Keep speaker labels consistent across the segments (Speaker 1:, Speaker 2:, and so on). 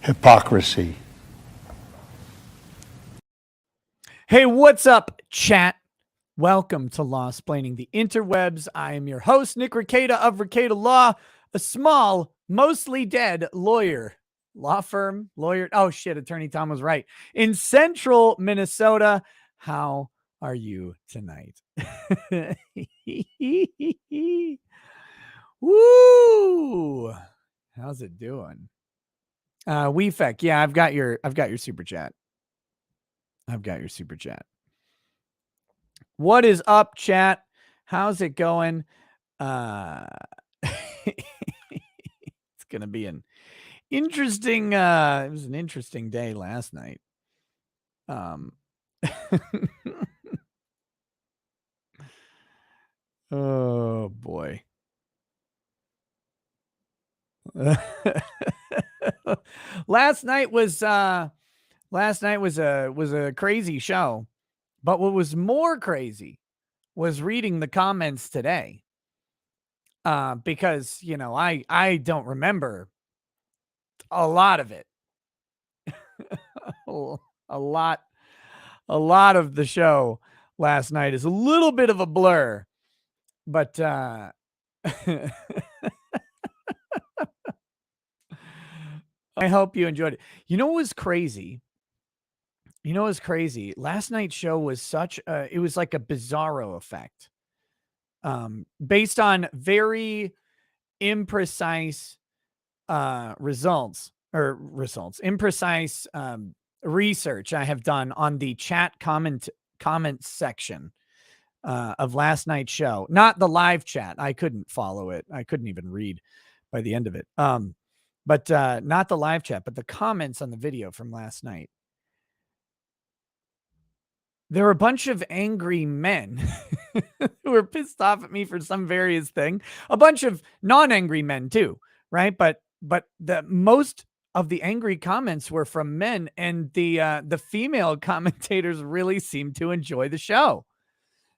Speaker 1: Hypocrisy.
Speaker 2: Hey, what's up, chat? Welcome to Law Splaining the Interwebs. I am your host, Nick Rekieta of Rekieta Law, a small, mostly dead law firm, lawyer. Oh, shit, Attorney Tom was right. In central Minnesota. How are you tonight? Woo! How's it doing? Weefek, yeah, I've got your super chat. What is up, chat? How's it going? It's gonna be an interesting it was an interesting day last night. Oh boy. Last night was a crazy show. But what was more crazy was reading the comments today. Because, you know, I don't remember a lot of it. a lot of the show last night is a little bit of a blur. But I hope you enjoyed it. You know what was crazy? Last night's show was it was like a bizarro effect. Based on very imprecise imprecise research I have done on the chat comment section of last night's show. Not the live chat. I couldn't follow it. I couldn't even read by the end of it. But not the live chat, but the comments on the video from last night. There were a bunch of angry men who were pissed off at me for some various thing. A bunch of non-angry men too, right? But the most of the angry comments were from men, and the female commentators really seemed to enjoy the show.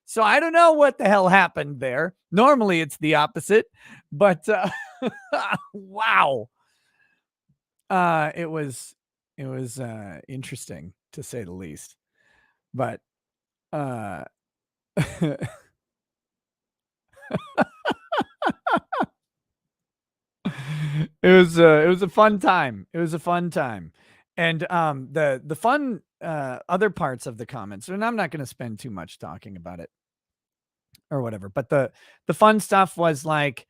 Speaker 2: So I don't know what the hell happened there. Normally it's the opposite, but wow. It was interesting to say the least. But it was a fun time. And the fun other parts of the comments, and I'm not going to spend too much talking about it or whatever, but the fun stuff was like,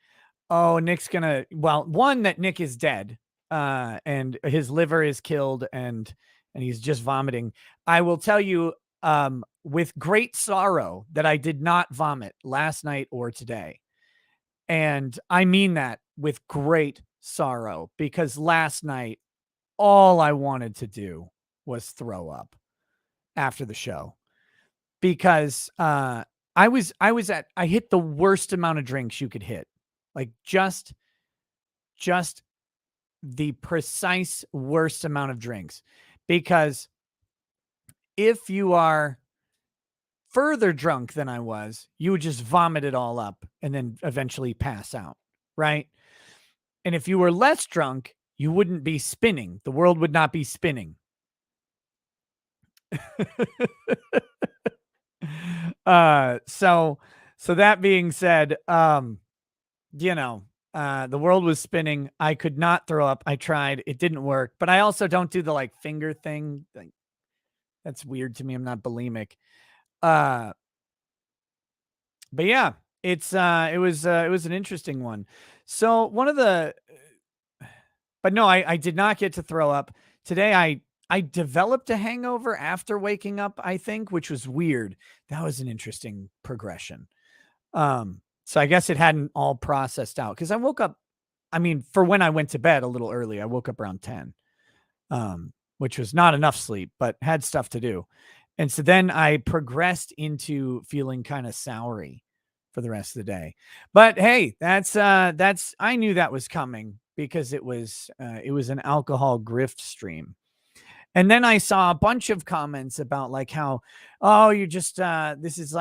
Speaker 2: oh, Nick's gonna, well, one, that Nick is dead and his liver is killed and he's just vomiting. I will tell you with great sorrow that I did not vomit last night or today. And I mean that with great sorrow, because last night, all I wanted to do was throw up after the show, because I hit the worst amount of drinks you could hit. Like just the precise worst amount of drinks, because if you are further drunk than I was, you would just vomit it all up and then eventually pass out, right? And if you were less drunk, you wouldn't be spinning. The world would not be spinning. So that being said, you know, the world was spinning. I could not throw up. I tried. It didn't work. But I also don't do the like finger thing. Like, that's weird to me. I'm not bulimic. But yeah, it was an interesting one. So one of the, but no, I did not get to throw up today. I developed a hangover after waking up, I think, which was weird. That was an interesting progression. So I guess it hadn't all processed out, because I woke up, I mean, for when I went to bed a little early, I woke up around 10, which was not enough sleep, but had stuff to do. And so then I progressed into feeling kind of soury for the rest of the day. But hey, that's I knew that was coming, because it was an alcohol grift stream. And then I saw a bunch of comments about like how, oh, you're just this is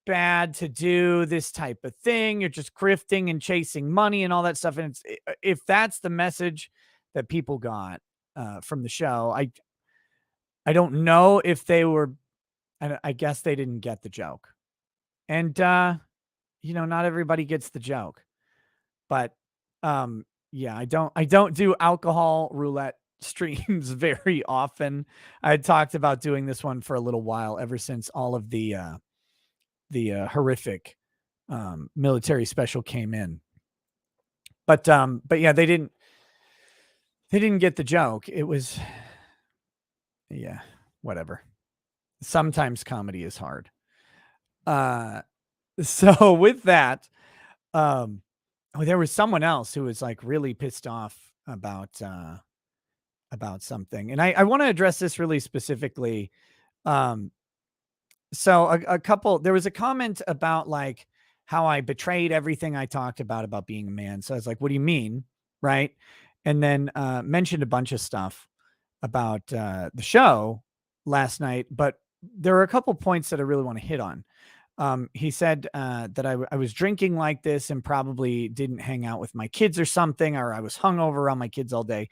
Speaker 2: bad to do this type of thing. You're just grifting and chasing money and all that stuff. And if that's the message that people got from the show, I don't know if they were. I guess they didn't get the joke. And not everybody gets the joke. But yeah, I don't do alcohol roulette streams very often. I had talked about doing this one for a little while, ever since all of the horrific military special came in. But yeah, they didn't get the joke. It was, yeah, whatever. Sometimes comedy is hard. So with that, there was someone else who was like really pissed off about something, and I want to address this really specifically. So there was a comment about like how I betrayed everything I talked about being a man. So I was like, what do you mean? Right. And then mentioned a bunch of stuff about the show last night, but there are a couple points that I really want to hit on. He said that I was drinking like this and probably didn't hang out with my kids or something, or I was hungover around my kids all day.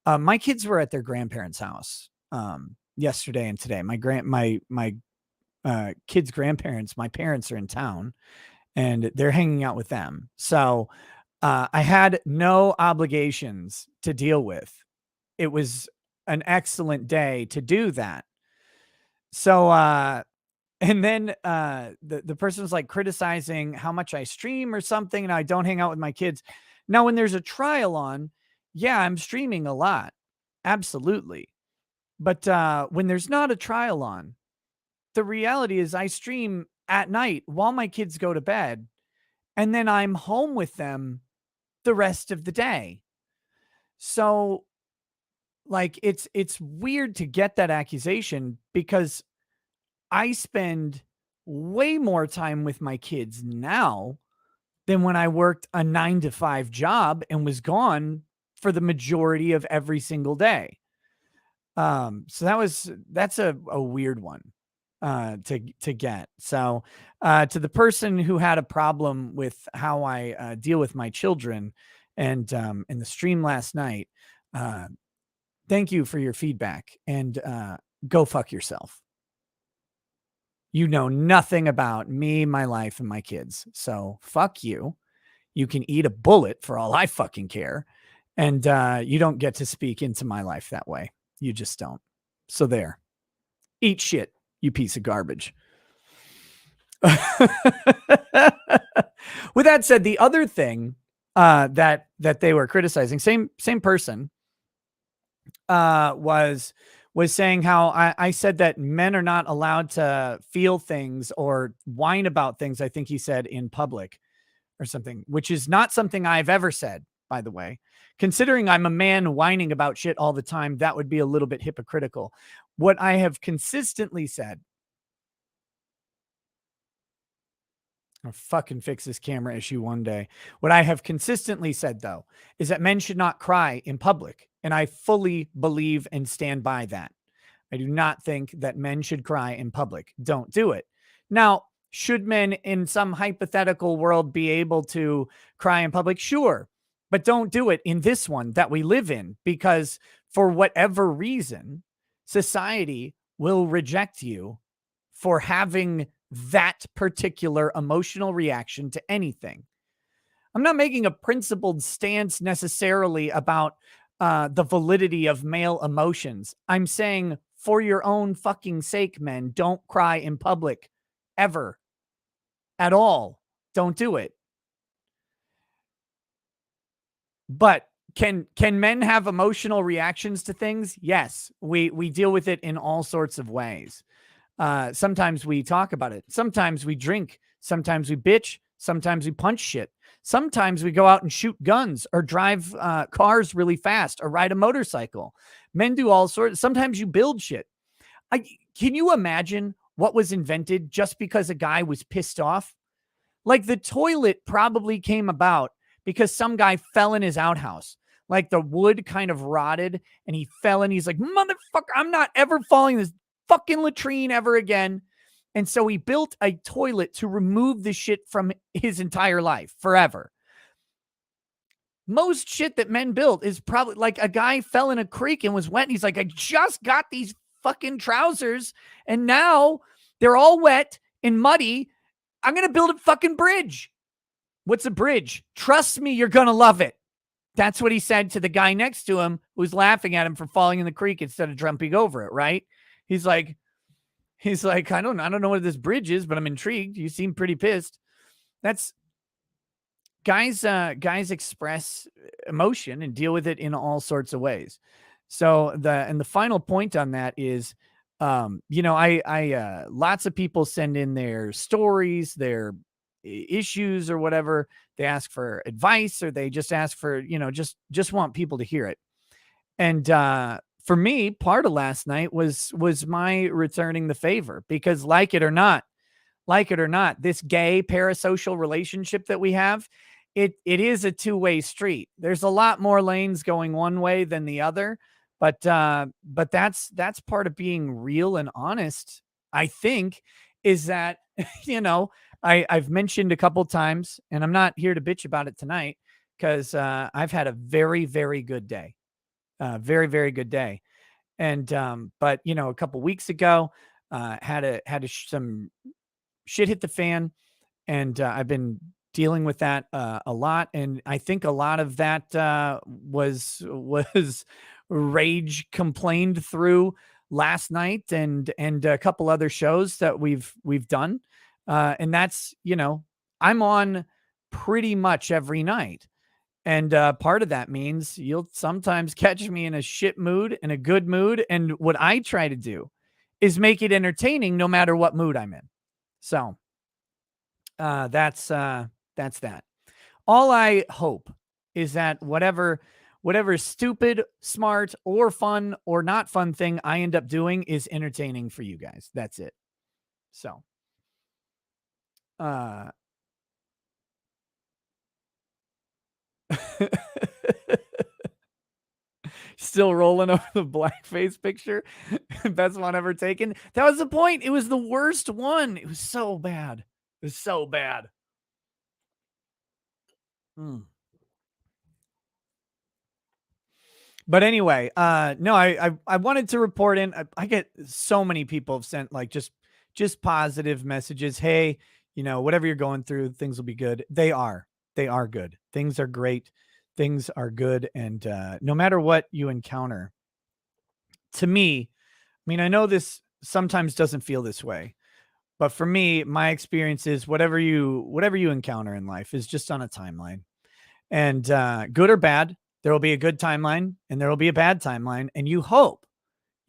Speaker 2: My kids were at their grandparents' house yesterday and today. My kids' grandparents, my parents are in town, and they're hanging out with them. So I had no obligations to deal with. It was an excellent day to do that. So and then the person was like criticizing how much I stream or something, and I don't hang out with my kids. Now, when there's a trial on, yeah, I'm streaming a lot. Absolutely. But when there's not a trial on, the reality is I stream at night while my kids go to bed, and then I'm home with them the rest of the day. So like it's weird to get that accusation, because I spend way more time with my kids now than when I worked a 9 to 5 job and was gone for the majority of every single day. So that's a weird one to get. So to the person who had a problem with how I deal with my children and in the stream last night, thank you for your feedback, and go fuck yourself. You know nothing about me, my life, and my kids. So fuck you. You can eat a bullet for all I fucking care. And you don't get to speak into my life that way. You just don't. So there. Eat shit, you piece of garbage. With that said, the other thing that they were criticizing, same person, was saying how I said that men are not allowed to feel things or whine about things. I think he said in public or something, which is not something I've ever said, by the way. Considering I'm a man whining about shit all the time, that would be a little bit hypocritical. What I have consistently said, I'll fucking fix this camera issue one day. What I have consistently said, though, is that men should not cry in public. And I fully believe and stand by that. I do not think that men should cry in public. Don't do it. Now, should men in some hypothetical world be able to cry in public? Sure. But don't do it in this one that we live in, because for whatever reason, society will reject you for having that particular emotional reaction to anything. I'm not making a principled stance necessarily about the validity of male emotions. I'm saying, for your own fucking sake, men, don't cry in public ever, at all. Don't do it. But can men have emotional reactions to things? Yes, we deal with it in all sorts of ways. Sometimes we talk about it. Sometimes we drink. Sometimes we bitch. Sometimes we punch shit. Sometimes we go out and shoot guns or drive cars really fast or ride a motorcycle. Men do all sorts. Sometimes you build shit. Can you imagine what was invented just because a guy was pissed off? Like, the toilet probably came about because some guy fell in his outhouse. Like, the wood kind of rotted and he fell, and he's like, motherfucker, I'm not ever falling in this fucking latrine ever again. And so he built a toilet to remove the shit from his entire life forever. Most shit that men build is probably like a guy fell in a creek and was wet. And he's like, I just got these fucking trousers and now they're all wet and muddy. I'm going to build a fucking bridge. What's a bridge? Trust me, you're going to love it. That's what he said to the guy next to him who's laughing at him for falling in the creek instead of jumping over it, right? He's like, I don't know what this bridge is, but I'm intrigued. You seem pretty pissed. That's guys express emotion and deal with it in all sorts of ways. So the final point on that is, I lots of people send in their stories, their issues or whatever. They ask for advice or they just ask for, just want people to hear it. And for me, part of last night was my returning the favor, because like it or not, this gay parasocial relationship that we have, it is a two-way street. There's a lot more lanes going one way than the other, but that's part of being real and honest, I think, is that I've mentioned a couple times, and I'm not here to bitch about it tonight because I've had a very, very good day. Very, very good day. And but a couple weeks ago, some shit hit the fan, and I've been dealing with that a lot. And I think a lot of that was rage complained through last night, and a couple other shows that we've done. And that's I'm on pretty much every night. And part of that means you'll sometimes catch me in a shit mood, in a good mood. And what I try to do is make it entertaining no matter what mood I'm in. So that's that. All I hope is that whatever stupid, smart, or fun or not fun thing I end up doing is entertaining for you guys. That's it. So still rolling over the blackface picture. Best one ever taken. That was the point. It was the worst one. It was so bad. It was so bad. Mm. But anyway, no, I wanted to report in. I get so many people have sent like just positive messages. Hey, whatever you're going through, things will be good. They are good. Things are great. Things are good. And no matter what you encounter, to me, I mean, I know this sometimes doesn't feel this way, but for me, my experience is whatever you encounter in life is just on a timeline. And good or bad, there will be a good timeline and there will be a bad timeline. And you hope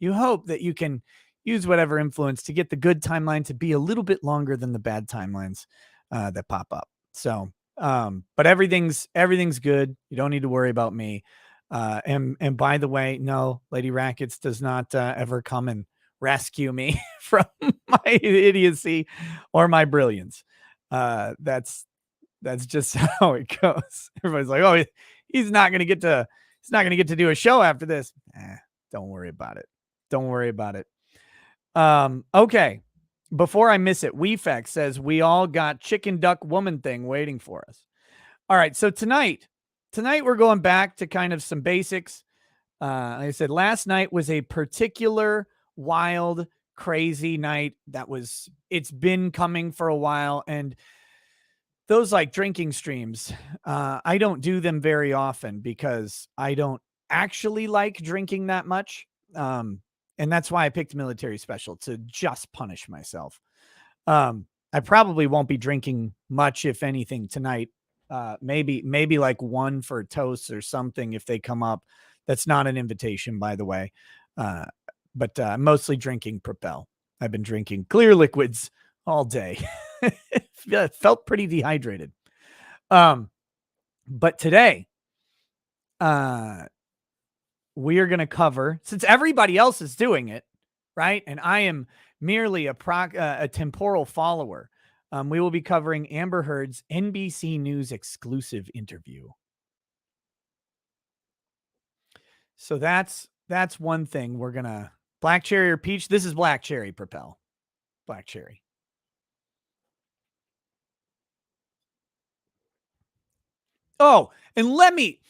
Speaker 2: that you can use whatever influence to get the good timeline to be a little bit longer than the bad timelines that pop up. So, but everything's good. You don't need to worry about me. And by the way, no, Lady Rackets does not ever come and rescue me from my idiocy or my brilliance. That's just how it goes. Everybody's like, "Oh, he's not gonna get to do a show after this." Don't worry about it. Don't worry about it. Okay. Before I miss it, WeFX says we all got chicken duck woman thing waiting for us. All right, so tonight we're going back to kind of some basics. Like I said, last night was a particular wild, crazy night. It's been coming for a while, and those like drinking streams, I don't do them very often because I don't actually like drinking that much. And that's why I picked military special, to just punish myself. I probably won't be drinking much, if anything, tonight. Maybe like one for toasts or something if they come up. That's not an invitation, by the way. But mostly drinking Propel. I've been drinking clear liquids all day. It felt pretty dehydrated. But today, we are going to cover, since everybody else is doing it, right? And I am merely a temporal follower. We will be covering Amber Heard's NBC News exclusive interview. So that's one thing we're gonna, black cherry or peach. This is black cherry, Propel. Black cherry. Oh, and let me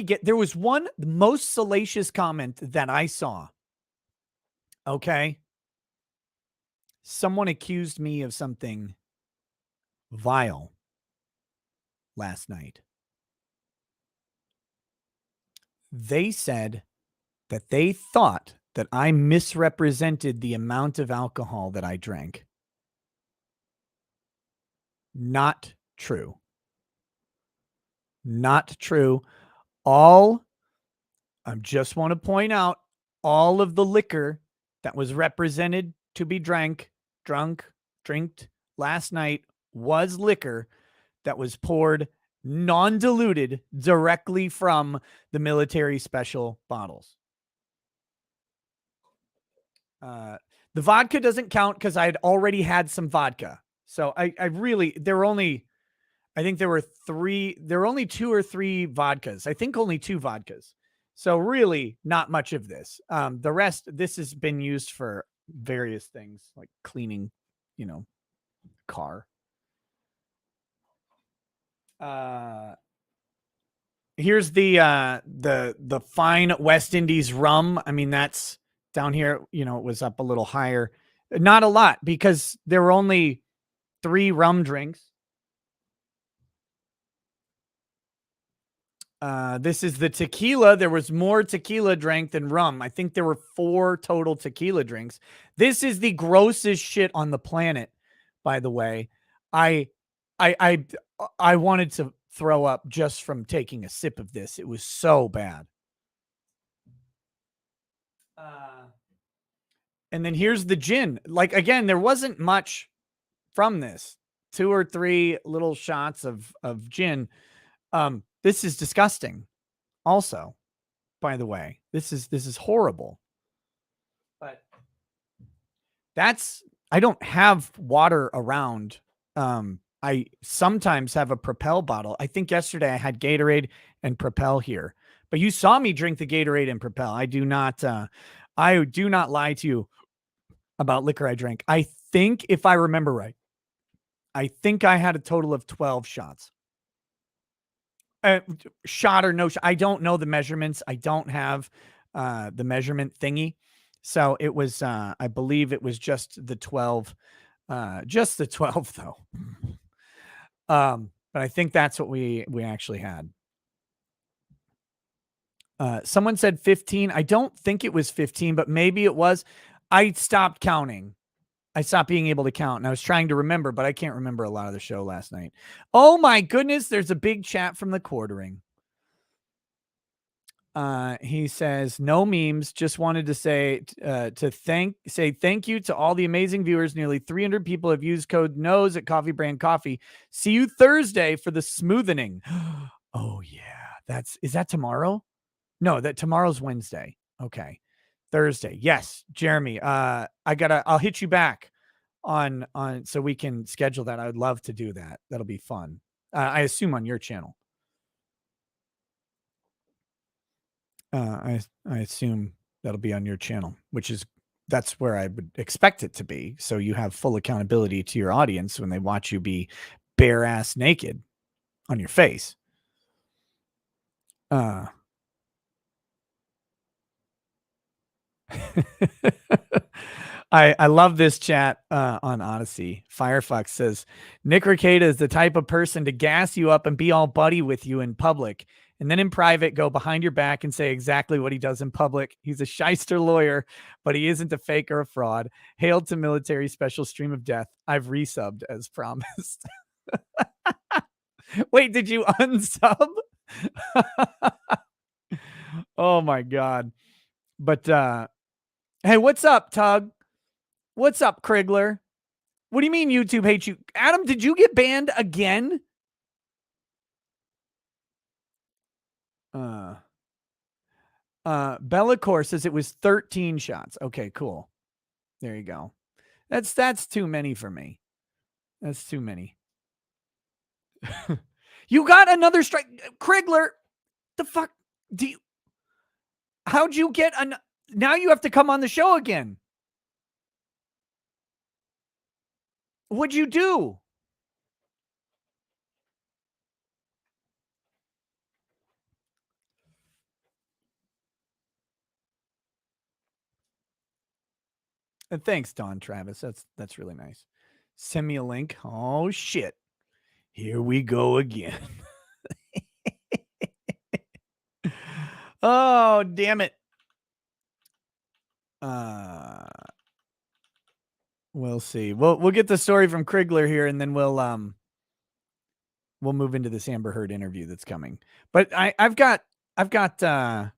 Speaker 2: get, there was one most salacious comment that I saw. Okay. Someone accused me of something vile last night. They said that they thought that I misrepresented the amount of alcohol that I drank. Not true. Not true. All, I just want to point out, all of the liquor that was represented to be drinked last night was liquor that was poured non-diluted directly from the military special bottles. The vodka doesn't count because I had already had some vodka. So I really, there were only, I think there were only 2 or 3 vodkas. I think only 2 vodkas. So really not much of this. The rest, this has been used for various things like cleaning, car. Here's the fine West Indies rum. I mean, that's down here, it was up a little higher. Not a lot because there were only 3 rum drinks. This is the tequila. There was more tequila drank than rum. I think there were 4 total tequila drinks. This is the grossest shit on the planet, by the way. I I I I wanted to throw up just from taking a sip of this. It was so bad. And then here's the gin. Like, again, there wasn't much from this. 2 or 3 little shots of gin. This is disgusting. Also, by the way, this is horrible. But I don't have water around. I sometimes have a Propel bottle. I think yesterday I had Gatorade and Propel here. But you saw me drink the Gatorade and Propel. I do not lie to you about liquor I drank. I think, if I remember right, I think I had a total of 12 shots. Shot or no shot. I don't know the measurements. I don't have the measurement thingy. So it was, I believe it was just the 12 though. But I think that's what we actually had. Someone said 15. I don't think it was 15, but maybe it was. I stopped counting. I stopped being able to count, and I was trying to remember, but I can't remember a lot of the show last night. Oh my goodness, there's a big chat from the quartering. He says, no memes. Just wanted to say thank you to all the amazing viewers. Nearly 300 people have used code NOSE at Coffee Brand Coffee. See you Thursday for the smoothening. Oh yeah, is that tomorrow? No, that tomorrow's Wednesday. Okay, Thursday. Yes, Jeremy. I'll hit you back on so we can schedule that. I would love to do that. That'll be fun. I assume on your channel. I assume that'll be on your channel, that's where I would expect it to be. So you have full accountability to your audience when they watch you be bare ass naked on your face. I love this chat on Odyssey. Firefox says Nick Rekieta is the type of person to gas you up and be all buddy with you in public, and then in private go behind your back and say exactly what he does in public. He's a shyster lawyer, but he isn't a fake or a fraud. Hail to military special stream of death. I've resubbed as promised. Wait, did you unsub? Oh my god. But hey, what's up, Tug? What's up, Krigler? What do you mean YouTube hates you? Adam, did you get banned again? Bellacore says it was 13 shots. Okay, cool. There you go. That's too many for me. That's too many. You got another strike. Krigler, the fuck do you, how'd you get now you have to come on the show again. What'd you do? Thanks, Don Travis. That's really nice. Send me a link. Oh shit. Here we go again. Oh, damn it. We'll see. We'll get the story from Krigler here, and then we'll move into this Amber Heard interview that's coming. But I've got time.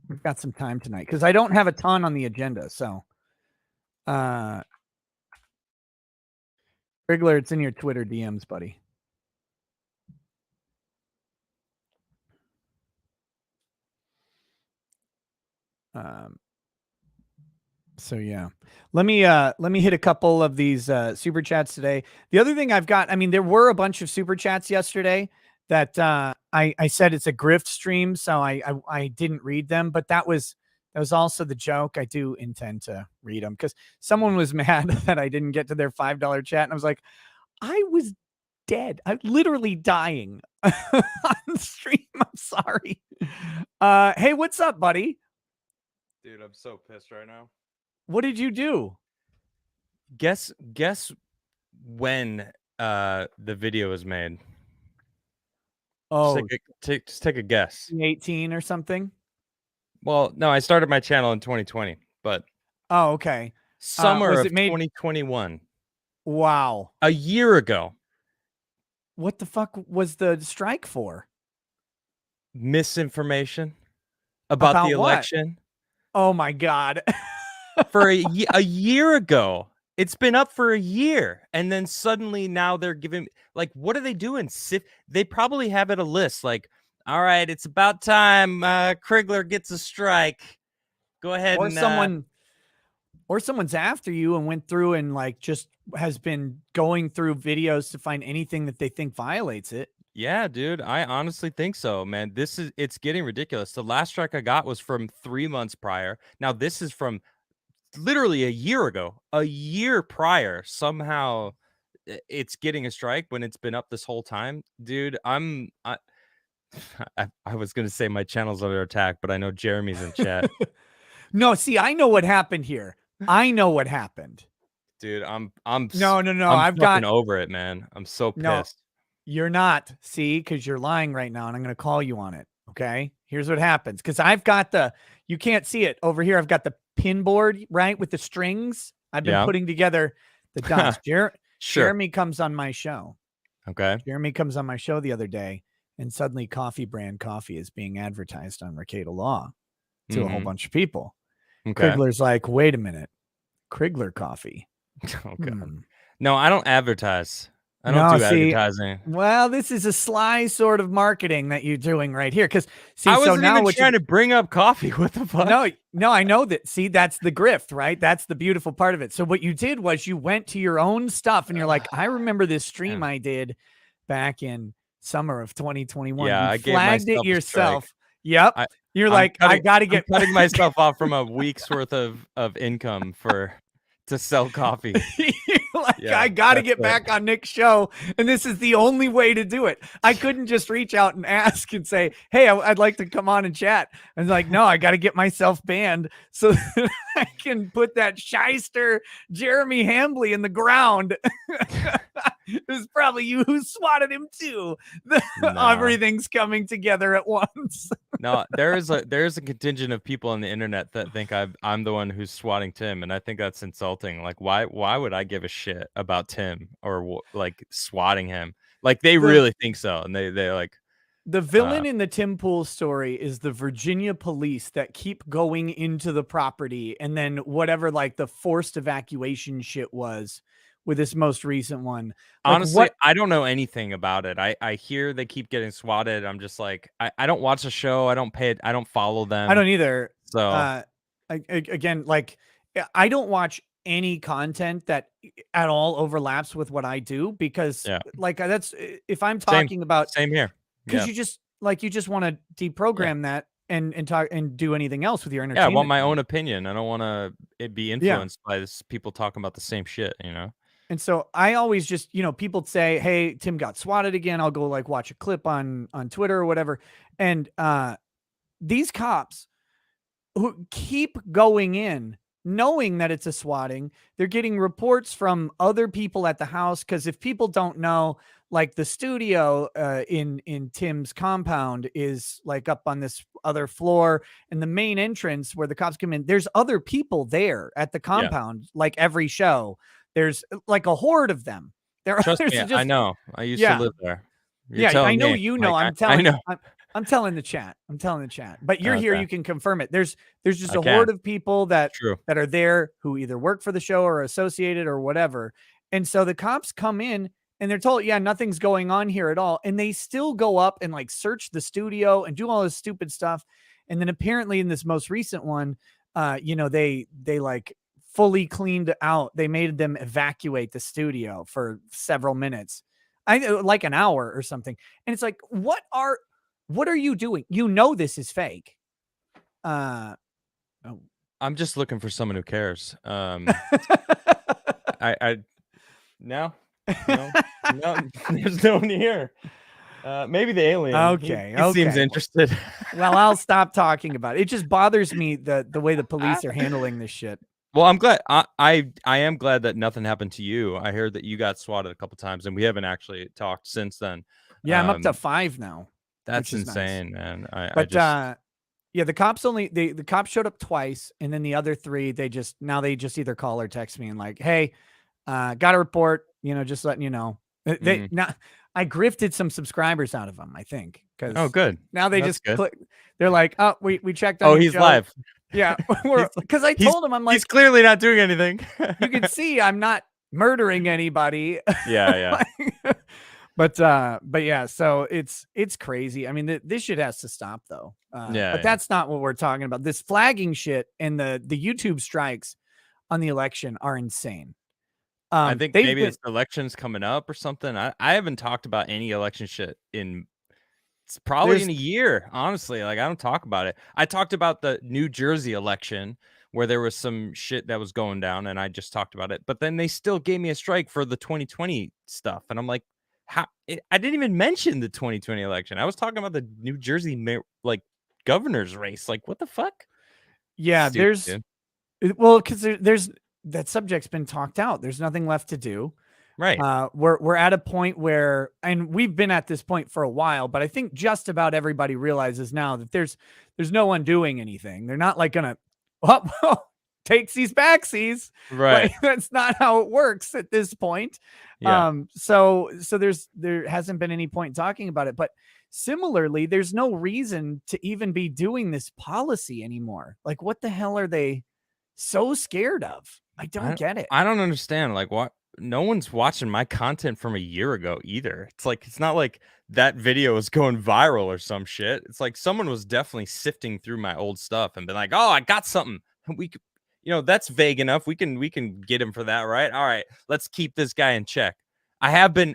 Speaker 2: We've got some time tonight because I don't have a ton on the agenda. So, Krigler, it's in your Twitter DMs, buddy. So yeah, let me hit a couple of these super chats today. The other thing I've got, I mean, there were a bunch of super chats yesterday that I said it's a grift stream, so I didn't read them, but that was also the joke. I do intend to read them because someone was mad that I didn't get to their $5 chat, and I was like, I was dead. I'm literally dying on stream. I'm sorry. Hey, what's up, buddy?
Speaker 1: Dude, I'm so pissed right now.
Speaker 2: What did you do?
Speaker 1: Guess when the video was made.
Speaker 2: Oh,
Speaker 1: just take a guess.
Speaker 2: 18 or something?
Speaker 1: Well, no, I started my channel in 2020, but
Speaker 2: oh, okay.
Speaker 1: Summer
Speaker 2: was
Speaker 1: of
Speaker 2: it made
Speaker 1: 2021.
Speaker 2: Wow.
Speaker 1: A year ago.
Speaker 2: What the fuck was the strike for?
Speaker 1: Misinformation about the
Speaker 2: what?
Speaker 1: election.
Speaker 2: Oh my God.
Speaker 1: For a year ago. It's been up for a year, and then suddenly now they're giving, like, what are they doing? They probably have it a list, like, all right, it's about time Krigler gets a strike. Go ahead
Speaker 2: Or
Speaker 1: and
Speaker 2: someone's after you and went through and like just has been going through videos to find anything that they think violates it.
Speaker 1: Yeah, dude, I honestly think so, man. It's getting ridiculous. The last strike I got was from 3 months prior. Now this is from literally a year ago. A year prior. Somehow it's getting a strike when it's been up this whole time. Dude, I was going to say my channel's under attack, but I know Jeremy's in chat.
Speaker 2: No, see, I know what happened here. I know what happened.
Speaker 1: Dude, I'm
Speaker 2: No.
Speaker 1: I'm fucking over it, man. I'm so pissed.
Speaker 2: No, you're not. See, because you're lying right now, and I'm going to call you on it. Okay. Here's what happens. Because I've got you can't see it over here. I've got the pin board, right, with the strings. I've been putting together the dots.
Speaker 1: Sure.
Speaker 2: Jeremy comes on my show.
Speaker 1: Okay.
Speaker 2: Jeremy comes on my show the other day, and suddenly Coffee Brand Coffee is being advertised on Mercado Law to a whole bunch of people.
Speaker 1: Okay.
Speaker 2: Krigler's like, wait a minute. Krigler Coffee.
Speaker 1: Okay. No, I don't advertise. I don't do advertising.
Speaker 2: Well, this is a sly sort of marketing that you're doing right here. Because
Speaker 1: I wasn't even trying to bring up coffee. What the fuck?
Speaker 2: No, I know that. See, that's the grift, right? That's the beautiful part of it. So what you did was you went to your own stuff and you're like, I remember this stream I did back in summer of 2021.
Speaker 1: Yeah,
Speaker 2: you
Speaker 1: I
Speaker 2: flagged
Speaker 1: gave
Speaker 2: it yourself. Yep. You're like, I got to get
Speaker 1: cutting myself off from a week's worth of income to sell coffee.
Speaker 2: Like, I got to get back on Nick's show, and this is the only way to do it. I couldn't just reach out and ask and say, hey, I'd like to come on and chat. And like, no, I got to get myself banned so that I can put that shyster Jeremy Hambley in the ground. It was probably you who swatted him too. Everything's coming together at once.
Speaker 1: No, there's a contingent of people on the internet that think I'm the one who's swatting Tim, and I think that's insulting. Like, why would I give a shit about Tim or like swatting him? Like, they really think so, and they like.
Speaker 2: The villain in the Tim Pool story is the Virginia police that keep going into the property, and then whatever like the forced evacuation shit was with this most recent one.
Speaker 1: Like, honestly, I don't know anything about it. I hear they keep getting swatted. I'm just like, I don't watch the show. I don't pay it. I don't follow them.
Speaker 2: I don't either.
Speaker 1: So
Speaker 2: again, like, I don't watch any content that at all overlaps with what I do because like that's if I'm talking about
Speaker 1: same here.
Speaker 2: Because you just want to deprogram that and talk and do anything else with your entertainment.
Speaker 1: Yeah, I want my own opinion. I don't want to be influenced by people talking about the same shit, you know?
Speaker 2: And so I always just, people say, hey, Tim got swatted again. I'll go like watch a clip on Twitter or whatever. And these cops who keep going in knowing that it's a swatting. They're getting reports from other people at the house, because if people don't know, like the studio in Tim's compound is like up on this other floor, and the main entrance where the cops come in, there's other people there at the
Speaker 1: Yeah.
Speaker 2: compound. Like every show, there's like a horde of them.
Speaker 1: Trust
Speaker 2: There's
Speaker 1: me, I
Speaker 2: just,
Speaker 1: know. I used to
Speaker 2: yeah,
Speaker 1: live there. You're
Speaker 2: yeah, I
Speaker 1: telling
Speaker 2: know
Speaker 1: me.
Speaker 2: you know.
Speaker 1: Like, I know.
Speaker 2: I'm telling the chat. I'm telling the chat. But you're here,
Speaker 1: Okay.
Speaker 2: you can confirm it. There's just
Speaker 1: I
Speaker 2: a horde
Speaker 1: can.
Speaker 2: of people
Speaker 1: It's true.
Speaker 2: that are there who either work for the show or are associated or whatever. And so the cops come in and they're told, yeah, nothing's going on here at all. And they still go up and like search the studio and do all this stupid stuff. And then apparently in this most recent one, they like fully cleaned out. They made them evacuate the studio for several minutes. Like an hour or something. And it's like, what are you doing? You know this is fake. Oh.
Speaker 1: I'm just looking for someone who cares. I no, no, no. There's no one here. Maybe the alien.
Speaker 2: Okay,
Speaker 1: He seems
Speaker 2: okay.
Speaker 1: interested.
Speaker 2: Well, I'll stop talking about it. It just bothers me the way the police are handling this shit.
Speaker 1: Well, I'm glad. I am glad that nothing happened to you. I heard that you got swatted a couple times, and we haven't actually talked since then.
Speaker 2: Yeah, I'm up to 5 now,
Speaker 1: That's
Speaker 2: which is nice.
Speaker 1: insane, man. I
Speaker 2: But
Speaker 1: just
Speaker 2: yeah, the cops showed up twice, and then the other 3 they just either call or text me and like, hey, got a report, just letting you know. They now I grifted some subscribers out of them, I think,
Speaker 1: oh,
Speaker 2: because
Speaker 1: good.
Speaker 2: now they
Speaker 1: That's
Speaker 2: just
Speaker 1: good.
Speaker 2: click. They're like, oh, we checked on
Speaker 1: Oh,
Speaker 2: your
Speaker 1: he's
Speaker 2: show.
Speaker 1: live.
Speaker 2: Yeah,
Speaker 1: He's
Speaker 2: because I
Speaker 1: he's
Speaker 2: told him, I'm
Speaker 1: he's
Speaker 2: like,
Speaker 1: clearly not doing anything.
Speaker 2: you can see I'm not murdering anybody.
Speaker 1: Yeah, yeah.
Speaker 2: But yeah, so it's crazy. I mean, this shit has to stop though.
Speaker 1: Yeah,
Speaker 2: But
Speaker 1: yeah.
Speaker 2: that's not what we're talking about. This flagging shit and the YouTube strikes on the election are insane.
Speaker 1: I think
Speaker 2: They've
Speaker 1: maybe
Speaker 2: been
Speaker 1: this election's coming up or something. I haven't talked about any election shit in it's probably
Speaker 2: there's
Speaker 1: in a year, honestly. Like, I don't talk about it. I talked about the New Jersey election where there was some shit that was going down, and I just talked about it. But then they still gave me a strike for the 2020 stuff, and I'm like, how? I didn't even mention the 2020 election. I was talking about the New Jersey like governor's race. Like, what the fuck?
Speaker 2: yeah,
Speaker 1: Stupid, dude.
Speaker 2: well, because there's that subject's been talked out. There's nothing left to do.
Speaker 1: Right.
Speaker 2: We're at a point where, and we've been at this point for a while, but I think just about everybody realizes now that there's no one doing anything. They're not like gonna, takes these backsies.
Speaker 1: Right.
Speaker 2: Like that's not how it works at this point.
Speaker 1: Yeah.
Speaker 2: So there hasn't been any point talking about it, but similarly, there's no reason to even be doing this policy anymore. Like, what the hell are they so scared of? I don't get it.
Speaker 1: I don't understand. Like, what? No one's watching my content from a year ago either. It's like it's not like that video is going viral or some shit. It's like someone was definitely sifting through my old stuff and been like, "Oh, I got something. We could, that's vague enough. We can get him for that, right? All right, let's keep this guy in check." I have been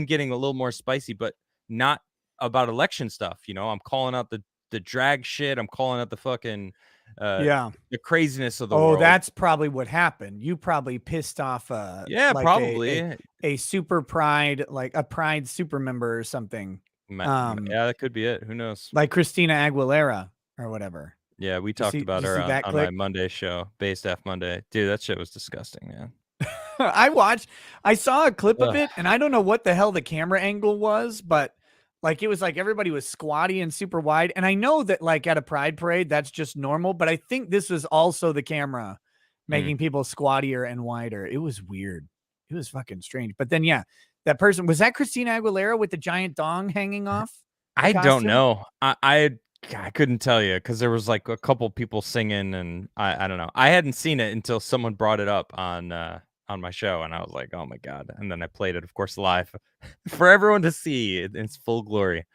Speaker 1: getting a little more spicy, but not about election stuff. I'm calling out the drag shit. I'm calling out the fucking
Speaker 2: Yeah.
Speaker 1: the craziness of the
Speaker 2: Oh,
Speaker 1: world.
Speaker 2: that's probably what happened. You probably pissed off
Speaker 1: Yeah,
Speaker 2: like
Speaker 1: probably.
Speaker 2: a super pride, like a pride super member or something.
Speaker 1: Yeah, that could be it. Who knows?
Speaker 2: Like Christina Aguilera or whatever.
Speaker 1: Yeah, we
Speaker 2: Did you
Speaker 1: talked
Speaker 2: see
Speaker 1: about
Speaker 2: did you
Speaker 1: her
Speaker 2: see that
Speaker 1: on my
Speaker 2: clip?
Speaker 1: Monday show, Based F Monday. Dude, that shit was disgusting, man.
Speaker 2: I saw a clip of
Speaker 1: Ugh.
Speaker 2: it and I don't know what the hell the camera angle was, but like it was like everybody was squatty and super wide. And I know that like at a pride parade, that's just normal, but I think this was also the camera
Speaker 1: Mm.
Speaker 2: making people squattier and wider. It was weird. It was fucking strange. But then yeah, that person was that Christina Aguilera with the giant dong hanging off the
Speaker 1: I don't
Speaker 2: costume?
Speaker 1: know. I couldn't tell you because there was like a couple people singing, and I don't know. I hadn't seen it until someone brought it up on my show, and I was like, oh my god! And then I played it, of course, live for everyone to see in its full glory.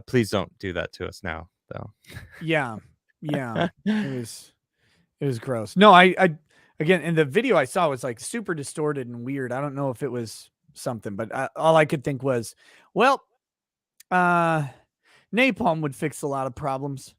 Speaker 1: Please don't do that to us now, though.
Speaker 2: Yeah. Yeah. It was gross. No, I again, in the video I saw was like super distorted and weird. I don't know if it was something, but all I could think was, well, uh, napalm would fix a lot of problems.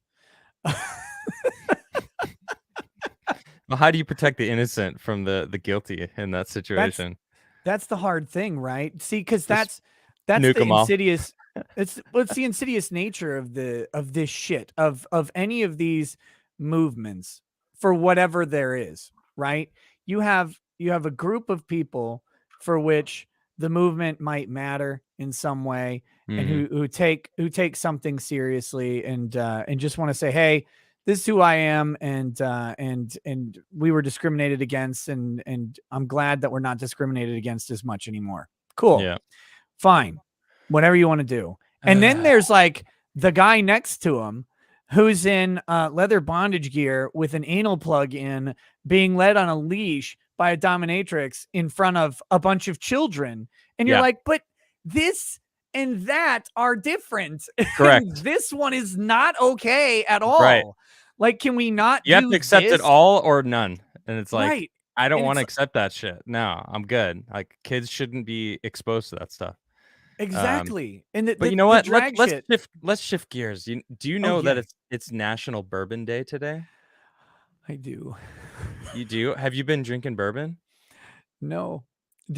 Speaker 1: Well, how do you protect the innocent from the guilty in that
Speaker 2: That's
Speaker 1: situation?
Speaker 2: that's the hard thing, right? See, because
Speaker 1: Just
Speaker 2: that's
Speaker 1: nuke
Speaker 2: the
Speaker 1: them all.
Speaker 2: insidious. It's the insidious nature of this shit of any of these movements for whatever there is, right? You have a group of people for which the movement might matter in some way, and
Speaker 1: Mhm.
Speaker 2: who take something seriously, and just want to say, hey, this is who I am, and we were discriminated against, and I'm glad that we're not discriminated against as much anymore. Cool.
Speaker 1: Yeah.
Speaker 2: Fine. Whatever you want to do. And then there's like the guy next to him who's in leather bondage gear with an anal plug in, being led on a leash by a dominatrix in front of a bunch of children. And you're
Speaker 1: Yeah.
Speaker 2: like, but this and that are different. And
Speaker 1: Correct.
Speaker 2: this one is not okay at
Speaker 1: Right.
Speaker 2: all. Like, can we not
Speaker 1: You have to
Speaker 2: do
Speaker 1: accept it
Speaker 2: this?
Speaker 1: all or none. And it's like,
Speaker 2: Right.
Speaker 1: I don't
Speaker 2: And
Speaker 1: wanna
Speaker 2: it's
Speaker 1: accept that shit. No, I'm good. Like, kids shouldn't be exposed to that stuff. Um,
Speaker 2: exactly. And
Speaker 1: but you know
Speaker 2: the
Speaker 1: what?
Speaker 2: drag shit.
Speaker 1: Let's shift gears. Do you
Speaker 2: Oh
Speaker 1: know that
Speaker 2: yeah,
Speaker 1: it's National Bourbon Day today?
Speaker 2: I do.
Speaker 1: You do? Have you been drinking bourbon?
Speaker 2: No.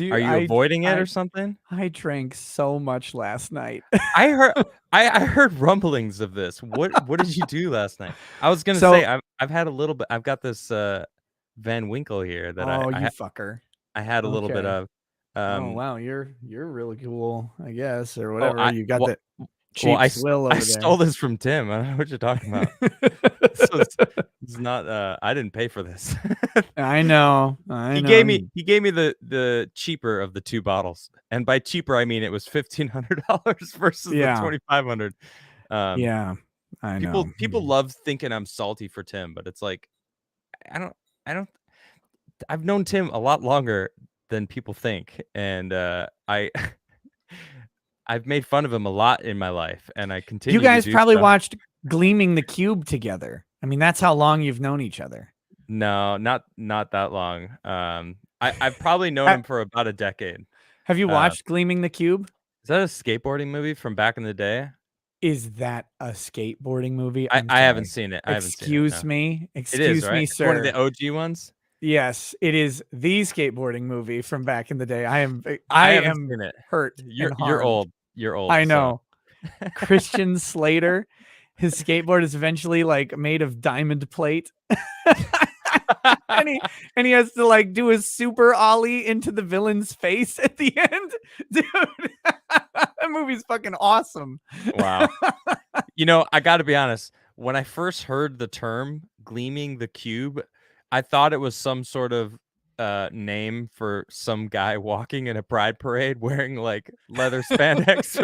Speaker 1: Are you avoiding it or something?
Speaker 2: I drank so much last night.
Speaker 1: I heard I heard rumblings of this. What did you do last night? I was gonna say
Speaker 2: So
Speaker 1: I've had a little bit. I've got this Van Winkle here that
Speaker 2: oh, you fucker.
Speaker 1: I had a little bit
Speaker 2: Okay.
Speaker 1: of.
Speaker 2: Oh,
Speaker 1: Um,
Speaker 2: wow, you're really cool, I guess, or
Speaker 1: oh,
Speaker 2: whatever. You got
Speaker 1: well,
Speaker 2: the cheap swill
Speaker 1: I
Speaker 2: over
Speaker 1: stole
Speaker 2: there.
Speaker 1: this from Tim. I don't know what you're talking about. So it's not. I didn't pay for this.
Speaker 2: I know. I
Speaker 1: He
Speaker 2: know.
Speaker 1: gave me the cheaper of the 2 bottles, and by cheaper, I mean it was $1,500 versus the
Speaker 2: Yeah.
Speaker 1: 2,500. Um,
Speaker 2: Yeah. I know.
Speaker 1: people love thinking I'm salty for Tim, but it's like, I don't I don't I've known Tim a lot longer than people think, and, I I've made fun of him a lot in my life, and I
Speaker 2: You
Speaker 1: continue to
Speaker 2: guys
Speaker 1: do
Speaker 2: probably
Speaker 1: so.
Speaker 2: watched Gleaming the Cube together. I mean, that's how long you've known each other.
Speaker 1: No, not that long. I've probably known
Speaker 2: Ha
Speaker 1: him for about a decade.
Speaker 2: have you
Speaker 1: Uh,
Speaker 2: watched Gleaming the Cube?
Speaker 1: is that a skateboarding movie from back in the day?
Speaker 2: Is that a skateboarding movie? I'm
Speaker 1: I haven't
Speaker 2: sorry.
Speaker 1: seen it. I haven't seen it, no.
Speaker 2: Excuse me.
Speaker 1: It is,
Speaker 2: Excuse
Speaker 1: right?
Speaker 2: me,
Speaker 1: It's one of the
Speaker 2: sir.
Speaker 1: OG ones?
Speaker 2: Yes, it is the skateboarding movie from back in the day.
Speaker 1: I
Speaker 2: I
Speaker 1: haven't
Speaker 2: am
Speaker 1: seen it.
Speaker 2: hurt and
Speaker 1: You're
Speaker 2: harmed.
Speaker 1: old. You're old,
Speaker 2: I
Speaker 1: so
Speaker 2: know. Christian Slater, his skateboard is eventually like made of diamond plate. and he and he has to like do a super ollie into the villain's face at the end. Dude, that movie's fucking awesome.
Speaker 1: Wow. You know, I gotta be honest, when I first heard the term "gleaming the cube," I thought it was some sort of, name for some guy walking in a pride parade wearing, like, leather spandex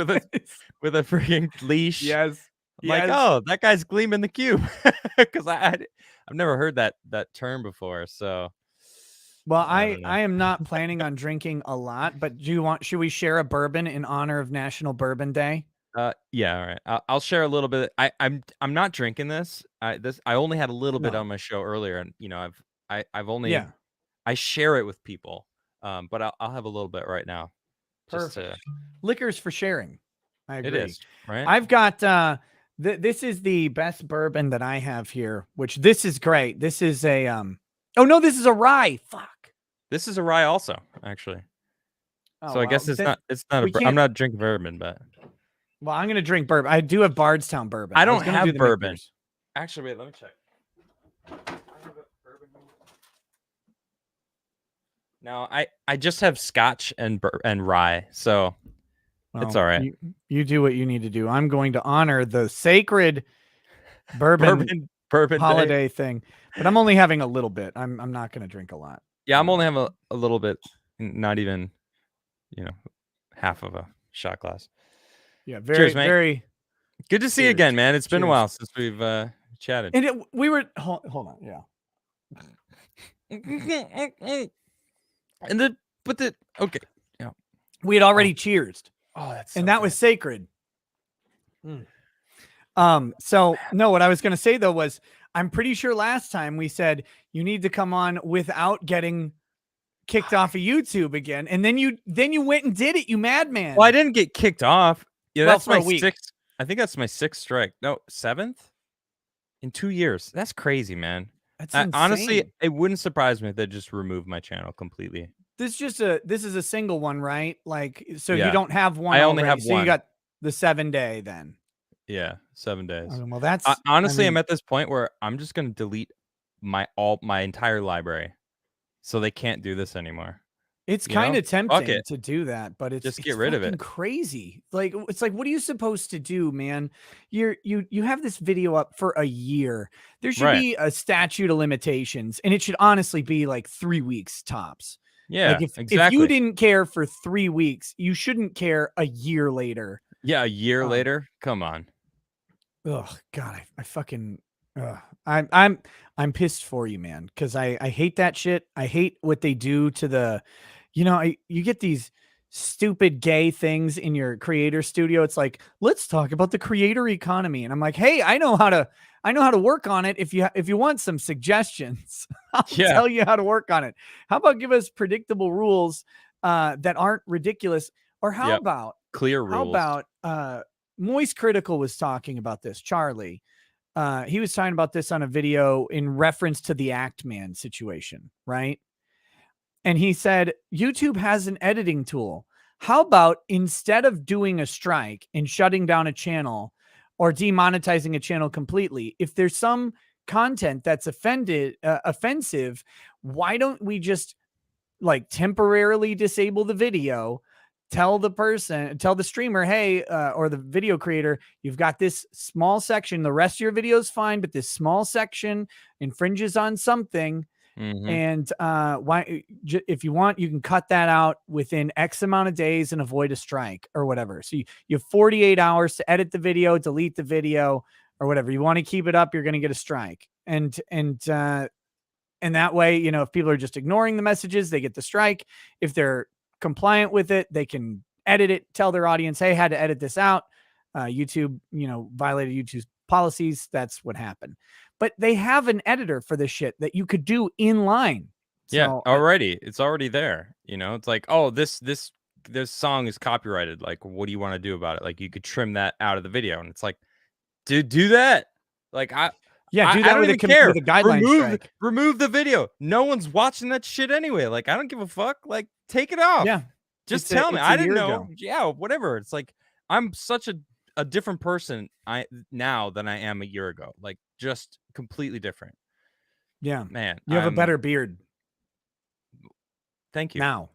Speaker 1: with a freaking leash.
Speaker 2: Yes.
Speaker 1: I'm like,
Speaker 2: Yes.
Speaker 1: "Oh, that guy's gleaming the cube," 'cause I've never heard that term before, so
Speaker 2: Well,
Speaker 1: I don't know.
Speaker 2: I am not planning on drinking a lot, but should we share a bourbon in honor of National Bourbon Day?
Speaker 1: Yeah, all right. I'll share a little bit. I'm not drinking this. I only had a little bit
Speaker 2: No.
Speaker 1: on my show earlier, and you know I've only
Speaker 2: Yeah.
Speaker 1: I share it with people. But I'll have a little bit right now, just
Speaker 2: Perfect.
Speaker 1: to.
Speaker 2: Liquors for sharing. I
Speaker 1: It
Speaker 2: agree.
Speaker 1: is right.
Speaker 2: I've got this is the best bourbon that I have here, which this is great. This is a oh no, this is a rye. Fuck.
Speaker 1: This is a rye also, actually.
Speaker 2: Oh
Speaker 1: So I
Speaker 2: well,
Speaker 1: guess
Speaker 2: then
Speaker 1: it's not
Speaker 2: we
Speaker 1: I'm
Speaker 2: can't.
Speaker 1: not drinking bourbon, but
Speaker 2: Well, I'm gonna drink bourbon. I do have Bardstown bourbon.
Speaker 1: I
Speaker 2: I was
Speaker 1: don't
Speaker 2: gonna do
Speaker 1: have
Speaker 2: the
Speaker 1: bourbon.
Speaker 2: Michter's.
Speaker 1: Actually, wait, let me check. I have a bourbon here. No, I just have Scotch and rye, so it's
Speaker 2: Well,
Speaker 1: all right.
Speaker 2: you do what you need to do. I'm going to honor the sacred bourbon
Speaker 1: Bourbon day.
Speaker 2: holiday thing, but I'm only having a little bit. I'm not gonna drink a lot.
Speaker 1: Yeah, I'm only having a little bit, not even, you know, half of a shot glass.
Speaker 2: Yeah,
Speaker 1: Cheers,
Speaker 2: very,
Speaker 1: mate.
Speaker 2: very.
Speaker 1: Good to see you
Speaker 2: Cheers.
Speaker 1: again, man. It's been a
Speaker 2: Cheers.
Speaker 1: while since we've chatted.
Speaker 2: And we were hold on, yeah.
Speaker 1: And the but the okay. Yeah.
Speaker 2: We had already cheersed,
Speaker 1: Oh, that's
Speaker 2: and that was sacred. So no, what I was gonna say though was I'm pretty sure last time we said you need to come on without getting kicked off of YouTube again, and then you went and did it, you madman.
Speaker 1: Well, I didn't get kicked off. Yeah,
Speaker 2: Well,
Speaker 1: that's
Speaker 2: for a
Speaker 1: my
Speaker 2: week.
Speaker 1: sixth. I think that's my sixth strike. No, seventh in 2 years. That's crazy, man.
Speaker 2: That's insane.
Speaker 1: Honestly, it wouldn't surprise me if they just removed my channel completely.
Speaker 2: This is a single one, right? Like, so you
Speaker 1: Yeah.
Speaker 2: don't have one
Speaker 1: I only
Speaker 2: already.
Speaker 1: have
Speaker 2: So you
Speaker 1: one.
Speaker 2: got the 7-day then.
Speaker 1: Yeah, 7 days.
Speaker 2: Well, that's I
Speaker 1: Honestly, I'm
Speaker 2: mean,
Speaker 1: at this point where I'm just gonna delete my entire library, so they can't do this anymore,
Speaker 2: it's
Speaker 1: you know?
Speaker 2: kinda
Speaker 1: Fuck
Speaker 2: tempting
Speaker 1: it.
Speaker 2: to do that, but
Speaker 1: Just
Speaker 2: it's
Speaker 1: get rid of
Speaker 2: fucking
Speaker 1: it.
Speaker 2: crazy. Like, it's like, what are you supposed to do, man? You have this video up for a year. There should
Speaker 1: Right.
Speaker 2: be a statute of limitations, and it should honestly be, like, 3 weeks tops. Like,
Speaker 1: Yeah,
Speaker 2: if you
Speaker 1: exactly.
Speaker 2: didn't care for 3 weeks, you shouldn't care a year later.
Speaker 1: Yeah, a year
Speaker 2: Um
Speaker 1: later? Come on.
Speaker 2: Ugh, God, I fucking ugh. I'm pissed for you, man, because I hate that shit. I hate what they do to the, you get these stupid gay things in your creator studio. It's like, let's talk about the creator economy, and I'm like, hey, I know how to work on it. If you want some suggestions, I'll
Speaker 1: Yeah,
Speaker 2: tell you how to work on it. How about give us predictable rules that aren't ridiculous, or
Speaker 1: yep. Clear
Speaker 2: how
Speaker 1: rules.
Speaker 2: about Moist Critical was talking about this, Charlie. He was talking about this on a video in reference to the Act Man situation, right? And he said, YouTube has an editing tool. How about instead of doing a strike and shutting down a channel or demonetizing a channel completely, if there's some content that's offensive, why don't we just like temporarily disable the video, tell the streamer, hey, or the video creator, you've got this small section, the rest of your video is fine, but this small section infringes on something,
Speaker 1: Mhm.
Speaker 2: and if you want, you can cut that out within X amount of days and avoid a strike or whatever. So you have 48 hours to edit the video, delete the video, or whatever. You want to keep it up, you're going to get a strike. And that way, if people are just ignoring the messages, they get the strike. If they're compliant with it, they can edit it, tell their audience, hey, had to edit this out. YouTube, violated YouTube's policies. That's what happened. But they have an editor for this shit that you could do in line.
Speaker 1: Yeah,
Speaker 2: So,
Speaker 1: already. It's already there, you know? It's like, "Oh, this song is copyrighted, like, what do you wanna do about it?" Like, you could trim that out of the video, and it's like, "Dude, do that." Like,
Speaker 2: yeah, do
Speaker 1: I
Speaker 2: that
Speaker 1: don't
Speaker 2: with
Speaker 1: even care.
Speaker 2: a guideline strike.
Speaker 1: Remove the video. No one's watching that shit anyway, like, I don't give a fuck, like, take it off.
Speaker 2: Yeah,
Speaker 1: Just tell me.
Speaker 2: it's a
Speaker 1: I didn't
Speaker 2: year
Speaker 1: know.
Speaker 2: ago.
Speaker 1: Yeah, whatever. It's like, I'm such a different person now than I am a year ago, like, just completely different.
Speaker 2: Yeah,
Speaker 1: Man,
Speaker 2: you have a better beard
Speaker 1: thank you.
Speaker 2: now.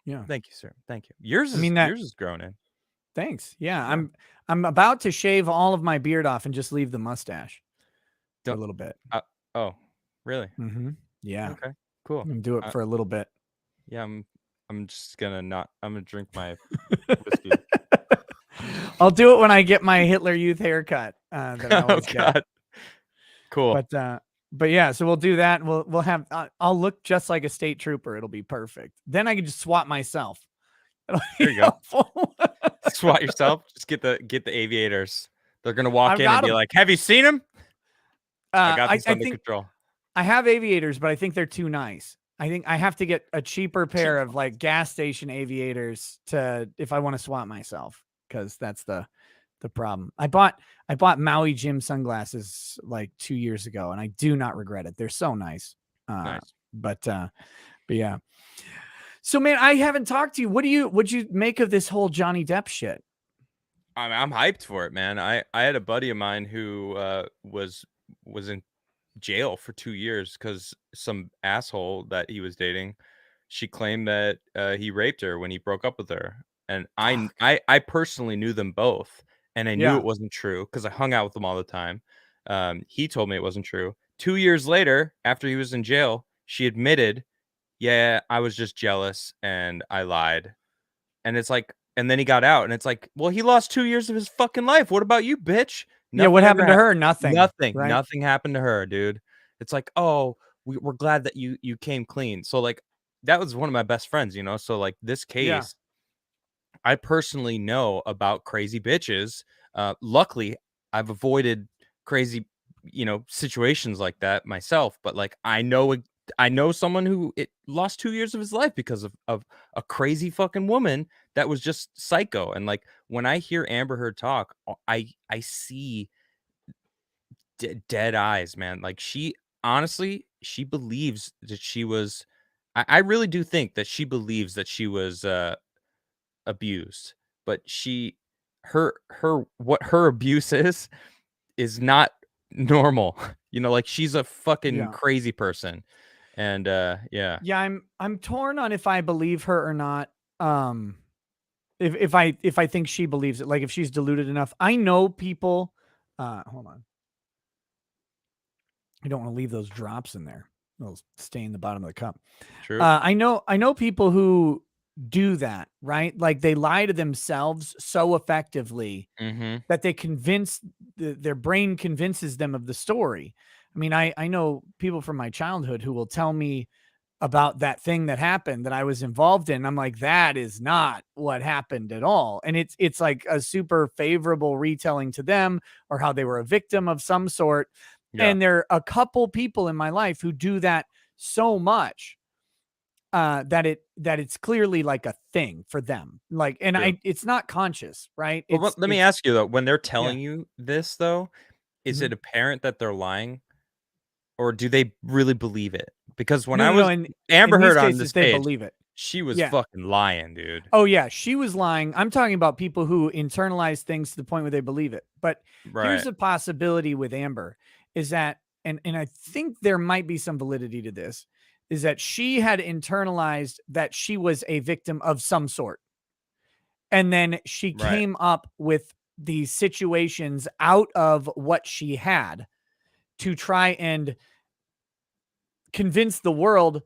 Speaker 2: Yeah,
Speaker 1: Thank you, sir. Thank you.
Speaker 2: I mean that.
Speaker 1: Yours is grown in.
Speaker 2: Thanks. Yeah,
Speaker 1: Yeah.
Speaker 2: I'm about to shave all of my beard off and just leave the mustache for a
Speaker 1: Don't
Speaker 2: little bit.
Speaker 1: uh, oh, really?
Speaker 2: Yeah,
Speaker 1: Okay, cool.
Speaker 2: I'm gonna do it for a little bit.
Speaker 1: Yeah, I'm just gonna not I'm gonna drink my whiskey.
Speaker 2: I'll do it when I get my Hitler Youth haircut that I
Speaker 1: Oh
Speaker 2: always get.
Speaker 1: god. Cool.
Speaker 2: But yeah, so we'll do that. And we'll have I'll look just like a state trooper. It'll be perfect. Then I can just swap myself. It'll
Speaker 1: There
Speaker 2: be
Speaker 1: you go.
Speaker 2: helpful.
Speaker 1: Swat yourself. Just get the aviators. They're gonna walk
Speaker 2: I've
Speaker 1: in and
Speaker 2: got
Speaker 1: be
Speaker 2: them.
Speaker 1: like, "Have you seen him? I got this
Speaker 2: I
Speaker 1: under
Speaker 2: think
Speaker 1: control."
Speaker 2: I have aviators, but I think they're too nice. I think I have to get a cheaper pair
Speaker 1: Cheap
Speaker 2: of like gas station aviators to if I want to swap myself, because that's the problem. I bought Maui Jim sunglasses like 2 years ago, and I do not regret it. They're so nice. Uh,
Speaker 1: nice.
Speaker 2: but yeah. So man, I haven't talked to you. What'd you make of this whole Johnny Depp shit?
Speaker 1: I'm hyped for it, man. I had a buddy of mine who was in jail for 2 years because some asshole that he was dating, she claimed that, he raped her when he broke up with her, and
Speaker 2: Fuck.
Speaker 1: I personally knew them both, and I knew
Speaker 2: Yeah.
Speaker 1: it wasn't true because I hung out with them all the time. He told me it wasn't true. 2 years later, after he was in jail, she admitted, "Yeah, I was just jealous and I lied." And it's like and then he got out, and it's like, "Well, he lost 2 years of his fucking life. What about you, bitch?
Speaker 2: Yeah. What
Speaker 1: Nothing ever
Speaker 2: happened to
Speaker 1: happened.
Speaker 2: her? Nothing. Right.
Speaker 1: Nothing happened to her, dude." It's like, "Oh, we're glad that you came clean." So, like, that was one of my best friends, you know? So, like, this
Speaker 2: Yeah.
Speaker 1: case, I personally know about crazy bitches. Luckily, I've avoided crazy, situations like that myself, but, like, I know someone who it lost 2 years of his life because of a crazy fucking woman that was just psycho, and, like, when I hear Amber Heard talk, I see dead eyes, man. Like, she honestly, she believes that she was I really do think that she believes that she was, abused, but what her abuse is not normal. You know, like she's a fucking
Speaker 2: Yeah.
Speaker 1: crazy person. And yeah.
Speaker 2: Yeah, I'm torn on if I believe her or not. Um, if I think she believes it, like if she's deluded enough. I know people. Hold on. I don't want to leave those drops in there. They'll stain the bottom of the cup.
Speaker 1: True.
Speaker 2: I know people who do that, right? Like they lie to themselves so effectively
Speaker 1: Mhm.
Speaker 2: that they convince their brain convinces them of the story. I mean, I know people from my childhood who will tell me about that thing that happened that I was involved in. I'm like, that is not what happened at all. And it's like a super favorable retelling to them or how they were a victim of some sort.
Speaker 1: Yeah.
Speaker 2: And there are a couple people in my life who do that so much that it's clearly like a thing for them. Like, and
Speaker 1: True.
Speaker 2: it's not conscious, right?
Speaker 1: But let me
Speaker 2: It's
Speaker 1: ask you though, when they're
Speaker 2: yeah.
Speaker 1: telling you this though, is
Speaker 2: Mhm.
Speaker 1: it apparent that they're lying or do they really believe it? Because when
Speaker 2: No,
Speaker 1: I
Speaker 2: no, no.
Speaker 1: was
Speaker 2: In
Speaker 1: Amber
Speaker 2: these
Speaker 1: Heard on
Speaker 2: cases,
Speaker 1: this
Speaker 2: they
Speaker 1: page,
Speaker 2: believe it.
Speaker 1: she was
Speaker 2: Yeah.
Speaker 1: fucking lying, dude.
Speaker 2: Oh yeah, she was lying. I'm talking about people who internalize things to the point where they believe it. But here's
Speaker 1: Right.
Speaker 2: a possibility with Amber is that and I think there might be some validity to this is that she had internalized that she was a victim of some sort. And then she
Speaker 1: Right.
Speaker 2: came up with these situations out of what she had to try and convince the world.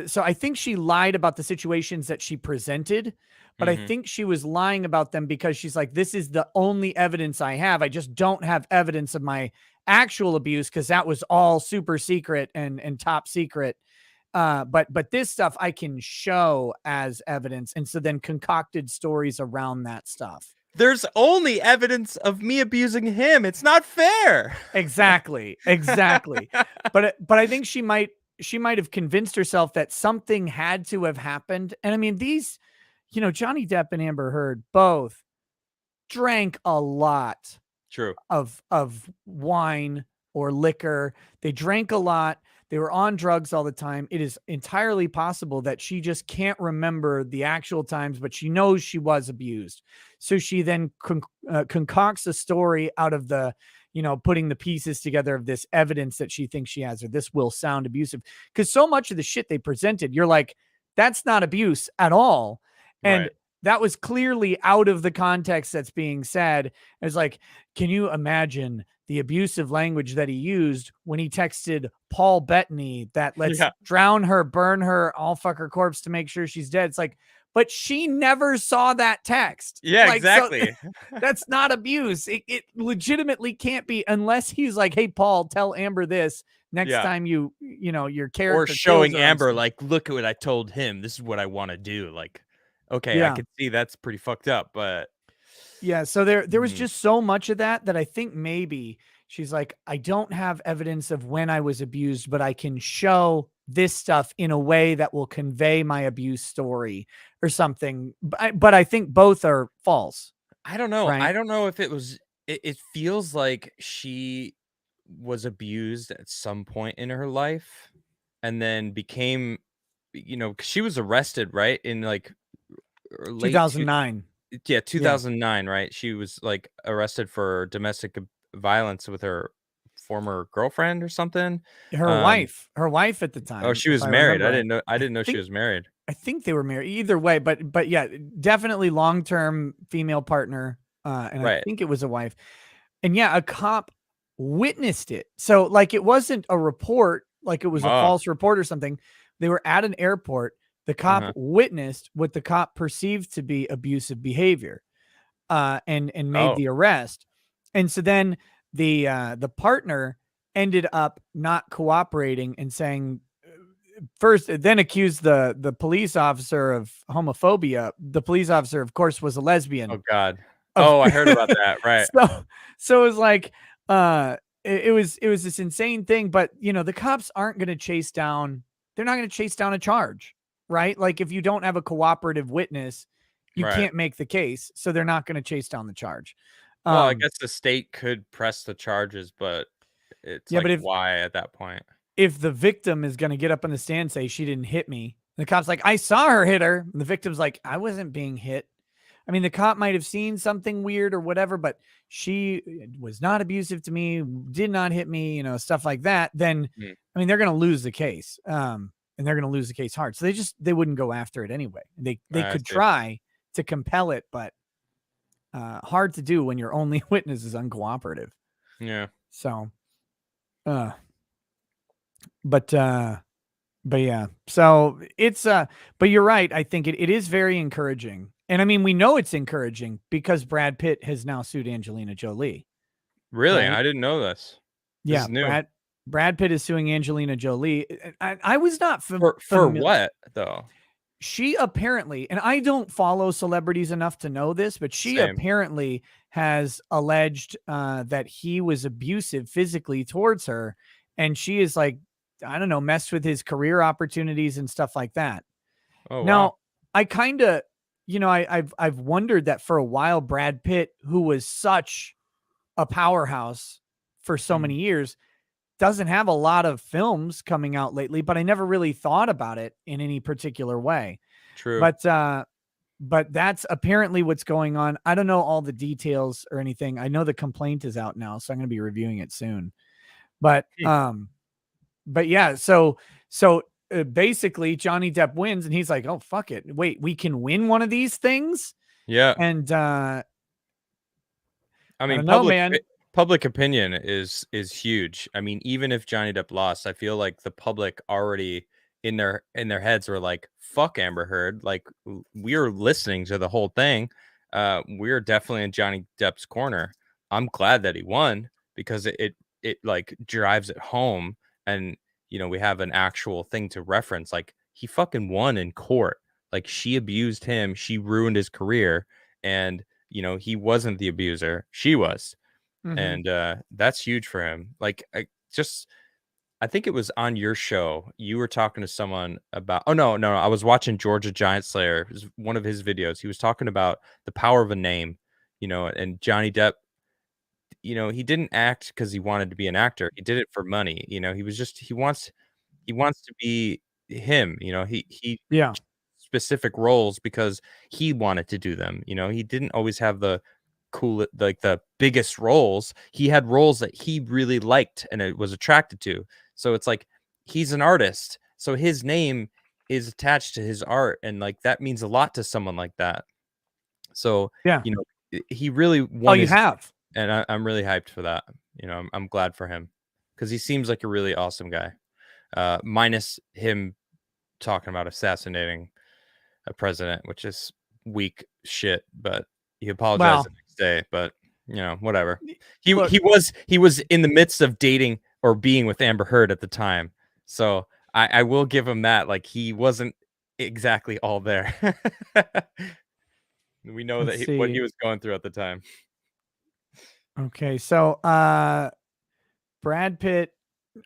Speaker 2: So I think she lied about the situations that she presented, but I
Speaker 1: Mhm.
Speaker 2: think she was lying about them because she's like, this is the only evidence I have. I just don't have evidence of my actual abuse because that was all super secret and top secret. But this stuff I can show as evidence, and so then concocted stories around that stuff.
Speaker 1: There's only evidence of me abusing him. It's not fair.
Speaker 2: Exactly, exactly. But I think she might have convinced herself that something had to have happened. And I mean, these, Johnny Depp and Amber Heard both drank a lot
Speaker 1: True.
Speaker 2: of wine or liquor. They drank a lot. They were on drugs all the time. It is entirely possible that she just can't remember the actual times, but she knows she was abused. So she then concocts a story out of putting the pieces together of this evidence that she thinks she has, or this will sound abusive. Because so much of the shit they presented, you're like, that's not abuse at all. And
Speaker 1: Right.
Speaker 2: that was clearly out of the context that's being said. It's like, can you imagine the abusive language that he used when he texted Paul Bettany that let's
Speaker 1: Yeah.
Speaker 2: drown her, burn her, I'll fuck her corpse to make sure she's dead? It's like, but she never saw that text.
Speaker 1: Yeah,
Speaker 2: Like, so
Speaker 1: exactly.
Speaker 2: that's not abuse. It legitimately can't be unless he's like, hey, Paul, tell Amber this next
Speaker 1: Yeah.
Speaker 2: time your
Speaker 1: Or
Speaker 2: character kills
Speaker 1: showing
Speaker 2: her on
Speaker 1: Amber
Speaker 2: stage.
Speaker 1: like, "Look at what I told him. This is what I wanna do." Like, okay, I
Speaker 2: Yeah.
Speaker 1: could see that's pretty fucked up, but
Speaker 2: Yeah, so there was
Speaker 1: mhm.
Speaker 2: just so much of that I think maybe she's like, I don't have evidence of when I was abused, but I can show this stuff in a way that will convey my abuse story or something. But I think both are false,
Speaker 1: I don't know.
Speaker 2: right?
Speaker 1: I don't know if it feels like she was abused at some point in her life and then became, 'cause she was arrested, right? In, like, late
Speaker 2: 2009.
Speaker 1: yeah,
Speaker 2: Yeah.
Speaker 1: 2009, right? She was, like, arrested for domestic violence with her former girlfriend or something. Um,
Speaker 2: Her wife at the
Speaker 1: oh,
Speaker 2: time,
Speaker 1: she
Speaker 2: if
Speaker 1: was
Speaker 2: I
Speaker 1: married.
Speaker 2: remember right.
Speaker 1: I
Speaker 2: I
Speaker 1: didn't know she
Speaker 2: think
Speaker 1: was married.
Speaker 2: I think they were married either way, but yeah, definitely long-term female partner. And I
Speaker 1: Right.
Speaker 2: think it was a wife. And yeah, a cop witnessed it. So like it wasn't a report, like it was a
Speaker 1: Oh,
Speaker 2: false report or something. They were at an airport. The cop
Speaker 1: uh-huh.
Speaker 2: witnessed what the cop perceived to be abusive behavior, and made
Speaker 1: Oh,
Speaker 2: the arrest. And so then the partner ended up not cooperating and saying first, then accused the police officer of homophobia. The police officer, of course, was a lesbian.
Speaker 1: oh god.
Speaker 2: Of
Speaker 1: Oh, I heard about that, right.
Speaker 2: so so it was like it was this insane thing, but the cops aren't going to chase down they're not going to chase down a charge, right? Like if you don't have a cooperative witness, you
Speaker 1: Right.
Speaker 2: can't make the case, so they're not going to chase down the charge.
Speaker 1: Well, I
Speaker 2: Um
Speaker 1: guess the state could press the charges, but it's
Speaker 2: yeah,
Speaker 1: like,
Speaker 2: but
Speaker 1: why at that point?
Speaker 2: if the victim is going to get up on the stand and say she didn't hit me, the cop's like, I saw her hit her, and the victim's like, I wasn't being hit. I mean, the cop might have seen something weird or whatever, but she was not abusive to me, did not hit me, stuff like that, then
Speaker 1: Mm,
Speaker 2: I mean, they're going to lose the case. And they're going to lose the case hard. So they wouldn't go after it anyway. They
Speaker 1: I
Speaker 2: could
Speaker 1: see.
Speaker 2: try to compel it, but hard to do when your only witness is uncooperative.
Speaker 1: Yeah.
Speaker 2: So, uh, but yeah, so it's but you're right. I think it is very encouraging. And I mean, we know it's encouraging because Brad Pitt has now sued Angelina Jolie,
Speaker 1: Really?
Speaker 2: right?
Speaker 1: I didn't know this. This
Speaker 2: Yeah,
Speaker 1: is new.
Speaker 2: Brad Pitt is suing Angelina Jolie. I was not
Speaker 1: For
Speaker 2: familiar.
Speaker 1: what though?
Speaker 2: She apparently, and I don't follow celebrities enough to know this, but she
Speaker 1: Same.
Speaker 2: apparently has alleged that he was abusive physically towards her, and she is like, I don't know, messed with his career opportunities and stuff like that.
Speaker 1: Oh wow.
Speaker 2: Now, I kind of, I've wondered that for a while, Brad Pitt, who was such a powerhouse for so
Speaker 1: Mhm.
Speaker 2: many years, doesn't have a lot of films coming out lately, but I never really thought about it in any particular way.
Speaker 1: True.
Speaker 2: But that's apparently what's going on. I don't know all the details or anything. I know the complaint is out now, so I'm going to be reviewing it soon. But
Speaker 1: Hmm.
Speaker 2: but yeah, so basically Johnny Depp wins and he's like, "Oh, fuck it. Wait, we can win one of these things?"
Speaker 1: Yeah.
Speaker 2: And
Speaker 1: I
Speaker 2: I
Speaker 1: mean,
Speaker 2: don't know, man.
Speaker 1: public opinion is huge. I mean, even if Johnny Depp lost, I feel like the public already in their heads were like, "Fuck Amber Heard." Like we're listening to the whole thing. We're definitely in Johnny Depp's corner. I'm glad that he won because it like drives it home, and we have an actual thing to reference. Like he fucking won in court. Like she abused him, she ruined his career, and he wasn't the abuser, she was.
Speaker 2: Mhm.
Speaker 1: And that's huge for him. Like I think it was on your show. You were talking to someone about oh no, I was watching Georgia Giant Slayer. It was one of his videos. He was talking about the power of a name, and Johnny Depp, he didn't act because he wanted to be an actor. He did it for money. He wants to be him. He
Speaker 2: Yeah.
Speaker 1: specific roles because he wanted to do them. He didn't always have the like the biggest roles. He had roles that he really liked and it was attracted to. So it's like he's an artist. So his name is attached to his art, and like that means a lot to someone like that. So,
Speaker 2: Yeah.
Speaker 1: he really
Speaker 2: Oh,
Speaker 1: won
Speaker 2: you
Speaker 1: his,
Speaker 2: have.
Speaker 1: and I'm really hyped for that. I'm glad for him because he seems like a really awesome guy. Minus him talking about assassinating a president, which is weak shit, but he apologized the
Speaker 2: Well,
Speaker 1: next day, but whatever. He
Speaker 2: look,
Speaker 1: he was in the midst of dating or being with Amber Heard at the time. So I will give him that. Like he wasn't exactly all there. We know
Speaker 2: let's
Speaker 1: that what he
Speaker 2: see.
Speaker 1: was going through at the time.
Speaker 2: Okay, so Brad Pitt.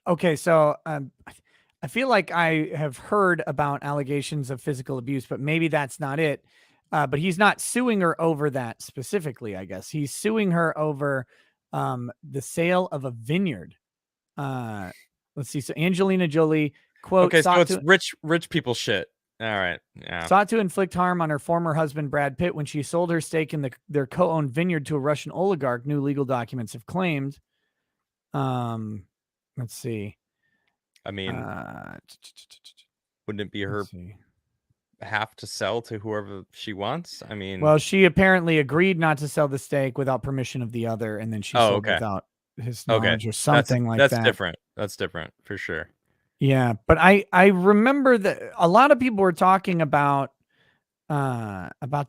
Speaker 2: Okay, so I feel like I have heard about allegations of physical abuse, but maybe that's not it. But he's not suing her over that specifically. I guess he's suing her over the sale of a vineyard. Uh, let's see. So Angelina Jolie quote
Speaker 1: Okay, so it's rich people shit. All right. Yeah.
Speaker 2: sought to inflict harm on her former husband Brad Pitt when she sold her stake in their co-owned vineyard to a Russian oligarch. New legal documents have claimed. Um, let's see.
Speaker 1: I mean,
Speaker 2: Uh,
Speaker 1: wouldn't it be
Speaker 2: let's
Speaker 1: her
Speaker 2: see.
Speaker 1: have to sell to whoever she wants? I mean,
Speaker 2: Well, she apparently agreed not to sell the stake without permission of the other, and then she
Speaker 1: oh,
Speaker 2: sold
Speaker 1: okay.
Speaker 2: without his
Speaker 1: Okay.
Speaker 2: knowledge or something like
Speaker 1: That's
Speaker 2: that.
Speaker 1: different. That's different for sure.
Speaker 2: Yeah, but I remember that a lot of people were talking about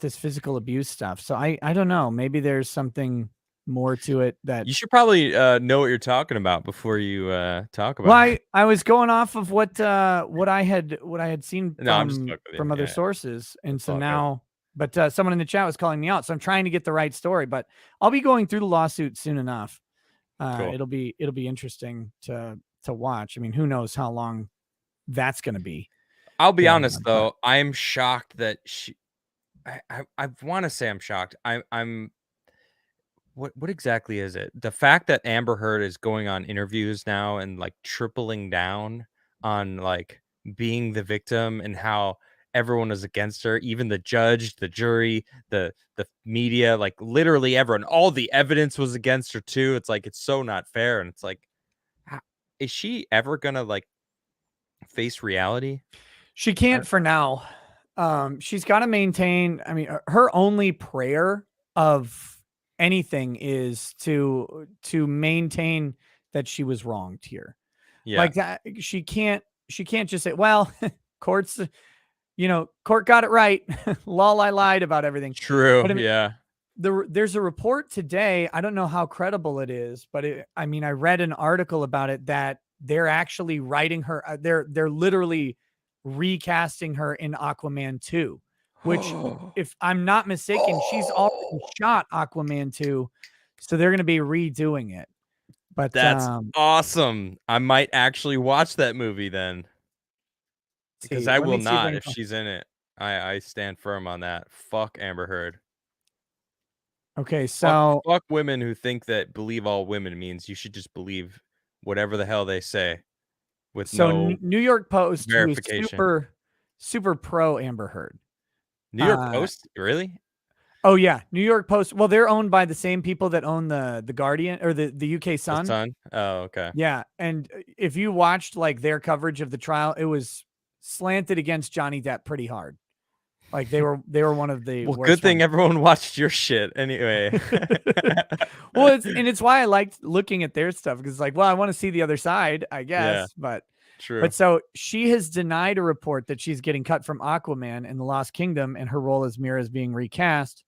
Speaker 2: this physical abuse stuff. So I don't know. Maybe there's something more to it that
Speaker 1: You should probably know what you're talking about before you talk
Speaker 2: well,
Speaker 1: about it.
Speaker 2: I was going off of what I had seen
Speaker 1: No, I'm just fucking with you.
Speaker 2: from other
Speaker 1: Yeah,
Speaker 2: sources, and
Speaker 1: it's
Speaker 2: so
Speaker 1: all good.
Speaker 2: now, but someone in the chat was calling me out, so I'm trying to get the right story. But I'll be going through the lawsuit soon enough.
Speaker 1: Cool.
Speaker 2: It'll be interesting to watch. I mean, who knows how long that's going to be
Speaker 1: I'll be
Speaker 2: going
Speaker 1: honest
Speaker 2: on, but
Speaker 1: though, I'm shocked that she. I want to say I'm shocked. I'm what exactly is it? The fact that Amber Heard is going on interviews now and like tripling down on like being the victim and how everyone was against her, even the judge, the jury, the media, like literally everyone. All the evidence was against her too. It's like it's so not fair, and it's like, is she ever gonna like face reality?
Speaker 2: She can't for now. She's got to maintain. I mean, her only prayer of anything is to maintain that she was wronged here.
Speaker 1: Yeah,
Speaker 2: Like that, she can't just say, "Well, courts, court got it right. Lol, I lied about everything."
Speaker 1: true.
Speaker 2: But I mean,
Speaker 1: Yeah.
Speaker 2: there's a report today. I don't know how credible it is, but I mean, I read an article about it that they're actually writing her. They're literally recasting her in Aquaman 2, which, if I'm not mistaken, she's already shot Aquaman 2, so they're going to be redoing it. But
Speaker 1: That's awesome. I might actually watch that movie then, because
Speaker 2: see,
Speaker 1: I
Speaker 2: let
Speaker 1: will
Speaker 2: me see if I
Speaker 1: not
Speaker 2: can.
Speaker 1: if she's in it. I stand firm on that. Fuck Amber Heard.
Speaker 2: Okay,
Speaker 1: Fuck
Speaker 2: so
Speaker 1: fuck women who think that believe all women means you should just believe whatever the hell they say with no
Speaker 2: New York Post, who is
Speaker 1: verification.
Speaker 2: super pro Amber Heard.
Speaker 1: New York
Speaker 2: Uh,
Speaker 1: Post? Really?
Speaker 2: oh yeah, New York Post. Well, they're owned by the same people that own the Guardian or the UK
Speaker 1: The
Speaker 2: Sun.
Speaker 1: Sun? Oh, okay.
Speaker 2: Yeah, and if you watched like their coverage of the trial, it was slanted against Johnny Depp pretty hard. Like they were one of the
Speaker 1: Well, good
Speaker 2: worst
Speaker 1: thing
Speaker 2: ones.
Speaker 1: everyone watched your shit anyway.
Speaker 2: Well, it's why I liked looking at their stuff because like, well, I want to see the other side, I
Speaker 1: Yeah,
Speaker 2: guess. But
Speaker 1: true.
Speaker 2: so she has denied a report that she's getting cut from Aquaman in the Lost Kingdom, and her role as Mira is being recast.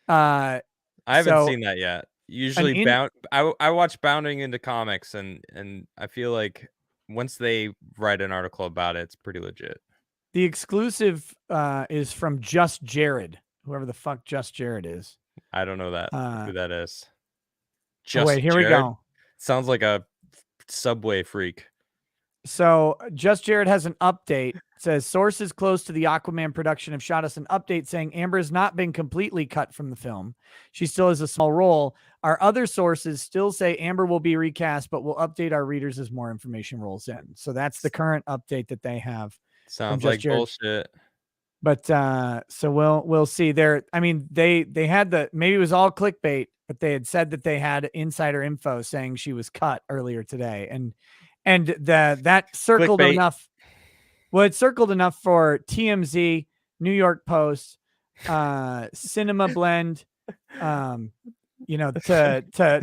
Speaker 2: Uh,
Speaker 1: I haven't
Speaker 2: so
Speaker 1: seen that yet.
Speaker 2: an
Speaker 1: Usually
Speaker 2: in
Speaker 1: I watch Bounding into comics, and I feel like once they write an article about it, it's pretty legit.
Speaker 2: the exclusive is from Just Jared, whoever the fuck Just Jared is.
Speaker 1: I don't know that
Speaker 2: Uh,
Speaker 1: who that is.
Speaker 2: oh wait,
Speaker 1: Just
Speaker 2: here we
Speaker 1: Jared?
Speaker 2: go.
Speaker 1: Sounds like a Subway freak.
Speaker 2: So Just Jared has an update. It says sources close to the Aquaman production have shot us an update saying Amber has not been completely cut from the film. She still has a small role. Our other sources still say Amber will be recast, but we'll update our readers as more information rolls in. So that's the current update that they have from
Speaker 1: Sounds
Speaker 2: Just
Speaker 1: like
Speaker 2: Jared.
Speaker 1: bullshit.
Speaker 2: But so we'll see there. I mean, they had maybe it was all clickbait, but they had said that they had insider info saying she was cut earlier today. And that circled
Speaker 1: Clickbait.
Speaker 2: enough. Well, it circled enough for TMZ, New York Post, Cinema Blend, to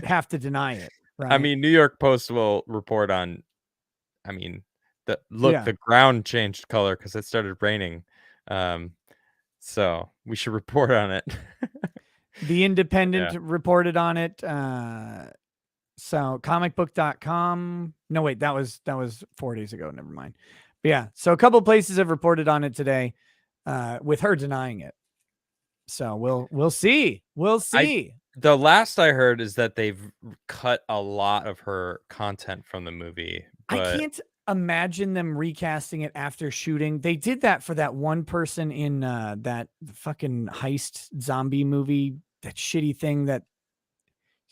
Speaker 2: have to deny it,
Speaker 1: I
Speaker 2: right?
Speaker 1: mean, New York Post will report on, I mean,
Speaker 2: Yeah.
Speaker 1: the ground changed color because it started raining. Um, so we should report on it.
Speaker 2: The Independent
Speaker 1: Yeah.
Speaker 2: reported on it. So comicbook.com. No, wait, that was 4 days ago. Never mind. But yeah, so a couple places have reported on it today, with her denying it. So we'll see. We'll
Speaker 1: I
Speaker 2: see.
Speaker 1: The last I heard is that they've cut a lot of her content from the movie,
Speaker 2: I
Speaker 1: but
Speaker 2: can't imagine them recasting it after shooting. They did that for that one person in that fucking heist zombie movie, that shitty thing that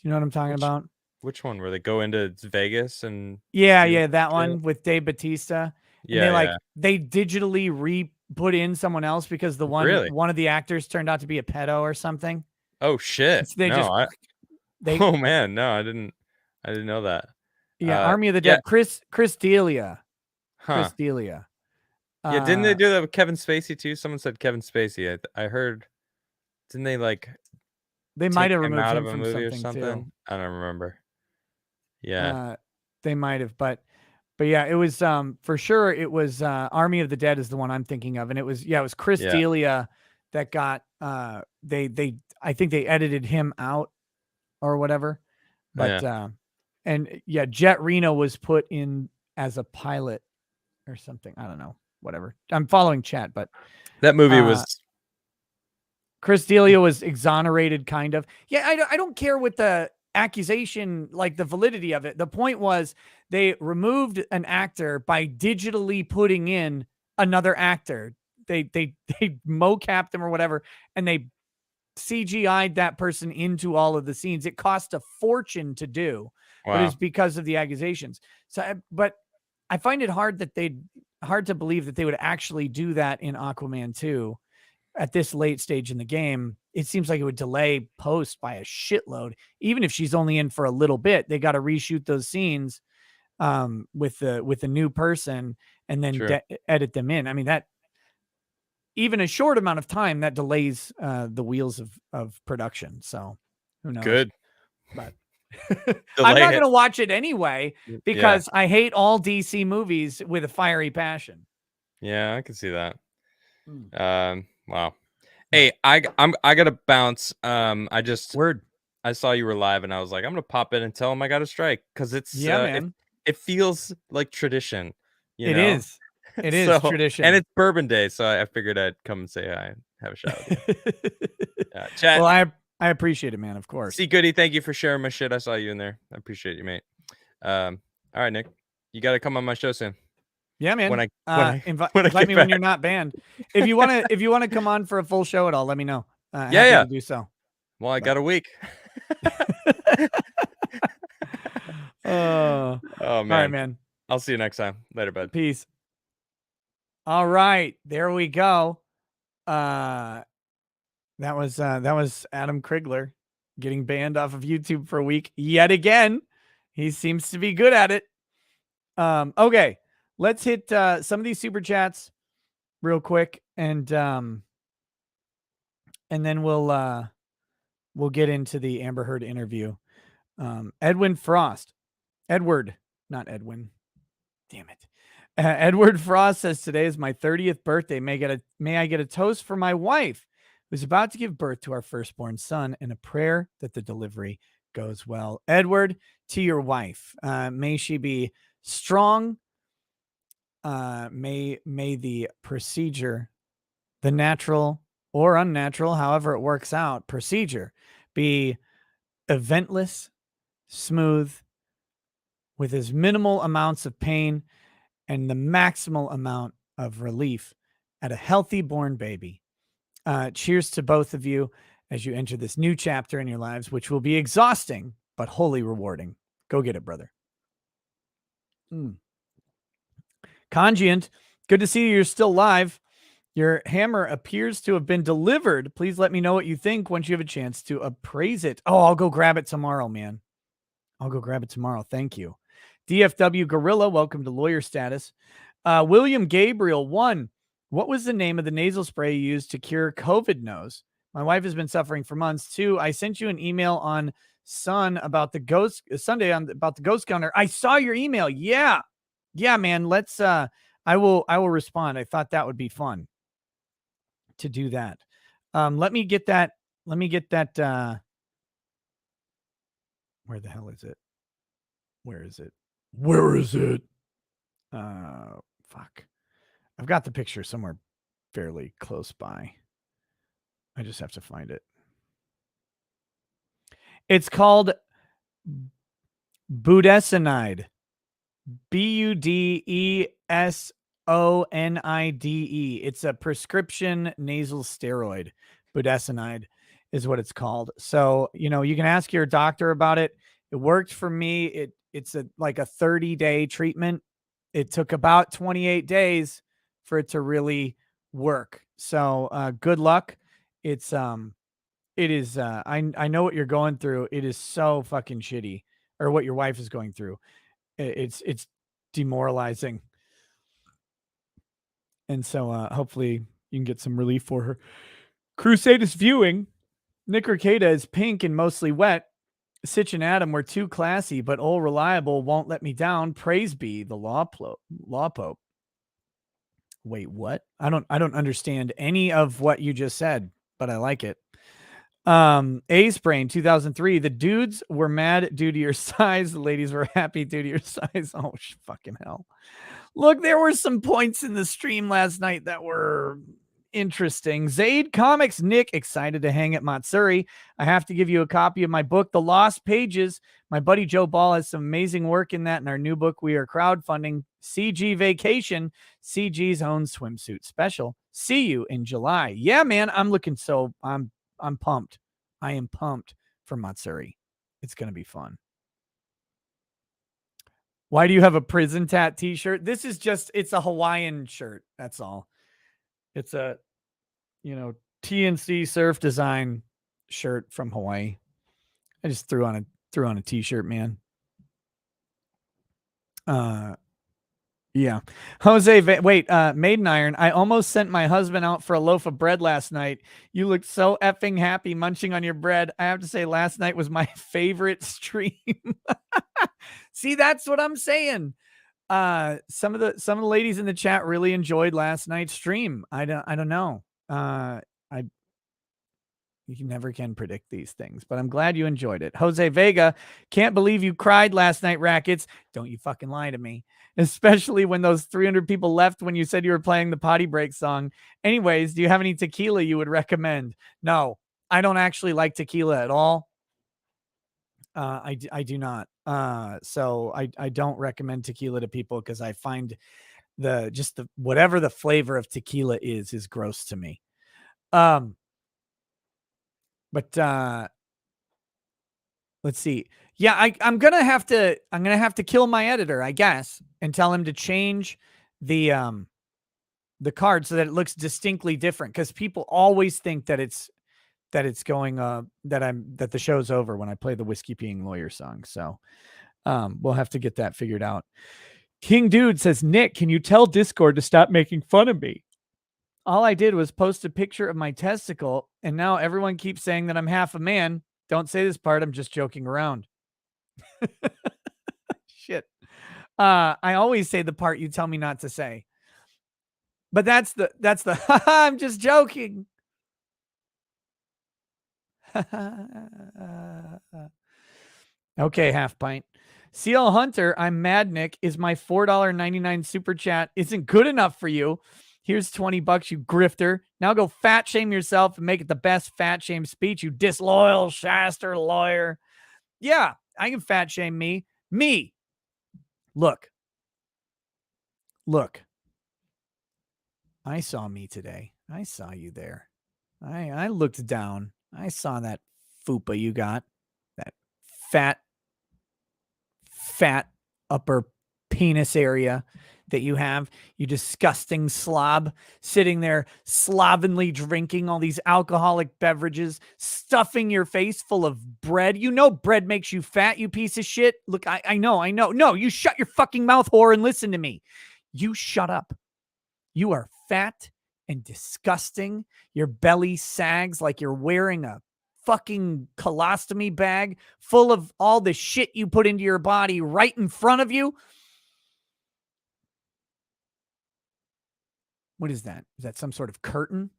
Speaker 2: you know what I'm talking
Speaker 1: which
Speaker 2: about?
Speaker 1: which one where they go into Vegas and
Speaker 2: Yeah,
Speaker 1: do
Speaker 2: yeah, that
Speaker 1: shit?
Speaker 2: one with Dave Batista. And
Speaker 1: Yeah, yeah.
Speaker 2: they digitally put in someone else because the
Speaker 1: Really?
Speaker 2: one of the actors turned out to be a pedo or something.
Speaker 1: Oh shit.
Speaker 2: So they
Speaker 1: No,
Speaker 2: just
Speaker 1: I
Speaker 2: they
Speaker 1: oh man, no, I didn't know that.
Speaker 2: yeah, Army of the
Speaker 1: Yeah,
Speaker 2: Dead. Chris D'Elia.
Speaker 1: huh.
Speaker 2: Chris D'Elia.
Speaker 1: Yeah, didn't they
Speaker 2: Uh
Speaker 1: do that with Kevin Spacey too? Someone said Kevin Spacey. I heard, didn't they like
Speaker 2: they might
Speaker 1: take
Speaker 2: have
Speaker 1: him
Speaker 2: removed
Speaker 1: out of
Speaker 2: him
Speaker 1: a
Speaker 2: from
Speaker 1: movie or
Speaker 2: something too.
Speaker 1: something? I don't remember. Yeah.
Speaker 2: Uh they might have, but yeah, it was for sure it was Army of the Dead is the one I'm thinking of. And it was Chris
Speaker 1: Yeah.
Speaker 2: D'Elia that got they I think they edited him out or whatever. But
Speaker 1: Yeah.
Speaker 2: and yeah, Jet Reno was put in as a pilot or something. I don't know. Whatever. I'm following chat, but
Speaker 1: That movie
Speaker 2: uh
Speaker 1: was
Speaker 2: Chris D'Elia was exonerated, kind of. Yeah, I don't care what the accusation, like the validity of it. The point was they removed an actor by digitally putting in another actor. They mocapped him or whatever, and they CGI'd that person into all of the scenes. It cost a fortune to do, but
Speaker 1: wow.
Speaker 2: it's because of the accusations. But I find it hard that hard to believe that they would actually do that in Aquaman 2 at this late stage in the game. It seems like it would delay post by a shitload. Even if she's only in for a little bit, they got to reshoot those scenes with the new person and then edit them in. I mean, that even a short amount of time that delays the wheels of production. So who knows?
Speaker 1: Good.
Speaker 2: But I'm
Speaker 1: Delay
Speaker 2: not
Speaker 1: it.
Speaker 2: going to watch it anyway
Speaker 1: Yeah.
Speaker 2: because I hate all DC movies with a fiery passion.
Speaker 1: Yeah, I can see that.
Speaker 2: Mm.
Speaker 1: Wow. Hey, I gotta bounce.
Speaker 2: Word.
Speaker 1: I saw you were live, and I was like, I'm gonna pop in and tell him I got a strike because it's
Speaker 2: Yeah, man.
Speaker 1: it feels like tradition, you
Speaker 2: It
Speaker 1: know.
Speaker 2: is. It is
Speaker 1: So,
Speaker 2: tradition.
Speaker 1: and it's Bourbon Day, so I figured I'd come and say hi and have a shot with you. Chat.
Speaker 2: Well, I appreciate it, man. Of course.
Speaker 1: See, Goody, thank you for sharing my shit. I saw you in there. I appreciate you, mate. All right, Nick, you got to come on my show soon.
Speaker 2: Yeah, man.
Speaker 1: When I
Speaker 2: invite me when you're not banned. If you wanna come on for a full show at all, let me know. Happy to do so.
Speaker 1: Well, I got a week.
Speaker 2: Oh man. All right, man.
Speaker 1: I'll see you next time. Later, bud.
Speaker 2: Peace. All right, there we go. That was Adam Krigler getting banned off of YouTube for a week yet again. He seems to be good at it. Okay, let's hit some of these super chats real quick, and then we'll get into the Amber Heard interview. Edward, not Edwin. Damn it. Edward Frost says today is my 30th birthday. May I get a toast for my wife, who's about to give birth to our firstborn son, and a prayer that the delivery goes well. Edward, to your wife, may she be strong. May the procedure, the natural or unnatural, however it works out, procedure be eventless, smooth, with as minimal amounts of pain and the maximal amount of relief at a healthy born baby. Cheers to both of you as you enter this new chapter in your lives, which will be exhausting, but wholly rewarding. Go get it, brother. Congiant, good to see you're still live. Your hammer appears to have been delivered. Please let me know what you think once you have a chance to appraise it. Oh, I'll go grab it tomorrow, man. I'll go grab it tomorrow. Thank you. DFW Gorilla, welcome to lawyer status. William Gabriel, 1. What was the name of the nasal spray you used to cure COVID nose? My wife has been suffering for months. 2. I sent you an email on Sunday about the ghost counter. I saw your email. Yeah, man. Let's. I will respond. I thought that would be fun to do that. Let me get that. Where the hell is it? Where is it? Fuck. I've got the picture somewhere fairly close by. I just have to find it. It's called budesonide. budesonide. It's a prescription nasal steroid. Budesonide is what it's called. So, you can ask your doctor about it. It worked for me. It's like a 30-day treatment. It took about 28 days for it to really work. So, good luck. It is, I know what you're going through. It is so fucking shitty, or what your wife is going through. It's demoralizing. And so, hopefully you can get some relief for her. Crusade is viewing. Nick Arcada is pink and mostly wet. Sitch and Adam were too classy, but all reliable won't let me down. Praise be the law pope. Wait, what? I don't understand any of what you just said, but I like it. Ace Brain 2003. The dudes were mad due to your size. The ladies were happy due to your size. Oh, fucking hell. Look, there were some points in the stream last night that were interesting. Zaid Comics, Nick, excited to hang at Matsuri. I have to give you a copy of my book, The Lost Pages. My buddy Joe Ball has some amazing work in that. In our new book, we are crowdfunding CG Vacation, CG's own swimsuit special. See you in July. Yeah, man, I'm pumped. I am pumped for Matsuri. It's going to be fun. Why do you have a prison tat t-shirt? This is just, it's a Hawaiian shirt. That's all. It's a, TNC surf design shirt from Hawaii. I just threw on a t-shirt, man. Yeah. Jose, wait, Maiden Iron. I almost sent my husband out for a loaf of bread last night. You looked so effing happy munching on your bread. I have to say, last night was my favorite stream. See, that's what I'm saying. Some of the ladies in the chat really enjoyed last night's stream. I don't know. You never can predict these things, but I'm glad you enjoyed it. Jose Vega, can't believe you cried last night, Rackets. Don't you fucking lie to me. Especially when those 300 people left when you said you were playing the potty break song. Anyways, do you have any tequila you would recommend? No, I don't actually like tequila at all. I do not. So I don't recommend tequila to people because I find the whatever the flavor of tequila is gross to me. But let's see. Yeah, I'm gonna have to kill my editor, I guess, and tell him to change the card so that it looks distinctly different. Because people always think that it's going that the show's over when I play the whiskey peeing lawyer song. So we'll have to get that figured out. King Dude says, Nick, can you tell Discord to stop making fun of me? All I did was post a picture of my testicle, and now everyone keeps saying that I'm half a man. Don't say this part. I'm just joking around. Shit. I always say the part you tell me not to say. But that's the I'm just joking. Okay, half pint. CL Hunter, I'm mad, Nick. Is my $4.99 super chat isn't good enough for you? Here's $20, you grifter. Now go fat shame yourself and make it the best fat shame speech, you disloyal Shaster lawyer. Yeah, I can fat shame me. Me. Look. I saw me today. I saw you there. I looked down. I saw that fupa you got. That fat upper penis area that you have, you disgusting slob, sitting there slovenly drinking all these alcoholic beverages, stuffing your face full of bread. You know bread makes you fat, you piece of shit. Look, I know. No, you shut your fucking mouth, whore, and listen to me. You shut up. You are fat and disgusting. Your belly sags like you're wearing a fucking colostomy bag full of all the shit you put into your body right in front of you. What is that? Is that some sort of curtain?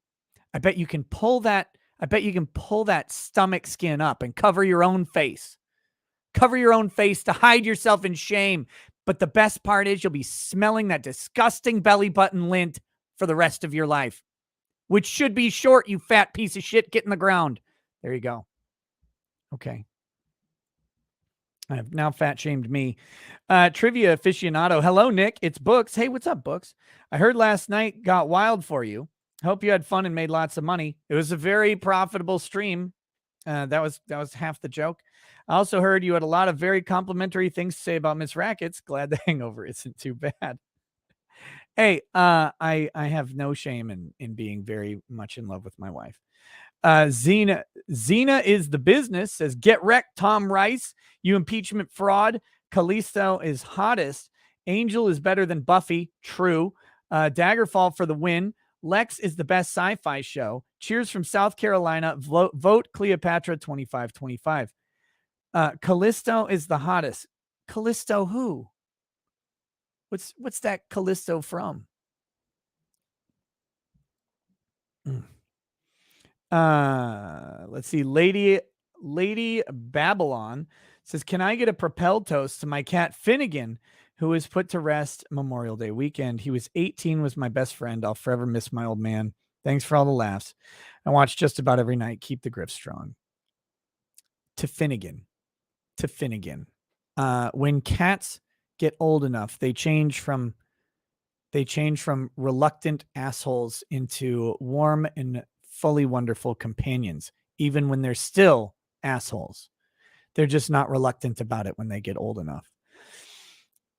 Speaker 2: I bet you can pull that. I bet you can pull that stomach skin up and cover your own face. Cover your own face to hide yourself in shame. But the best part is you'll be smelling that disgusting belly button lint for the rest of your life, which should be short, you fat piece of shit. Get in the ground. There you go. Okay. I have now fat shamed me. Trivia aficionado. Hello, Nick. It's Books. Hey, what's up, Books? I heard last night got wild for you. Hope you had fun and made lots of money. It was a very profitable stream. That was half the joke. I also heard you had a lot of very complimentary things to say about Miss Rackets. Glad the hangover isn't too bad. Hey, I have no shame in being very much in love with my wife. Xena is the business, says, get wrecked, Tom Rice. You impeachment fraud. Callisto is hottest. Angel is better than Buffy. True. Daggerfall for the win. Lex is the best sci-fi show. Cheers from South Carolina. Vote Cleopatra 2525. Callisto is the hottest. Callisto who? What's that Callisto from? Let's see. Lady Babylon says, can I get a propelled toast to my cat Finnegan, who was put to rest Memorial Day weekend? He was 18, was my best friend. I'll forever miss my old man. Thanks for all the laughs. I watch just about every night. Keep the grip strong. To Finnegan. When cats get old enough, they change from reluctant assholes into warm and fully wonderful companions, even when they're still assholes. They're just not reluctant about it when they get old enough.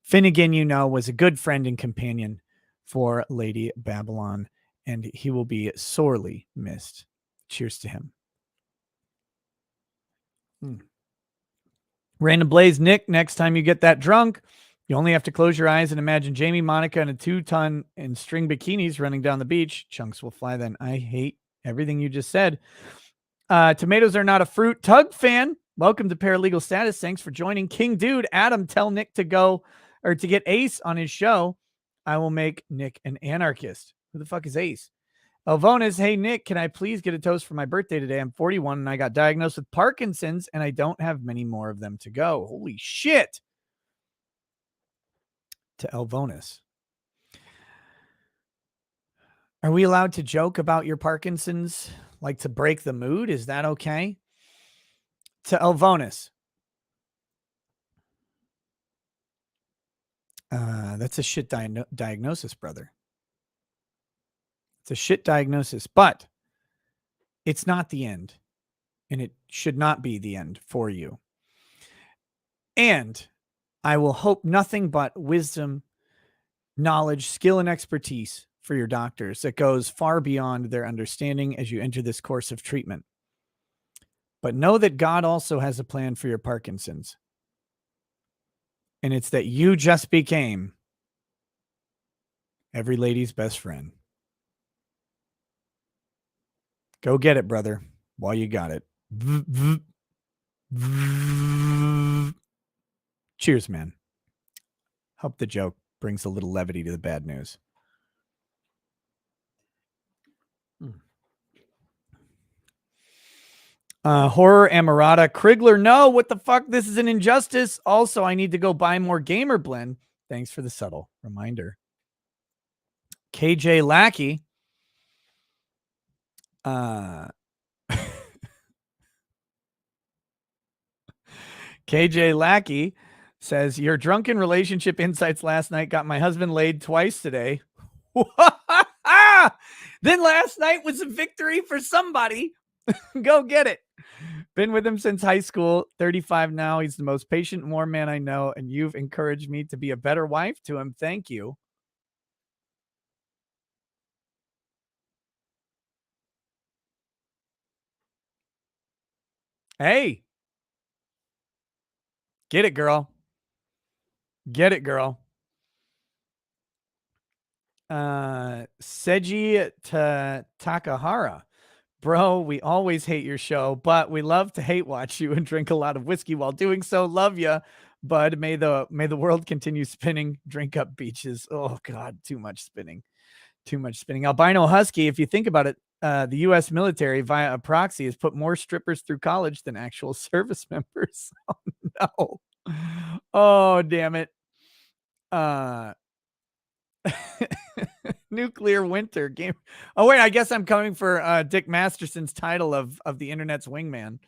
Speaker 2: Finnegan, was a good friend and companion for Lady Babylon, and he will be sorely missed. Cheers to him. Random Blaze, Nick, next time you get that drunk, you only have to close your eyes and imagine Jamie, Monica, and a 2-ton in string bikinis running down the beach. Chunks will fly then. I hate everything you just said. Tomatoes are not a fruit. Tug fan, welcome to Paralegal Status. Thanks for joining. King Dude, Adam, tell Nick to go or to get Ace on his show. I will make Nick an anarchist. Who the fuck is Ace? Elvonis, hey, Nick, can I please get a toast for my birthday today? I'm 41 and I got diagnosed with Parkinson's and I don't have many more of them to go. Holy shit. To Elvonis. Are we allowed to joke about your Parkinson's? Like to break the mood? Is that okay? To Elvonis. That's a shit diagnosis, brother. It's a shit diagnosis, but it's not the end. And it should not be the end for you. And I will hope nothing but wisdom, knowledge, skill, and expertise for your doctors that goes far beyond their understanding as you enter this course of treatment. But know that God also has a plan for your Parkinson's. And it's that you just became every lady's best friend. Go get it, brother, while you got it. Cheers, man. Hope the joke brings a little levity to the bad news. Horror Amarata. Krigler, no, what the fuck? This is an injustice. Also, I need to go buy more Gamer Blend. Thanks for the subtle reminder. KJ Lackey. KJ Lackey says, your drunken relationship insights last night got my husband laid twice today. Then last night was a victory for somebody. Go get it. Been with him since high school, 35 now. He's the most patient and warm man I know, and you've encouraged me to be a better wife to him. Thank you. Hey. Get it, girl. Get it, girl. Seiji Takahara. Bro, we always hate your show, but we love to hate watch you and drink a lot of whiskey while doing so. Love ya, bud. May the world continue spinning. Drink up beaches. Oh God, too much spinning. Too much spinning. Albino Husky, if you think about it, the U.S. military via a proxy has put more strippers through college than actual service members. Oh no. Oh damn it. Nuclear Winter game. Oh wait, I guess I'm coming for Dick Masterson's title of the internet's wingman.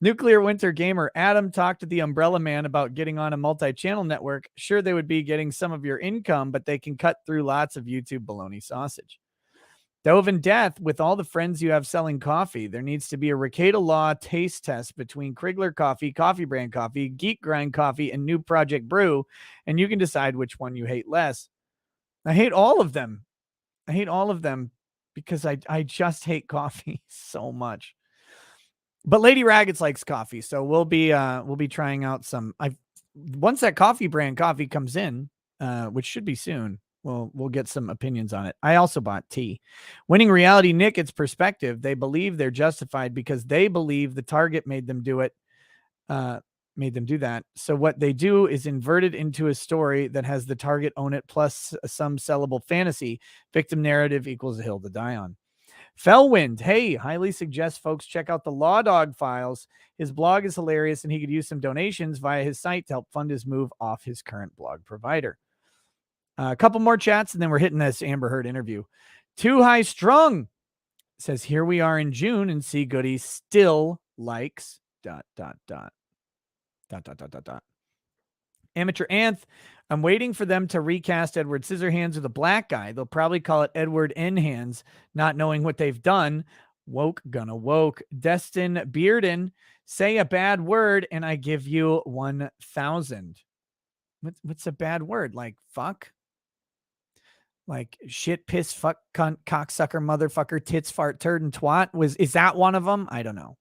Speaker 2: Nuclear Winter Gamer. Adam talked to the Umbrella Man about getting on a multi-channel network. Sure, they would be getting some of your income, but they can cut through lots of YouTube baloney sausage. Dove in Death, with all the friends you have selling coffee, there needs to be a Ricada Law taste test between Krigler Coffee, Coffee Brand Coffee, Geek Grind Coffee, and New Project Brew, and you can decide which one you hate less. I hate all of them. I hate all of them because I just hate coffee so much. But Lady Raggets likes coffee, so we'll be trying out some. Once that Coffee Brand Coffee comes in, which should be soon, we'll get some opinions on it. I also bought tea. Winning Reality, Nick, it's perspective. They believe they're justified because they believe the target made them do it. Made them do that. So what they do is invert it into a story that has the target own it plus some sellable fantasy. Victim narrative equals a hill to die on. Fellwind, hey, highly suggest folks check out the Law Dog Files. His blog is hilarious and he could use some donations via his site to help fund his move off his current blog provider. A couple more chats and then we're hitting this Amber Heard interview. Too High Strung says, here we are in June and see Goody still likes ... Amateur Anth, I'm waiting for them to recast Edward Scissorhands with a black guy. They'll probably call it Edward N. Hands, not knowing what they've done. Woke gonna woke. Destin Bearden, say a bad word and I give you 1,000. what's a bad word? Like fuck? Like shit, piss, fuck, cunt, cocksucker, motherfucker, tits, fart, turd, and twat. Is that one of them? I don't know.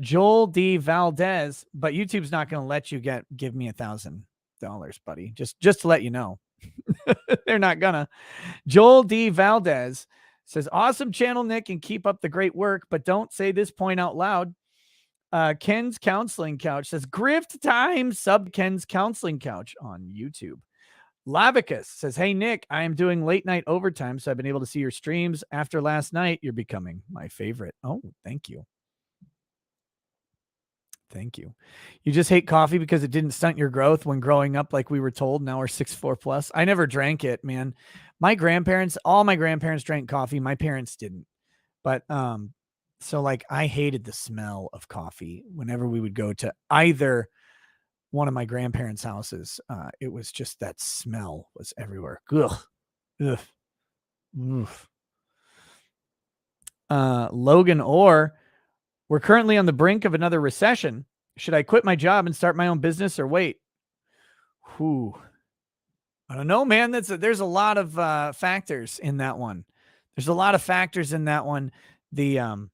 Speaker 2: Joel D. Valdez, but YouTube's not going to let you give me $1,000, buddy. Just to let you know. They're not gonna. Joel D. Valdez says, awesome channel, Nick, and keep up the great work, but don't say this point out loud. Ken's Counseling Couch says, grift time, sub Ken's Counseling Couch on YouTube. Lavicus says, hey, Nick, I am doing late night overtime, so I've been able to see your streams after last night. You're becoming my favorite. Oh, thank you. Thank you. You just hate coffee because it didn't stunt your growth when growing up, like we were told. Now we're 6'4" plus. I never drank it, man. All my grandparents drank coffee. My parents didn't. But so like I hated the smell of coffee whenever we would go to either one of my grandparents' houses. It was just that smell was everywhere. Ugh. Ugh. Oof. Logan Orr, we're currently on the brink of another recession. Should I quit my job and start my own business or wait? Whew. I don't know, man. There's a lot of factors in that one. There's a lot of factors in that one. Do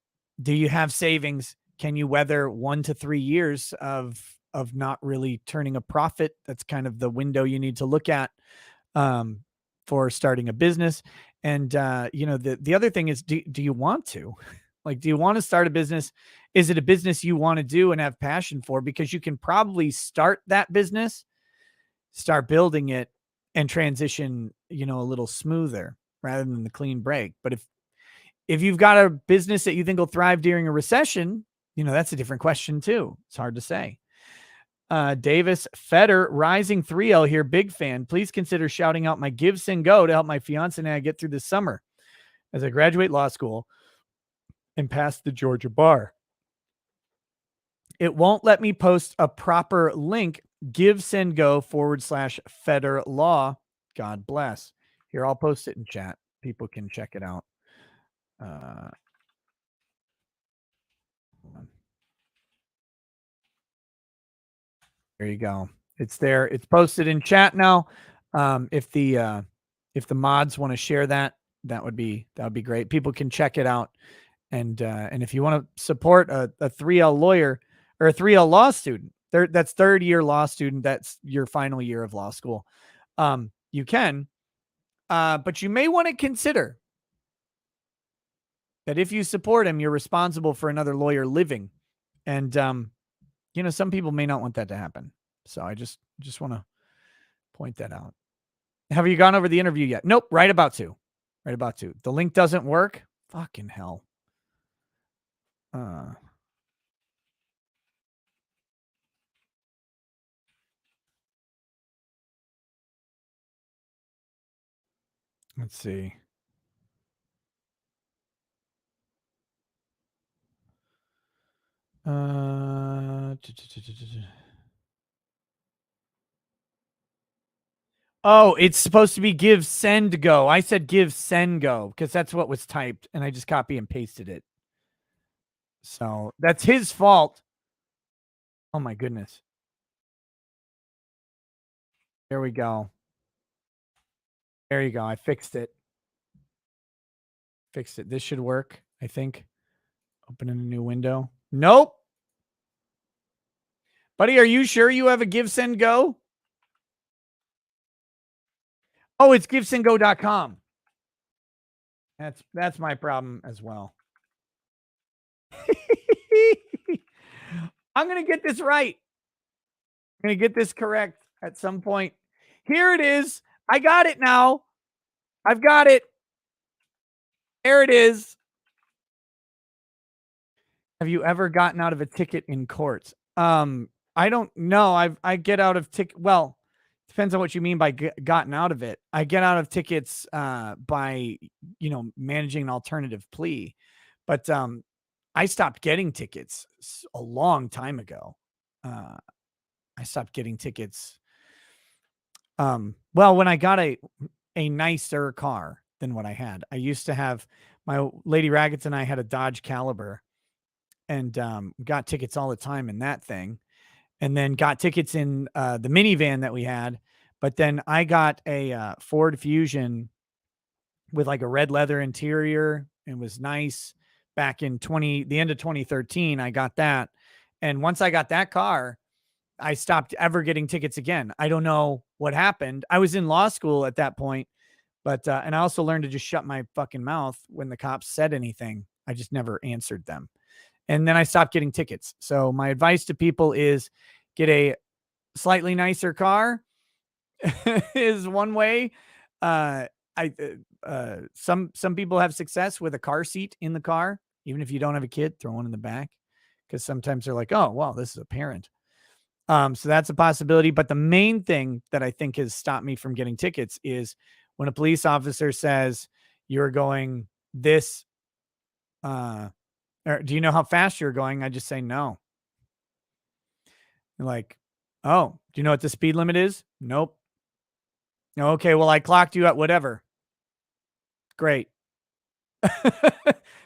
Speaker 2: you have savings? Can you weather 1 to 3 years of not really turning a profit? That's kind of the window you need to look at for starting a business. And the other thing is, do you want to? Like, do you want to start a business? Is it a business you want to do and have passion for? Because you can probably start that business, start building it, and transition, a little smoother rather than the clean break. But if you've got a business that you think will thrive during a recession, that's a different question too. It's hard to say. Davis Feder, Rising 3L here, big fan. Please consider shouting out my Give, Send, Go to help my fiance and I get through this summer as I graduate law school and pass the Georgia bar. It won't let me post a proper link. Give, Send, Go /Feder Law. God bless. Here, I'll post it in chat. People can check it out. There you go. It's there. It's posted in chat now. If the mods want to share that would be great. People can check it out. And if you want to support a 3L lawyer or a 3L law student, that's third year law student, that's your final year of law school. You can, but you may want to consider that if you support him, you're responsible for another lawyer living. And, some people may not want that to happen. So I just want to point that out. Have you gone over the interview yet? Nope. Right about to. The link doesn't work. Fucking hell. Let's see. Oh, it's supposed to be Give, Send, Go. I said Give, Send, Go because that's what was typed, and I just copy and pasted it. So that's his fault. Oh my goodness. There we go. There you go. I fixed it. This should work, I think. Open in a new window. Nope. Buddy, are you sure you have a Give, Send, Go? Oh, it's givesendgo.com. That's my problem as well. I'm going to get this right. I'm going to get this correct at some point. Here it is. I got it now. I've got it. There it is. Have you ever gotten out of a ticket in court? I don't know. I get out of ticket. Well, depends on what you mean by gotten out of it. I get out of tickets by, managing an alternative plea. But I stopped getting tickets a long time ago. I stopped getting tickets. Well, when I got a nicer car than what I had. I used to have my Lady Raggets and I had a Dodge Caliber and got tickets all the time in that thing. and then got tickets in the minivan that we had. But then I got a Ford Fusion with like a red leather interior. It was nice back in the end of 2013. I got that. And once I got that car, I stopped ever getting tickets again. I don't know what happened. I was in law school at that point, but and I also learned to just shut my fucking mouth when the cops said anything. I just never answered them. And then I stopped getting tickets. So my advice to people is get a slightly nicer car is one way. Some people have success with a car seat in the car, even if you don't have a kid, throw one in the back, because sometimes they're like, oh, well, this is a parent. So that's a possibility. But the main thing that I think has stopped me from getting tickets is when a police officer says you're going this, or do you know how fast you're going? I just say no. You're like, oh, do you know what the speed limit is? Nope. Okay, well, I clocked you at whatever. Great.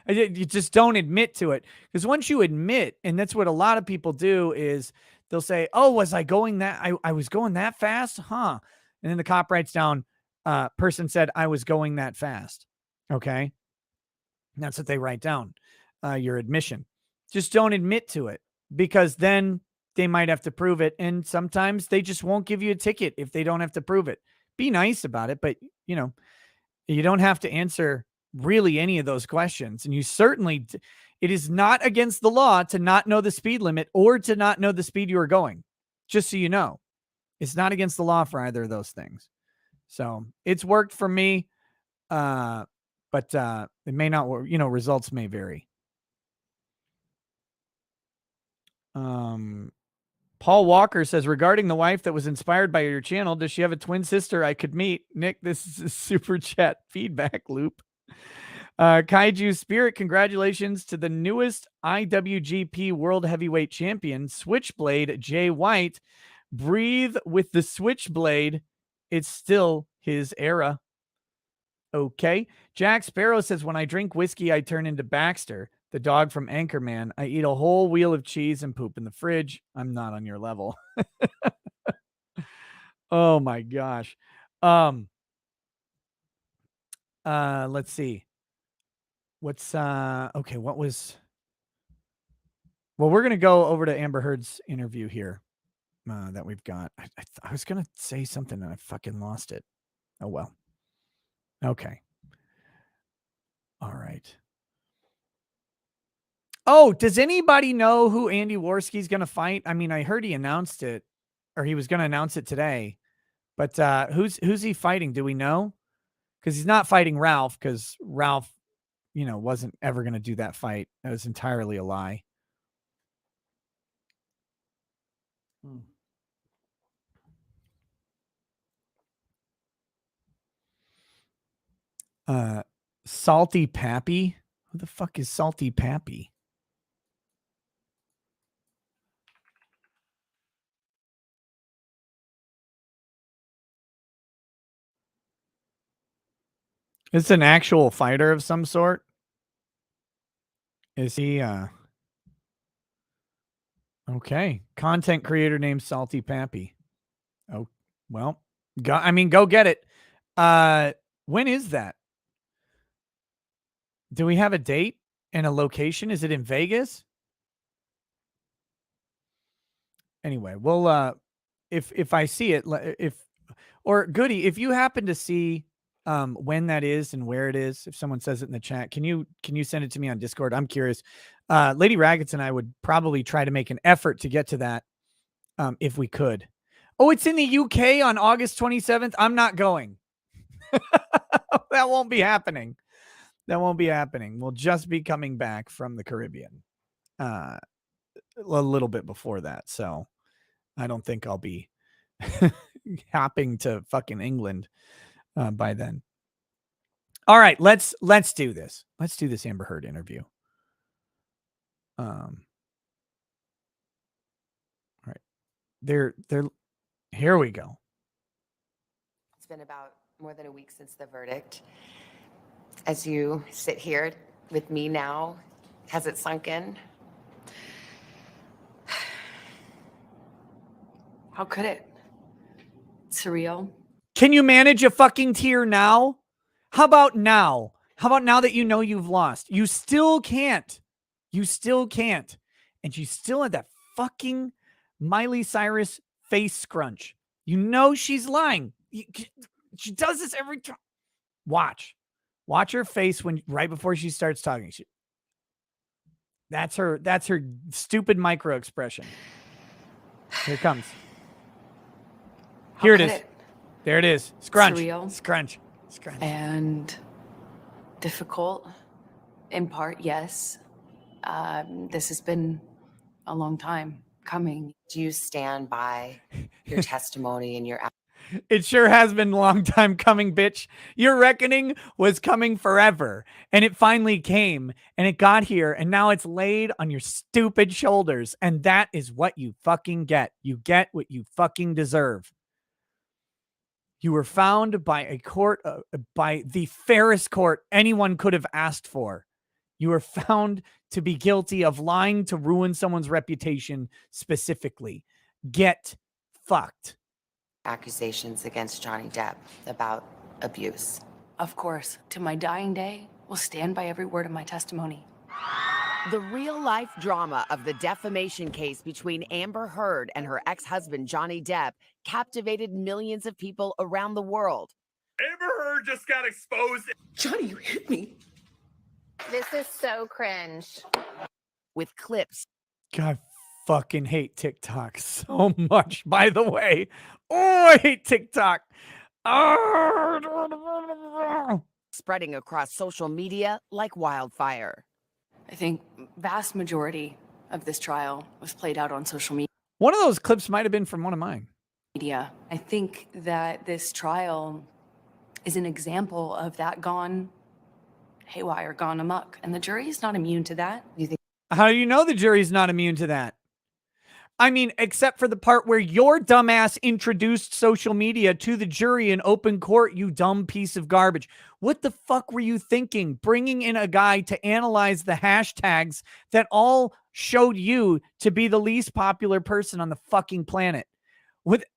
Speaker 2: You just don't admit to it, because once you admit, and that's what a lot of people do, is they'll say, oh, was I going that I was going that fast, huh? And then the cop writes down, person said I was going that fast. Okay, and that's what they write down, your admission. Just don't admit to it, because then they might have to prove it, and sometimes they just won't give you a ticket if they don't have to prove it. Be nice about it, but you don't have to answer really any of those questions. And it is not against the law to not know the speed limit or to not know the speed you are going. Just so you know, it's not against the law for either of those things. So it's worked for me. But it may not work. Results may vary. Paul Walker says, regarding the wife that was inspired by your channel, does she have a twin sister I could meet? Nick, this is a super chat feedback loop. Kaiju Spirit, congratulations to the newest IWGP World Heavyweight Champion, Switchblade Jay White. Breathe with the Switchblade. It's still his era. Okay. Jack Sparrow says, when I drink whiskey, I turn into Baxter, the dog from Anchorman. I eat a whole wheel of cheese and poop in the fridge. I'm not on your level. Oh my gosh. Let's see. What's okay, what was well, we're gonna go over to Amber Heard's interview here that we've got. I was gonna say something and I fucking lost it. Oh well. Okay. All right. Oh, does anybody know who Andy Worski's gonna fight? I mean, I heard he announced it, or he was gonna announce it today. But who's he fighting? Do we know? Because he's not fighting Ralph, because Ralph, wasn't ever gonna do that fight. That was entirely a lie. Salty Pappy? Who the fuck is Salty Pappy? It's an actual fighter of some sort? Is he okay. Content creator named Salty Pappy. Oh, well, go get it. When is that? Do we have a date and a location? Is it in Vegas? Anyway, well, if I see it, or Goody, if you happen to see when that is and where it is, if someone says it in the chat, can you send it to me on Discord? I'm curious. Lady Raggets and I would probably try to make an effort to get to that if we could. Oh, it's in the UK on August 27th. I'm not going. That won't be happening. That won't be happening. We'll just be coming back from the Caribbean a little bit before that. So I don't think I'll be hopping to fucking England by then. All right, let's do this. Let's do this Amber Heard interview. All right. They're here we go.
Speaker 3: It's been about more than a week since the verdict. As you sit here with me now, has it sunk in?
Speaker 4: How could it? Surreal.
Speaker 2: Can you manage a fucking tear now? How about now? How about now that you know you've lost? You still can't. You still can't. And she still had that fucking Miley Cyrus face scrunch. You know she's lying. She does this every time. Watch her face when right before she starts talking. That's her stupid micro expression. Here it comes. Here it is. There it is. Scrunch.
Speaker 4: Surreal.
Speaker 2: Scrunch.
Speaker 4: And difficult. In part, yes. This has been a long time coming.
Speaker 3: Do you stand by your testimony and your
Speaker 2: It sure has been a long time coming, bitch. Your reckoning was coming forever. And it finally came. And it got here. And now it's laid on your stupid shoulders. And that is what you fucking get. You get what you fucking deserve. You were found by a court, by the fairest court anyone could have asked for. You were found to be guilty of lying to ruin someone's reputation specifically. Get fucked.
Speaker 3: accusations against Johnny Depp about abuse?
Speaker 4: Of course, to my dying day, will stand by every word of my testimony.
Speaker 5: The real-life drama of the defamation case between Amber Heard and her ex-husband Johnny Depp captivated millions of people around the world.
Speaker 6: Amber Heard just got exposed.
Speaker 4: Johnny, you hit me.
Speaker 7: This is so cringe.
Speaker 5: With clips.
Speaker 2: God, fucking hate TikTok so much, by the way. Oh, I hate TikTok.
Speaker 5: Spreading across social media like wildfire.
Speaker 4: I think vast majority of this trial was played out on social
Speaker 2: One of those clips might have been from one of mine.
Speaker 4: media. I think that this trial is an example of that gone haywire, gone amok, and the jury is not immune to that.
Speaker 2: How do you know the jury's not immune to that? I mean, except for the part where your dumbass introduced social media to the jury in open court, you dumb piece of garbage. What the fuck were you thinking? Bringing in a guy to analyze the hashtags that all showed you to be the least popular person on the fucking planet.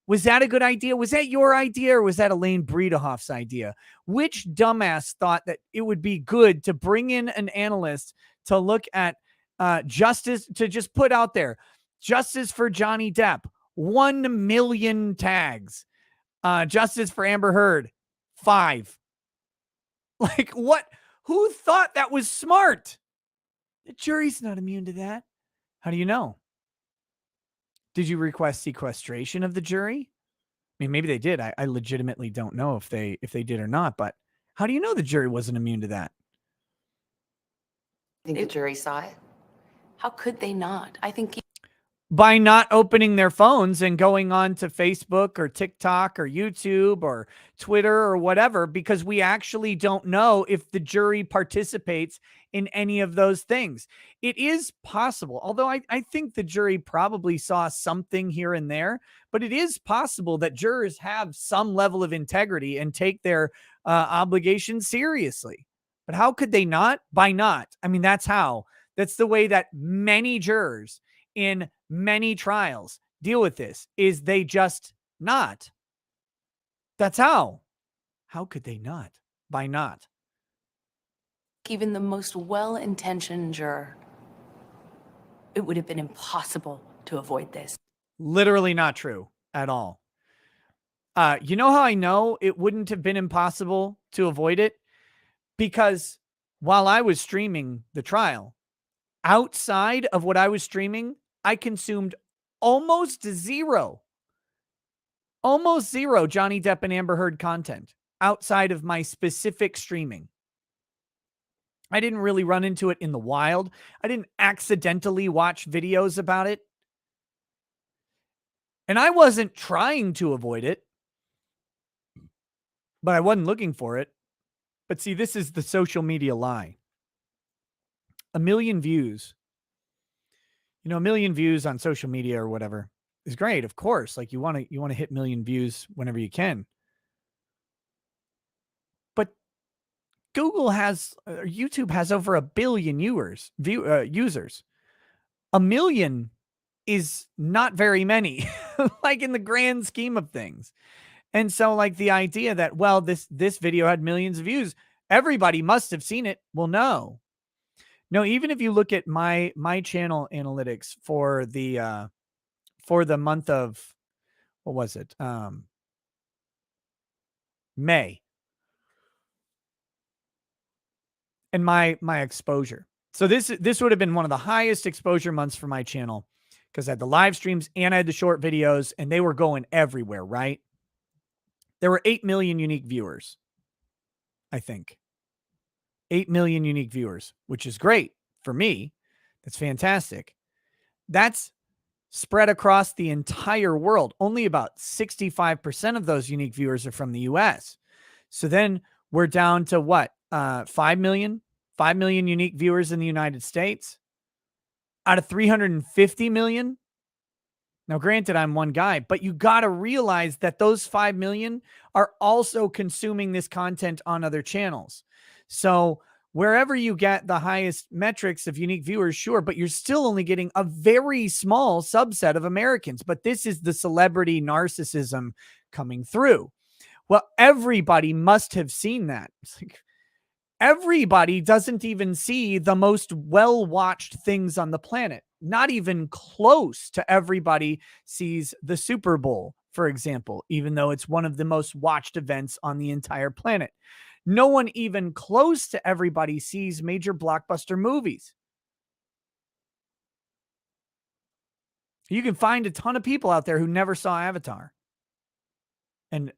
Speaker 2: Was that a good idea? Was that your idea or was that Elaine Bredehoff's idea? Which dumbass thought that it would be good to bring in an analyst to look at justice, to just put out there, justice for Johnny Depp, 1 million tags. Justice for Amber Heard, 5. Like what? Who thought that was smart? The jury's not immune to that. How do you know? Did you request sequestration of the jury? I mean, maybe they did. I legitimately don't know if they did or not, but how do you know the jury wasn't immune to that?
Speaker 3: Think the jury saw it?
Speaker 4: How could they not? I think
Speaker 2: By not opening their phones and going on to Facebook or TikTok or YouTube or Twitter or whatever, because we actually don't know if the jury participates in any of those things. It is possible, although I think the jury probably saw something here and there, but it is possible that jurors have some level of integrity and take their obligations seriously. But how could they not? By not. I mean, that's how. That's the way that many jurors in many trials deal with this, is they just not. That's how. How could they not? By not.
Speaker 4: even the most well-intentioned juror, it would have been impossible to avoid this.
Speaker 2: Literally not true at all. You know how I know it wouldn't have been impossible to avoid it? Because while I was streaming the trial, outside of what I was streaming, I consumed almost zero Johnny Depp and Amber Heard content outside of my specific streaming. I didn't really run into it in the wild. I didn't accidentally watch videos about it. And I wasn't trying to avoid it, but I wasn't looking for it. But see, this is the social media lie. 1 million views. You know, 1 million views on social media or whatever is great, of course. Like you want to hit 1 million views whenever you can. But Google has, or YouTube has over 1 billion users. 1 million is not very many. like in the grand scheme of things. And so like the idea that, well, this video had millions of views, everybody must have seen it. Well, no. No, even if you look at my channel analytics for the month of, what was it? May. And my exposure. So this would have been one of the highest exposure months for my channel because I had the live streams and I had the short videos and they were going everywhere, right? There were 8 million unique viewers, I think. 8 million unique viewers, which is great for me. That's fantastic. That's spread across the entire world. Only about 65% of those unique viewers are from the US. So then we're down to what? 5 million unique viewers in the United States out of 350 million. Now, granted, I'm one guy, but you got to realize that those 5 million are also consuming this content on other channels. So wherever you get the highest metrics of unique viewers, sure, but you're still only getting a very small subset of Americans. But this is the celebrity narcissism coming through. Well, everybody must have seen that. It's like, everybody doesn't even see the most well-watched things on the planet. Not even close to everybody sees the Super Bowl, for example, even though it's one of the most watched events on the entire planet. No one even close to everybody sees major blockbuster movies. You can find a ton of people out there who never saw Avatar. And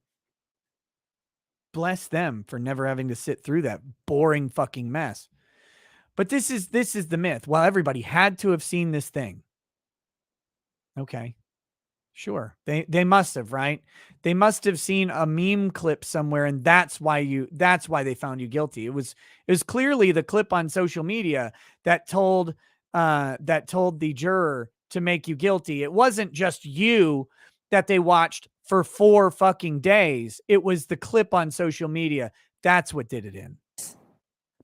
Speaker 2: bless them for never having to sit through that boring fucking mess. But this is the myth. Well, everybody had to have seen this thing. Okay. Sure. They must have, right? They must have seen a meme clip somewhere, and that's why they found you guilty. It was clearly the clip on social media that told the juror to make you guilty. It wasn't just you that they watched for 4 fucking days. It was the clip on social media. That's what did it in.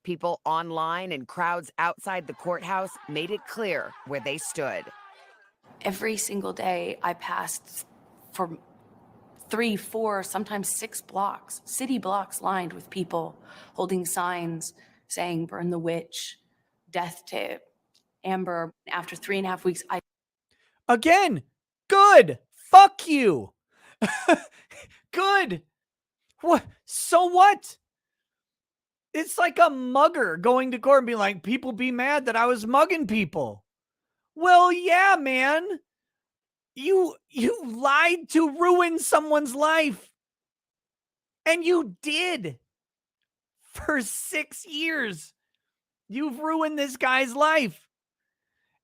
Speaker 5: People online and crowds outside the courthouse made it clear where they stood.
Speaker 4: Every single day I passed for 3, 4, sometimes 6 blocks, city blocks lined with people holding signs saying burn the witch, death to Amber. After 3.5 weeks,
Speaker 2: Again, good. Fuck you. Good. What? So what? It's like a mugger going to court and being like, people be mad that I was mugging people. Well, yeah, man. You lied to ruin someone's life. And you did. For 6 years. You've ruined this guy's life.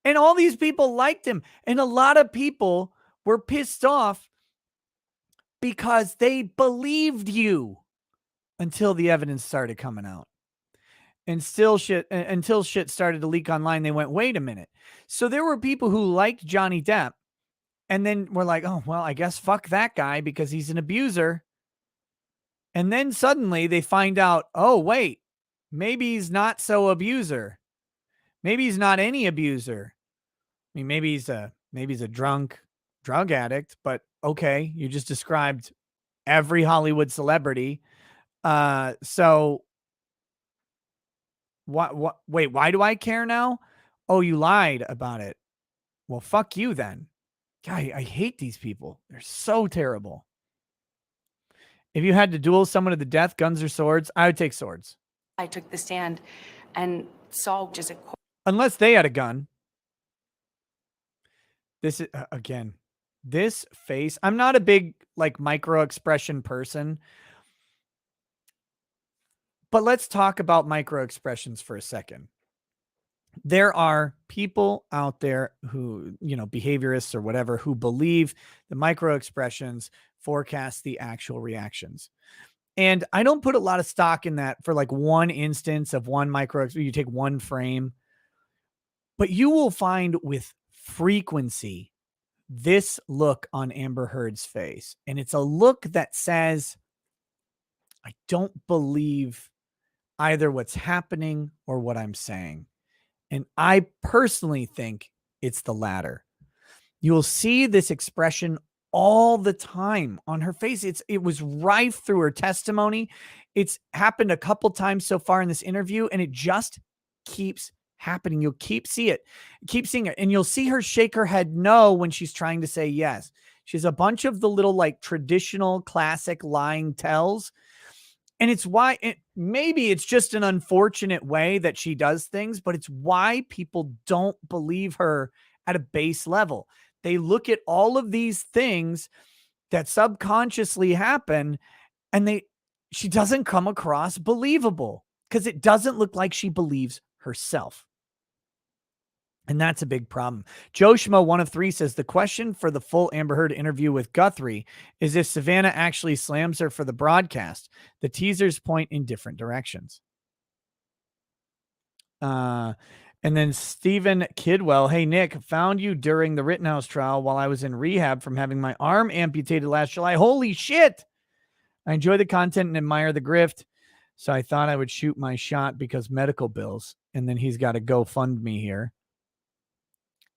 Speaker 2: And all these people liked him. And a lot of people were pissed off because they believed you until the evidence started coming out. And until shit started to leak online, they went, wait a minute. So there were people who liked Johnny Depp and then were like, oh, well, I guess fuck that guy because he's an abuser. And then suddenly they find out, oh, wait, maybe he's not so abuser. Maybe he's not any abuser. I mean, maybe he's a drunk drug addict, but okay, you just described every Hollywood celebrity. So wait, why do I care now? Oh, you lied about it. Well, fuck you then. God, I hate these people. They're so terrible. If you had to duel someone to the death, guns or swords, I would take swords.
Speaker 4: I took the stand and saw just a
Speaker 2: unless they had a gun. This is again, this face. I'm not a big like micro expression person, but let's talk about micro expressions for a second. There are people out there who, behaviorists or whatever, who believe the micro expressions forecast the actual reactions. And I don't put a lot of stock in that for like one instance of one micro, you take one frame, but you will find with frequency this look on Amber Heard's face. And it's a look that says, I don't believe either what's happening or what I'm saying. And I personally think it's the latter. You'll see this expression all the time on her face. It was rife through her testimony. It's happened a couple times so far in this interview, and it just keeps happening. You'll keep seeing it, and you'll see her shake her head no when she's trying to say yes. She has a bunch of the little like traditional classic lying tells. And it's why maybe it's just an unfortunate way that she does things, but it's why people don't believe her at a base level. They look at all of these things that subconsciously happen, and she doesn't come across believable because it doesn't look like she believes herself. And that's a big problem. Joe Schmo, 1 of 3, says the question for the full Amber Heard interview with Guthrie is if Savannah actually slams her for the broadcast. The teasers point in different directions. And then Stephen Kidwell, hey, Nick, found you during the Rittenhouse trial while I was in rehab from having my arm amputated last July. Holy shit. I enjoy the content and admire the grift. So I thought I would shoot my shot because medical bills. And then he's got a GoFundMe here.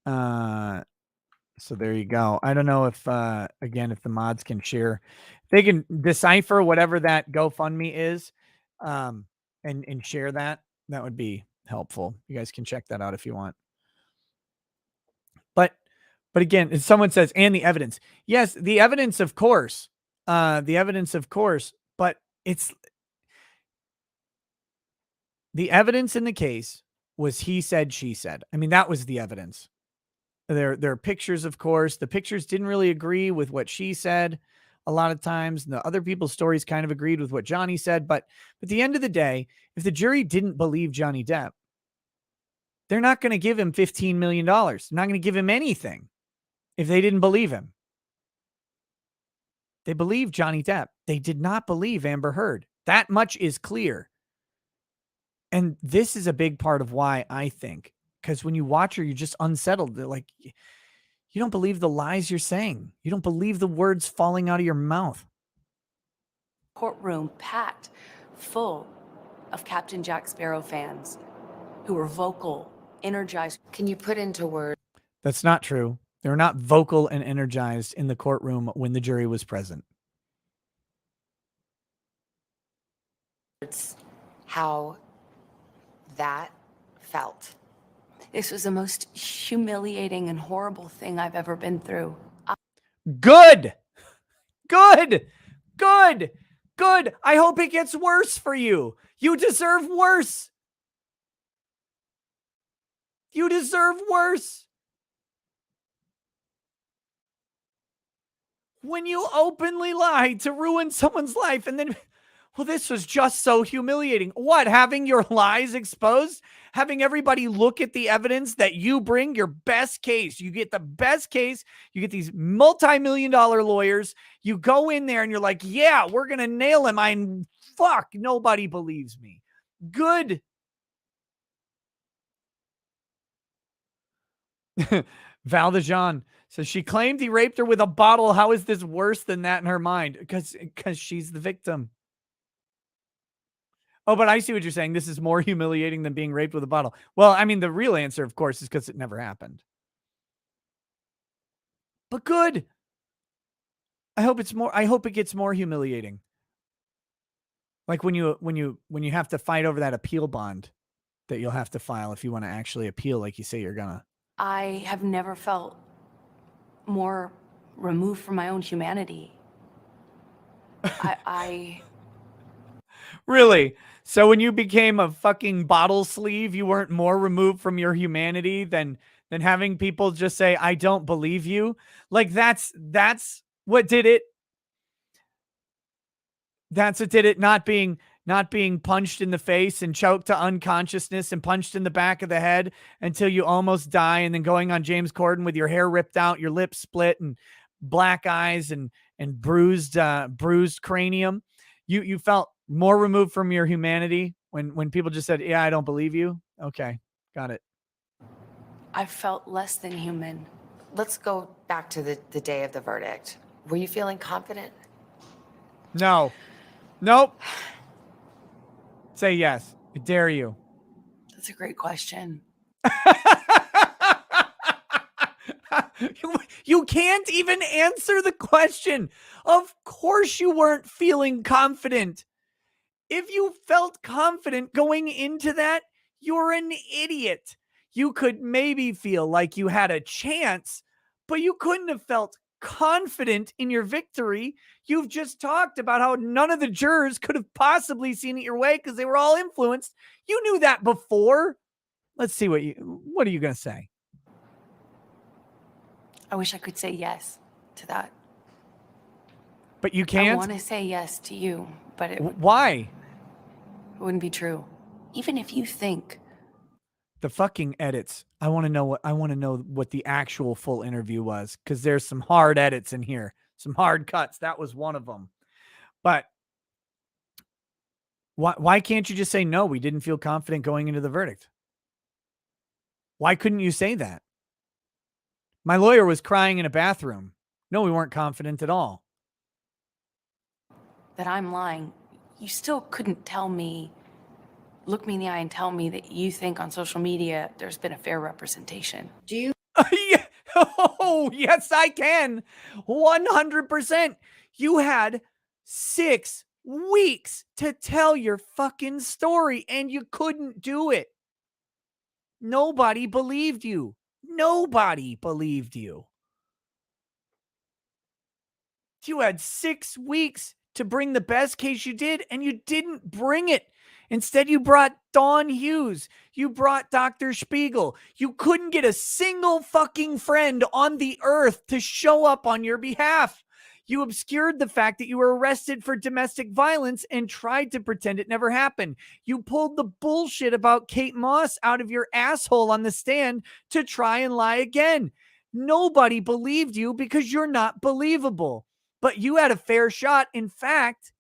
Speaker 2: So there you go. I don't know if again, if the mods can share, they can decipher whatever that GoFundMe is, and share that. That would be helpful. You guys can check that out if you want. But again, someone says, and the evidence. Yes, the evidence, of course. The evidence, of course, but it's the evidence in the case was he said, she said. I mean, that was the evidence. There are pictures, of course. The pictures didn't really agree with what she said a lot of times. And the other people's stories kind of agreed with what Johnny said. But at the end of the day, if the jury didn't believe Johnny Depp, they're not going to give him $15 million. They're not going to give him anything if they didn't believe him. They believed Johnny Depp. They did not believe Amber Heard. That much is clear. And this is a big part of why I think, because when you watch her, you're just unsettled. They're like, you don't believe the lies you're saying. You don't believe the words falling out of your mouth.
Speaker 4: Courtroom packed, full of Captain Jack Sparrow fans who were vocal, energized.
Speaker 3: Can you put into words
Speaker 2: That's not true. They were not vocal and energized in the courtroom when the jury was present.
Speaker 3: how that felt?
Speaker 4: This was the most humiliating and horrible thing I've ever been through.
Speaker 2: Good. Good. Good. Good. I hope it gets worse for you. You deserve worse. You deserve worse. When you openly lie to ruin someone's life and then, well, this was just so humiliating. What, having your lies exposed? Having everybody look at the evidence that you bring, your best case. You get the best case. You get these multi-million-dollar lawyers. You go in there and you're like, yeah, we're going to nail him. Fuck, nobody believes me. Good. Val de Jean says she claimed he raped her with a bottle. How is this worse than that in her mind? Because she's the victim. Oh, but I see what you're saying. This is more humiliating than being raped with a bottle. Well, I mean, the real answer, of course, is because it never happened. But good. I hope it gets more humiliating. Like when you have to fight over that appeal bond that you'll have to file if you want to actually appeal like you say you're gonna.
Speaker 4: I have never felt more removed from my own humanity. I
Speaker 2: Really? So when you became a fucking bottle sleeve, you weren't more removed from your humanity than having people just say, I don't believe you? Like that's what did it. That's what did it. Not being punched in the face and choked to unconsciousness and punched in the back of the head until you almost die, and then going on James Corden with your hair ripped out, your lips split, and black eyes and bruised cranium. You felt more removed from your humanity when people just said, yeah, I don't believe you. Okay, got it.
Speaker 4: I felt less than human.
Speaker 3: Let's go back to the day of the verdict. Were you feeling confident?
Speaker 2: No. Nope. Say yes. I dare you.
Speaker 4: That's a great question.
Speaker 2: You can't even answer the question. Of course you weren't feeling confident. If you felt confident going into that, you're an idiot. You could maybe feel like you had a chance, but you couldn't have felt confident in your victory. You've just talked about how none of the jurors could have possibly seen it your way because they were all influenced. You knew that before. Let's see what are you going to say?
Speaker 4: I wish I could say yes to that.
Speaker 2: But you
Speaker 4: I
Speaker 2: can't?
Speaker 4: want to say yes to you, but it
Speaker 2: Why?
Speaker 4: wouldn't be true. Even if you think.
Speaker 2: The fucking edits. I want to know what the actual full interview was, because there's some hard edits in here, some hard cuts. That was one of them. But why can't you just say no? We didn't feel confident going into the verdict. Why couldn't you say that? My lawyer was crying in a bathroom. No, we weren't confident at all.
Speaker 4: That I'm lying. You still couldn't look me in the eye and tell me that you think on social media there's been a fair representation.
Speaker 7: Do you
Speaker 2: Yeah. Oh, yes, I can. 100%. You had 6 weeks to tell your fucking story and you couldn't do it. Nobody believed you. Nobody believed you. You had 6 weeks to bring the best case you did, and you didn't bring it. Instead, you brought Dawn Hughes. You brought Dr. Spiegel. You couldn't get a single fucking friend on the earth to show up on your behalf. You obscured the fact that you were arrested for domestic violence and tried to pretend it never happened. You pulled the bullshit about Kate Moss out of your asshole on the stand to try and lie again. Nobody believed you because you're not believable. But you had a fair shot. In fact,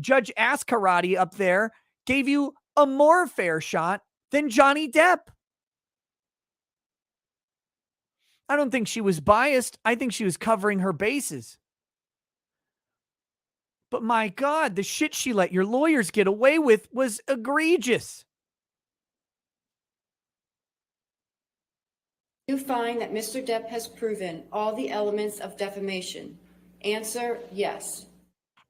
Speaker 2: Judge Askarati up there gave you a more fair shot than Johnny Depp. I don't think she was biased. I think she was covering her bases. But my God, the shit she let your lawyers get away with was egregious.
Speaker 8: You find that Mr. Depp has proven all the elements of defamation? Answer, yes.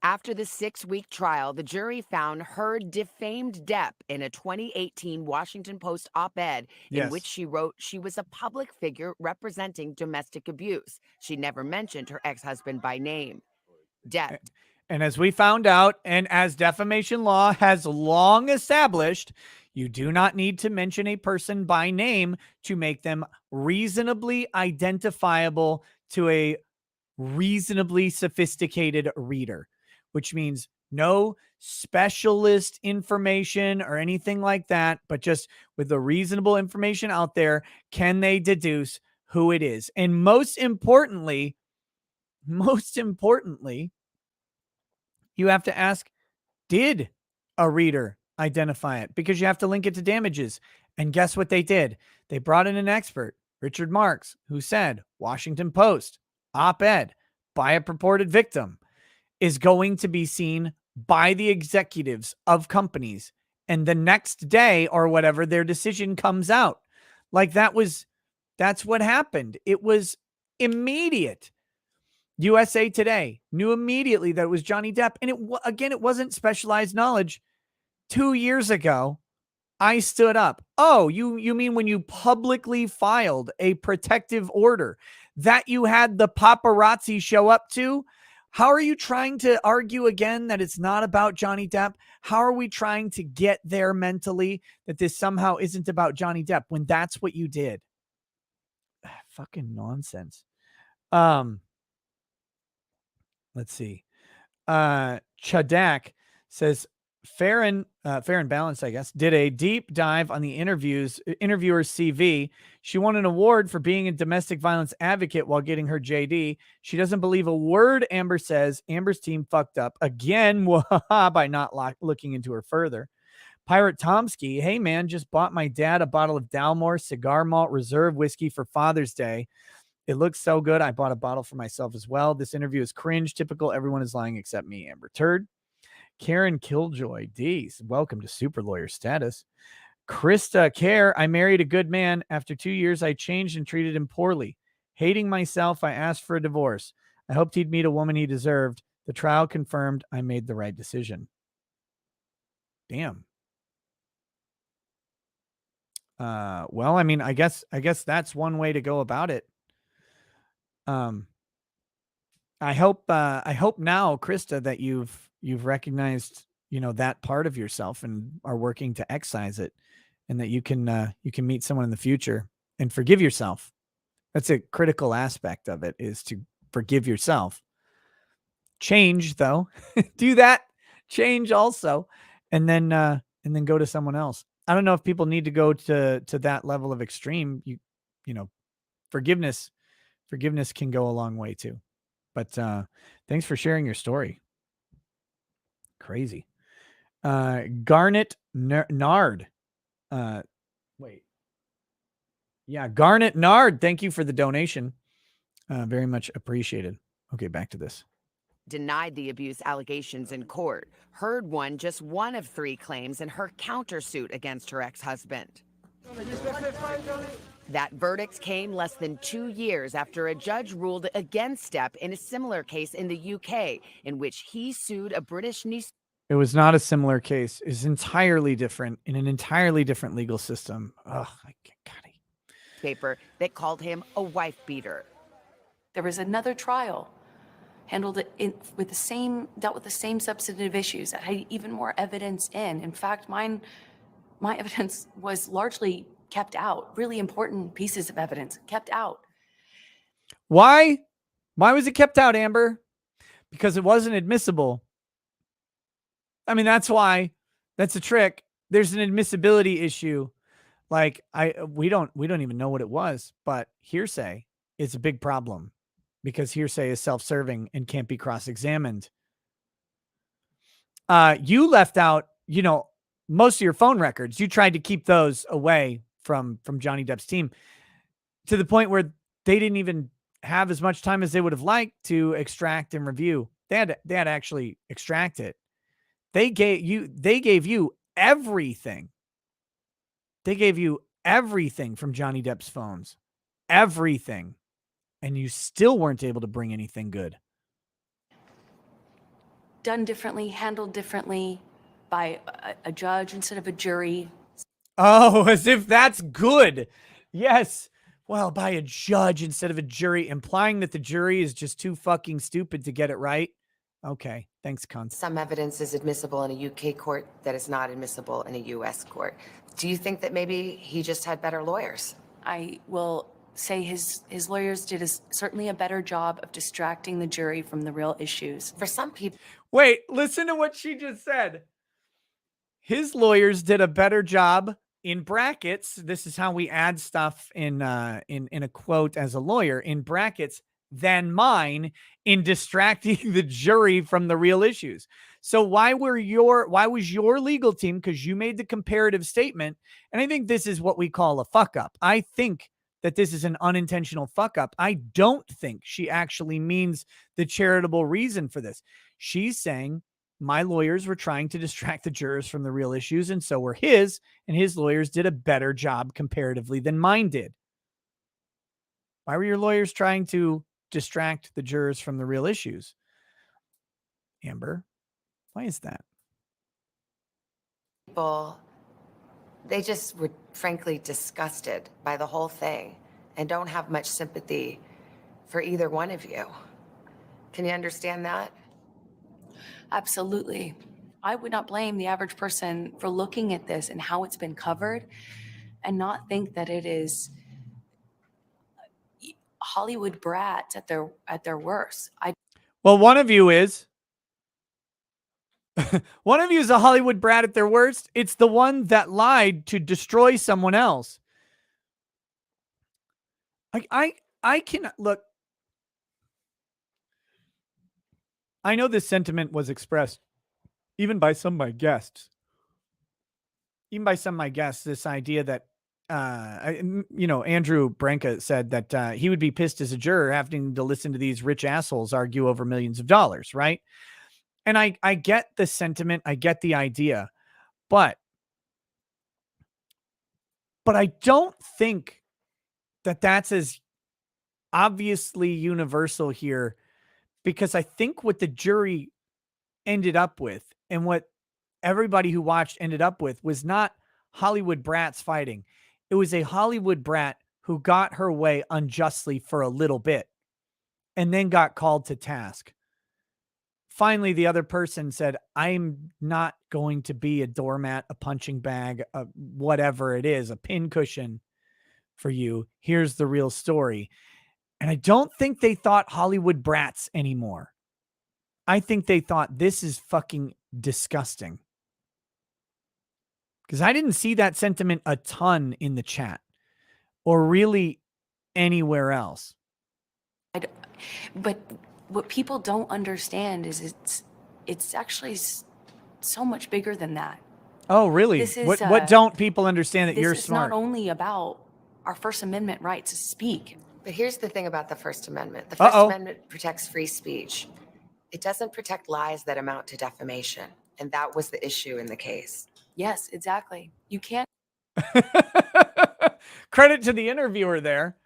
Speaker 5: After the 6-week trial, the jury found Heard defamed Depp in a 2018 Washington Post op-ed in which she wrote she was a public figure representing domestic abuse. She never mentioned her ex-husband by name. Depp.
Speaker 2: And as we found out, and as defamation law has long established, you do not need to mention a person by name to make them reasonably identifiable to a reasonably sophisticated reader, which means no specialist information or anything like that, but just with the reasonable information out there, can they deduce who it is? And most importantly, you have to ask, did a reader identify it? Because you have to link it to damages. And guess what they did? They brought in an expert, Richard Marks, who said Washington Post op-ed by a purported victim is going to be seen by the executives of companies. And the next day or whatever, their decision comes out. Like that's what happened. It was immediate. USA Today knew immediately that it was Johnny Depp. And it wasn't specialized knowledge. 2 years ago, I stood up. Oh, you mean when you publicly filed a protective order that you had the paparazzi show up to? How are you trying to argue again that it's not about Johnny Depp? How are we trying to get there mentally that this somehow isn't about Johnny Depp when that's what you did? Fucking nonsense. Let's see. Chadak says, Fair and Balanced, I guess, did a deep dive on the interviewer's CV. She won an award for being a domestic violence advocate while getting her JD. She doesn't believe a word Amber says. Amber's team fucked up again by not looking into her further. Pirate Tomsky, hey man, just bought my dad a bottle of Dalmore Cigar Malt Reserve whiskey for Father's Day. It looks so good. I bought a bottle for myself as well. This interview is cringe. Typical. Everyone is lying except me, Amber Turd. Karen Killjoy D's, welcome to super lawyer status. Krista Care, I married a good man. After 2 years, I changed and treated him poorly. Hating myself, I asked for a divorce. I hoped he'd meet a woman he deserved. The trial confirmed I made the right decision. Damn. Well, I mean, I guess that's one way to go about it. I hope now, Krista, that you've recognized, that part of yourself and are working to excise it, and that you can meet someone in the future and forgive yourself. That's a critical aspect of it, is to forgive yourself. Change, though. Do that. Change also, and then go to someone else. I don't know if people need to go to that level of extreme. Forgiveness can go a long way too. But thanks for sharing your story. Crazy. Garnet Nard. Wait. Yeah, Garnet Nard. Thank you for the donation. Very much appreciated. Okay, back to this.
Speaker 5: Denied the abuse allegations in court. Heard won just one of 3 claims in her countersuit against her ex-husband. That verdict came less than 2 years after a judge ruled against Depp in a similar case in the UK, in which he sued a British niece.
Speaker 2: It was not a similar case. It's entirely different, in an entirely different legal system. Oh, my God.
Speaker 5: Paper that called him a wife beater.
Speaker 4: There was another trial, handled it dealt with the same substantive issues that had even more evidence in. In fact, my evidence was largely kept out. Really important pieces of evidence kept out.
Speaker 2: Why? Why was it kept out, Amber? Because it wasn't admissible. I mean, that's why. That's a trick. There's an admissibility issue. Like, we don't even know what it was, but hearsay is a big problem because hearsay is self-serving and can't be cross-examined. You left out, most of your phone records. You tried to keep those away from Johnny Depp's team, to the point where they didn't even have as much time as they would have liked to extract and review. They had to actually extract it. They gave you everything. They gave you everything from Johnny Depp's phones. Everything. And you still weren't able to bring anything good.
Speaker 4: Done differently, handled differently by a judge instead of a jury.
Speaker 2: Oh, as if that's good. Yes. Well, by a judge instead of a jury, implying that the jury is just too fucking stupid to get it right. Okay. Thanks, cunt.
Speaker 3: Some evidence is admissible in a UK court that is not admissible in a US court. Do you think that maybe he just had better lawyers?
Speaker 4: I will say his lawyers did certainly a better job of distracting the jury from the real issues.
Speaker 3: For some people.
Speaker 2: Wait, listen to what she just said. His lawyers did a better job, in brackets. This is how we add stuff in a quote as a lawyer, in brackets, than mine, in distracting the jury from the real issues. So why was your legal team, because you made the comparative statement, and I think this is what we call a fuck up. I think that this is an unintentional fuck up. I don't think she actually means the charitable reason for this. She's saying my lawyers were trying to distract the jurors from the real issues, and so were his, and his lawyers did a better job comparatively than mine did. Why were your lawyers trying to distract the jurors from the real issues? Amber, why is that?
Speaker 3: People, they just were frankly disgusted by the whole thing and don't have much sympathy for either one of you. Can you understand that?
Speaker 4: Absolutely. I would not blame the average person for looking at this and how it's been covered and not think that it is Hollywood brats at their worst.
Speaker 2: Well, one of you is. One of you is a Hollywood brat at their worst. It's the one that lied to destroy someone else. I can look. I know this sentiment was expressed even by some of my guests. This idea that, Andrew Branca said that he would be pissed as a juror having to listen to these rich assholes argue over millions of dollars, right? And I get the sentiment, I get the idea, but I don't think that that's as obviously universal here, because I think what the jury ended up with and what everybody who watched ended up with was not Hollywood brats fighting. It was a Hollywood brat who got her way unjustly for a little bit and then got called to task. Finally, the other person said, I'm not going to be a doormat, a punching bag, whatever it is, a pincushion for you. Here's the real story. And I don't think they thought Hollywood brats anymore. I think they thought this is fucking disgusting. Because I didn't see that sentiment a ton in the chat or really anywhere else.
Speaker 4: But what people don't understand is it's actually so much bigger than that.
Speaker 2: Oh, really?
Speaker 4: This is,
Speaker 2: what don't people understand that you're
Speaker 4: This is
Speaker 2: smart?
Speaker 4: not only about our First Amendment right to speak.
Speaker 3: But here's the thing about the First Amendment. The First Amendment protects free speech. It doesn't protect lies that amount to defamation. And that was the issue in the case.
Speaker 4: Yes, exactly. You can't.
Speaker 2: Credit to the interviewer there.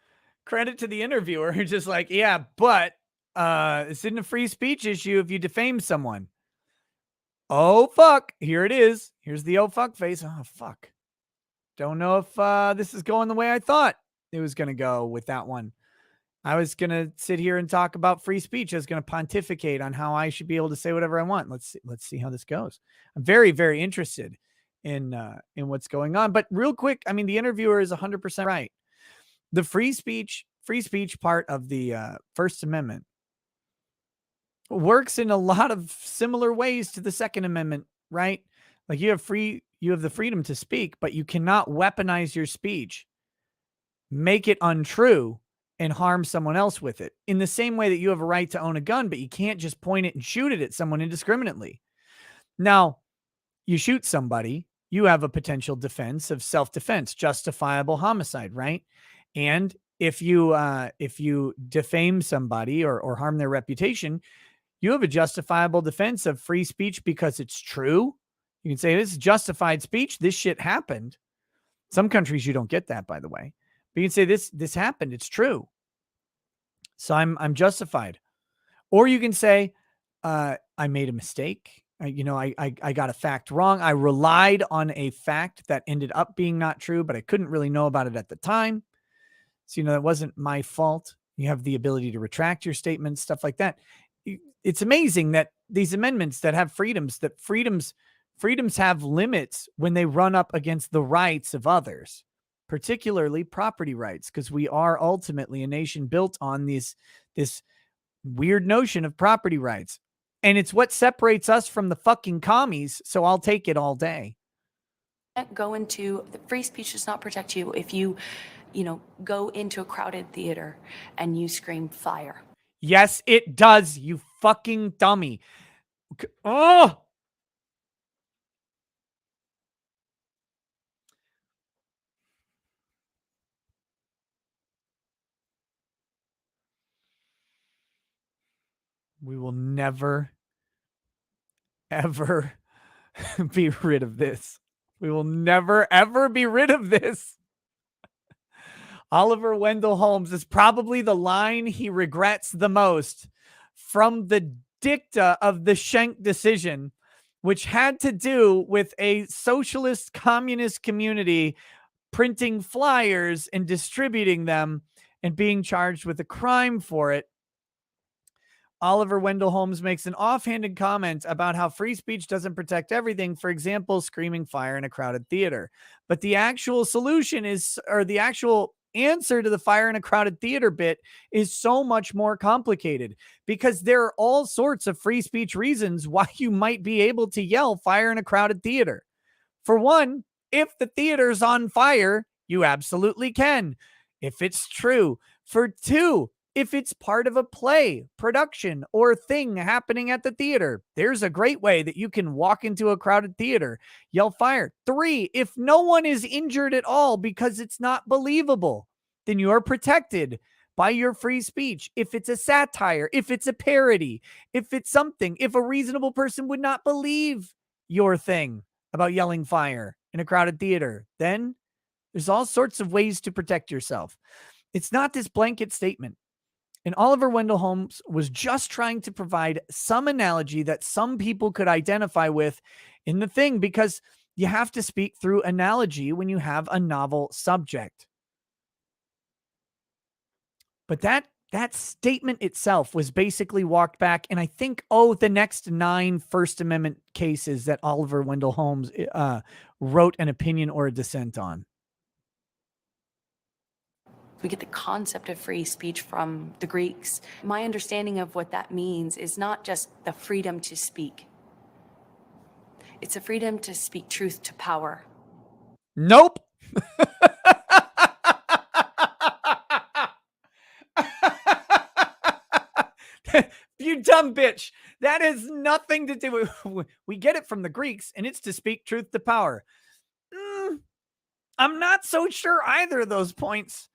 Speaker 2: Credit to the interviewer who's just like, yeah, but this isn't a free speech issue if you defame someone. Oh, fuck. Here it is. Here's the oh, fuck face. Oh, fuck. Don't know if this is going the way I thought it was going to go with that one. I was going to sit here and talk about free speech. I was going to pontificate on how I should be able to say whatever I want. Let's see how this goes. I'm very, very interested in what's going on. But real quick, I mean, the interviewer is 100% right. The free speech part of the First Amendment works in a lot of similar ways to the Second Amendment, right? Like you have the freedom to speak, but you cannot weaponize your speech, make it untrue, and harm someone else with it. In the same way that you have a right to own a gun, but you can't just point it and shoot it at someone indiscriminately. Now, you shoot somebody, you have a potential defense of self-defense, justifiable homicide, right? And if you defame somebody or harm their reputation, you have a justifiable defense of free speech because it's true. You can say this is justified speech. This shit happened. Some countries you don't get that, by the way. But you can say this happened. It's true. So I'm justified. Or you can say I made a mistake. I got a fact wrong. I relied on a fact that ended up being not true, but I couldn't really know about it at the time. So, that wasn't my fault. You have the ability to retract your statements, stuff like that. It's amazing that these amendments that have freedoms have limits when they run up against the rights of others, particularly property rights, because we are ultimately a nation built on this weird notion of property rights. And it's what separates us from the fucking commies. So I'll take it all day.
Speaker 4: Go into the free speech does not protect you if you go into a crowded theater and you scream fire.
Speaker 2: Yes, it does, you fucking dummy. Oh! We will never, ever be rid of this. We will never, ever be rid of this. Oliver Wendell Holmes is probably the line he regrets the most from the dicta of the Schenck decision, which had to do with a socialist communist community printing flyers and distributing them and being charged with a crime for it. Oliver Wendell Holmes makes an offhanded comment about how free speech doesn't protect everything. For example, screaming fire in a crowded theater. But the actual solution is, or the actual answer to the fire in a crowded theater bit is so much more complicated, because there are all sorts of free speech reasons why you might be able to yell fire in a crowded theater. For one, if the theater's on fire, you absolutely can, if it's true. For two, if it's part of a play, production, or thing happening at the theater, there's a great way that you can walk into a crowded theater, yell fire. Three, if no one is injured at all because it's not believable, then you are protected by your free speech. If it's a satire, if it's a parody, if it's something, if a reasonable person would not believe your thing about yelling fire in a crowded theater, then there's all sorts of ways to protect yourself. It's not this blanket statement. And Oliver Wendell Holmes was just trying to provide some analogy that some people could identify with in the thing, because you have to speak through analogy when you have a novel subject. But that statement itself was basically walked back. And I think, the next 9 First Amendment cases that Oliver Wendell Holmes wrote an opinion or a dissent on.
Speaker 4: We get the concept of free speech from the Greeks. My understanding of what that means is not just the freedom to speak. It's a freedom to speak truth to power.
Speaker 2: Nope. You dumb bitch. That has nothing to do with, we get it from the Greeks, and it's to speak truth to power. I'm not so sure either of those points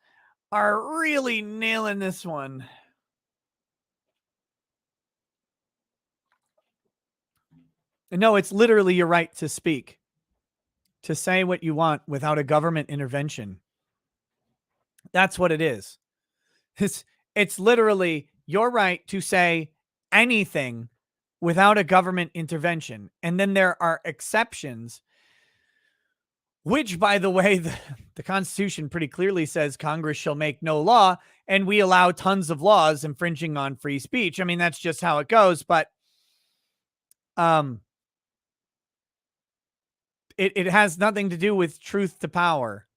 Speaker 2: are really nailing this one. No, it's literally your right to speak, to say what you want without a government intervention. That's what it is. It's literally your right to say anything without a government intervention. And then there are exceptions, which, by the way, the Constitution pretty clearly says Congress shall make no law, and we allow tons of laws infringing on free speech. I mean, that's just how it goes. But it has nothing to do with truth to power.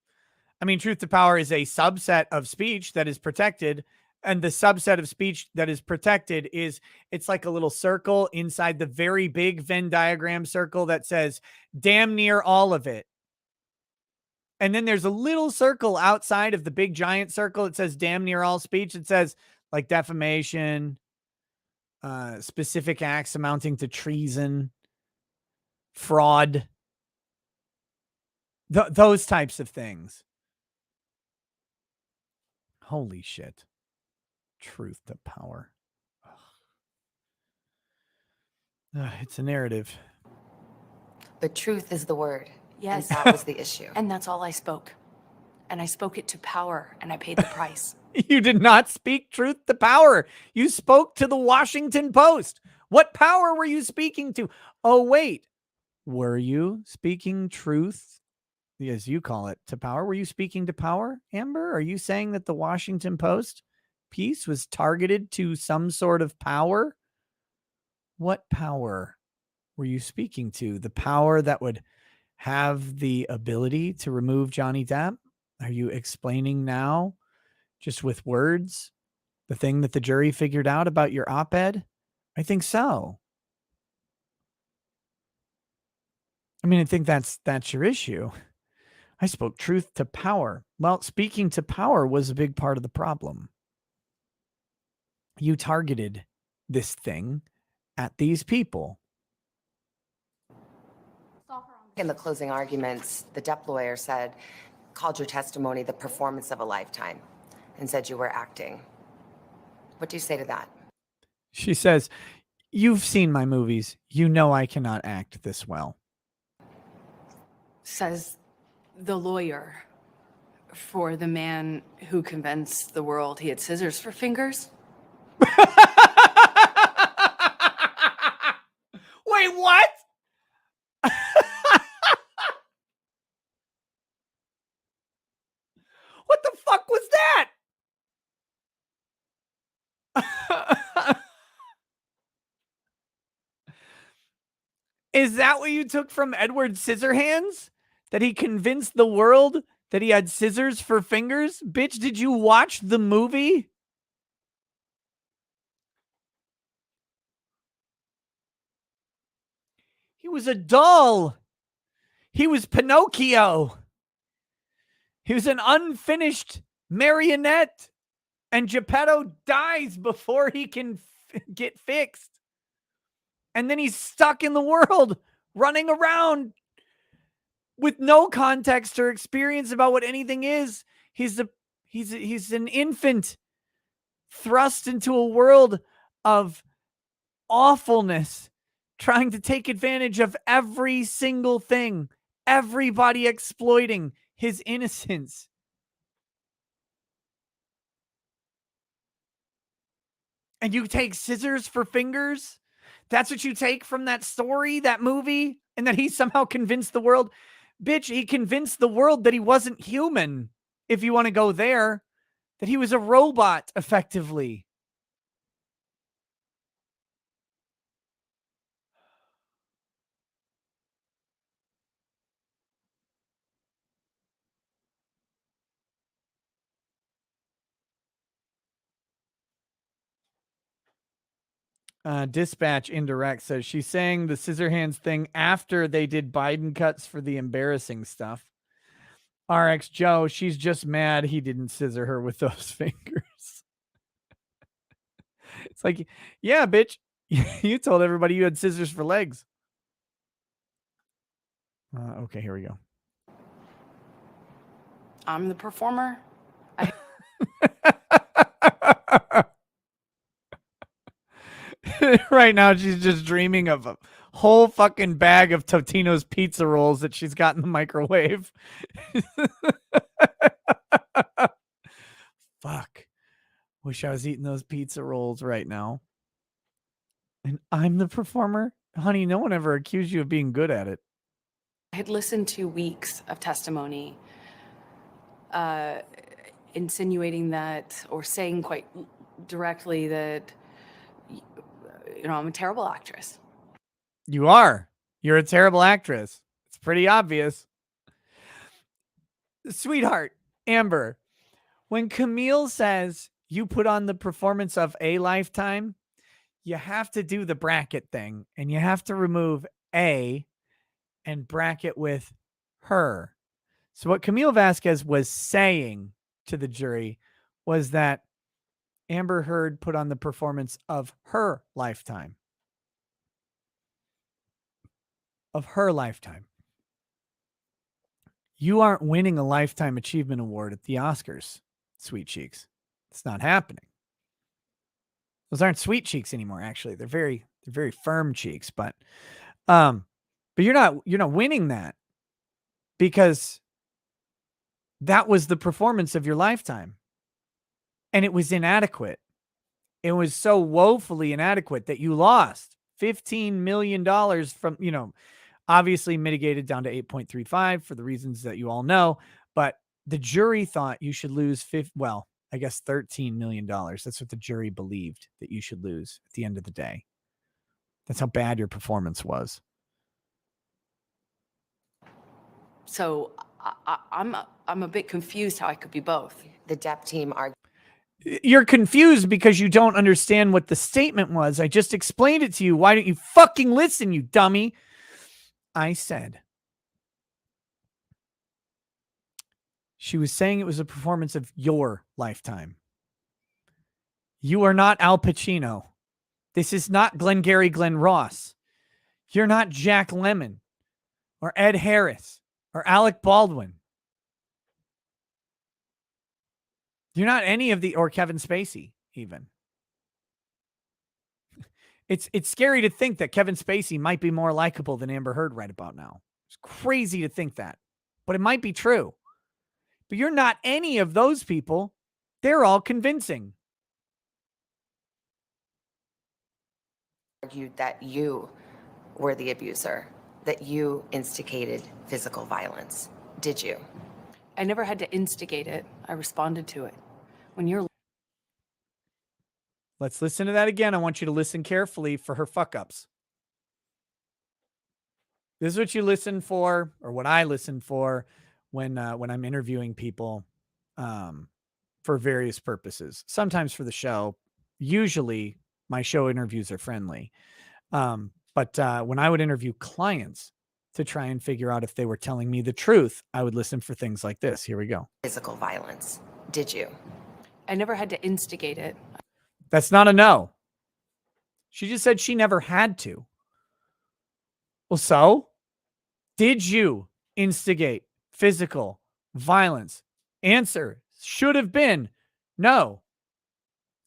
Speaker 2: I mean, truth to power is a subset of speech that is protected. And the subset of speech that is protected it's like a little circle inside the very big Venn diagram circle that says damn near all of it. And then there's a little circle outside of the big giant circle that says damn near all speech. It says like defamation, specific acts amounting to treason, fraud, those types of things. Holy shit. Truth to power. It's a narrative.
Speaker 3: But truth is the word.
Speaker 4: Yes.
Speaker 3: And that was the issue.
Speaker 4: And that's all I spoke. And I spoke it to power, and I paid the price.
Speaker 2: You did not speak truth to power. You spoke to the Washington Post. What power were you speaking to? Oh, wait. Were you speaking truth, as you call it, to power? Were you speaking to power, Amber? Are you saying that the Washington Post piece was targeted to some sort of power? What power were you speaking to? The power that would have the ability to remove Johnny Depp? Are you explaining now, just with words, the thing that the jury figured out about your op-ed? I think so. I mean, I think that's your issue. I spoke truth to power. Well, speaking to power was a big part of the problem. You targeted this thing at these people.
Speaker 3: In the closing arguments, the Depp lawyer called your testimony the performance of a lifetime and said you were acting. What do you say to that?
Speaker 2: She says, you've seen my movies. You know I cannot act this well.
Speaker 4: Says the lawyer for the man who convinced the world he had scissors for fingers.
Speaker 2: Wait, what? What the fuck was that? Is that what you took from Edward Scissorhands? That he convinced the world that he had scissors for fingers? Bitch, did you watch the movie? He was a doll. He was Pinocchio. He was an unfinished marionette. And Geppetto dies before he can get fixed. And then he's stuck in the world, running around with no context or experience about what anything is. He's an infant thrust into a world of awfulness, trying to take advantage of every single thing, everybody exploiting his innocence. And you take scissors for fingers? That's what you take from that story, that movie? And that he somehow convinced the world? Bitch, he convinced the world that he wasn't human, if you want to go there. That he was a robot, effectively. Dispatch Indirect says she's saying the scissor hands thing after they did Biden cuts for the embarrassing stuff. RX Joe, she's just mad he didn't scissor her with those fingers. It's like, yeah, bitch, you told everybody you had scissors for legs. Okay, here we go.
Speaker 4: I'm the performer.
Speaker 2: Right now, she's just dreaming of a whole fucking bag of Totino's pizza rolls that she's got in the microwave. Fuck. Wish I was eating those pizza rolls right now. And I'm the performer? Honey, no one ever accused you of being good at it.
Speaker 4: I had listened to weeks of testimony insinuating that, or saying quite directly that, I'm a terrible actress.
Speaker 2: You are. You're a terrible actress. It's pretty obvious. Sweetheart, Amber, when Camille says you put on the performance of a lifetime, you have to do the bracket thing and you have to remove a and bracket with her. So what Camille Vasquez was saying to the jury was that Amber Heard put on the performance of her lifetime. Of her lifetime. You aren't winning a Lifetime Achievement Award at the Oscars, Sweet Cheeks. It's not happening. Those aren't sweet cheeks anymore, actually. They're very firm cheeks, but you're not winning that because that was the performance of your lifetime. And it was inadequate. It was so woefully inadequate that you lost $15 million from, obviously mitigated down to 8.35 for the reasons that you all know. But the jury thought you should lose $13 million. That's what the jury believed that you should lose at the end of the day. That's how bad your performance was.
Speaker 4: So I'm a bit confused how I could be both.
Speaker 3: The Depp team argued.
Speaker 2: You're confused because you don't understand what the statement was. I just explained it to you. Why don't you fucking listen, you dummy? I said she was saying it was a performance of your lifetime. You are not Al Pacino. This is not Glengarry Glen Ross. You're not Jack Lemmon or Ed Harris or Alec Baldwin. You're not any of or Kevin Spacey, even. It's scary to think that Kevin Spacey might be more likable than Amber Heard right about now. It's crazy to think that, but it might be true. But you're not any of those people. They're all convincing.
Speaker 3: Argued that you were the abuser, that you instigated physical violence. Did you?
Speaker 4: I never had to instigate it. I responded to it. When you're
Speaker 2: Let's listen to that again. I want you to listen carefully for her fuck ups. This is what you listen for, or what I listen for when I'm interviewing people for various purposes. Sometimes for the show. Usually my show interviews are friendly. But when I would interview clients to try and figure out if they were telling me the truth, I would listen for things like this. Here we go.
Speaker 3: Physical violence. Did you?
Speaker 4: I never had to instigate it.
Speaker 2: That's not a no. She just said she never had to. Well, so did you instigate physical violence? Answer should have been no,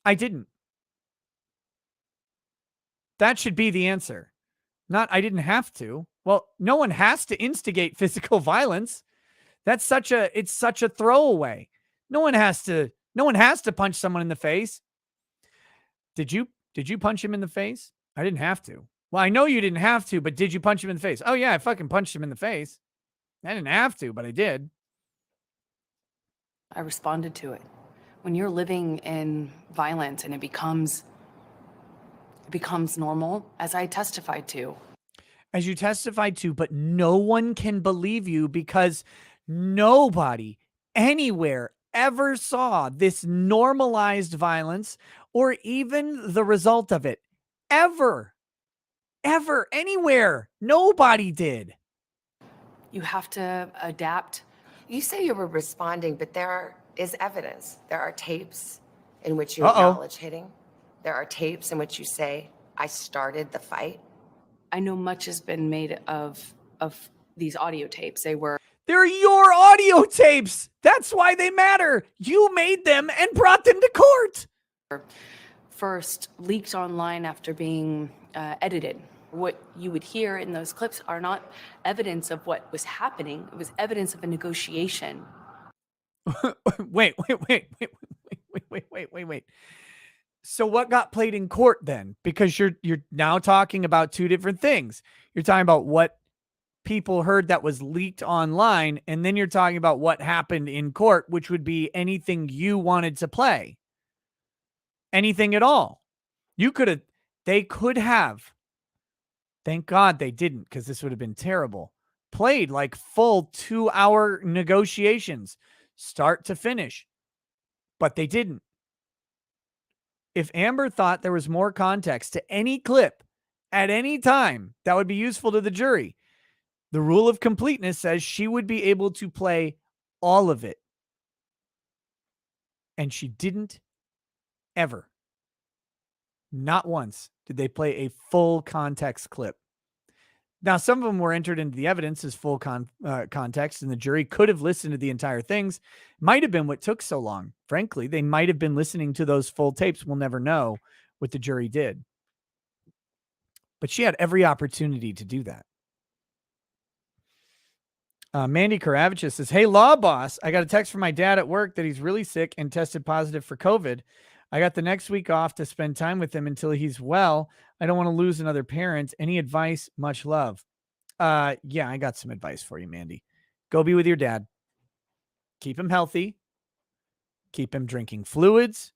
Speaker 2: I didn't. That should be the answer. Not I didn't have to. Well, no one has to instigate physical violence. It's such a throwaway. No one has to punch someone in the face. Did you punch him in the face? I didn't have to. Well, I know you didn't have to, but did you punch him in the face? Oh yeah, I fucking punched him in the face. I didn't have to, but I did.
Speaker 4: I responded to it. When you're living in violence and it becomes normal, as I testified to.
Speaker 2: As you testified to, but no one can believe you because nobody anywhere ever saw this normalized violence or even the result of it. Ever, anywhere. Nobody did.
Speaker 4: You have to adapt.
Speaker 3: You say you were responding, but there is evidence. There are tapes in which you acknowledge hitting. There are tapes in which you say, I started the fight.
Speaker 4: I know much has been made of these audio tapes.
Speaker 2: They're your audio tapes. That's why they matter. You made them and brought them to court.
Speaker 4: First leaked online after being edited. What you would hear in those clips are not evidence of what was happening. It was evidence of a negotiation.
Speaker 2: Wait. So what got played in court then? Because you're now talking about two different things. You're talking about what people heard that was leaked online, and then you're talking about what happened in court, which would be anything you wanted to play. Anything at all. They could have. Thank God they didn't, because this would have been terrible. Played like full 2-hour negotiations, start to finish. But they didn't. If Amber thought there was more context to any clip at any time that would be useful to the jury, the rule of completeness says she would be able to play all of it. And she didn't ever. Not once did they play a full context clip. Now, some of them were entered into the evidence as full context, and the jury could have listened to the entire things. Might have been what took so long. Frankly, they might have been listening to those full tapes. We'll never know what the jury did. But she had every opportunity to do that. Mandy Karavich says, hey, law boss, I got a text from my dad at work that he's really sick and tested positive for COVID. I got the next week off to spend time with him until he's well. I don't want to lose another parent. Any advice? Much love. Yeah, I got some advice for you, Mandy. Go be with your dad. Keep him healthy. Keep him drinking fluids.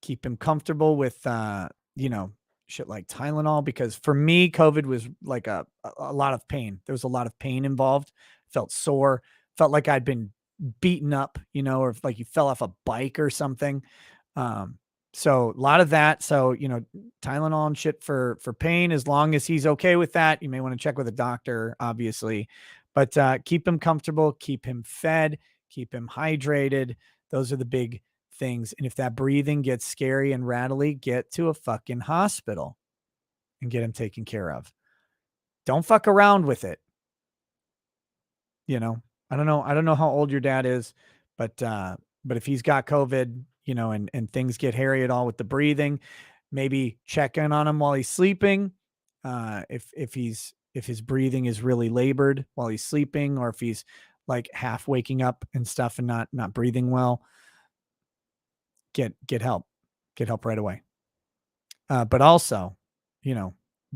Speaker 2: Keep him comfortable with, shit like Tylenol. Because for me, COVID was like a lot of pain. There was a lot of pain involved. Felt sore. Felt like I'd been beaten up, or like you fell off a bike or something. So a lot of that. So, Tylenol and shit for pain, as long as he's okay with that. You may want to check with a doctor, obviously, but keep him comfortable, keep him fed, keep him hydrated. Those are the big things. And if that breathing gets scary and rattly, get to a fucking hospital and get him taken care of. Don't fuck around with it. I don't know how old your dad is, but if he's got COVID, and things get hairy at all with the breathing, maybe check in on him while he's sleeping. If his breathing is really labored while he's sleeping, or if he's like half waking up and stuff and not breathing well, get help right away. But also,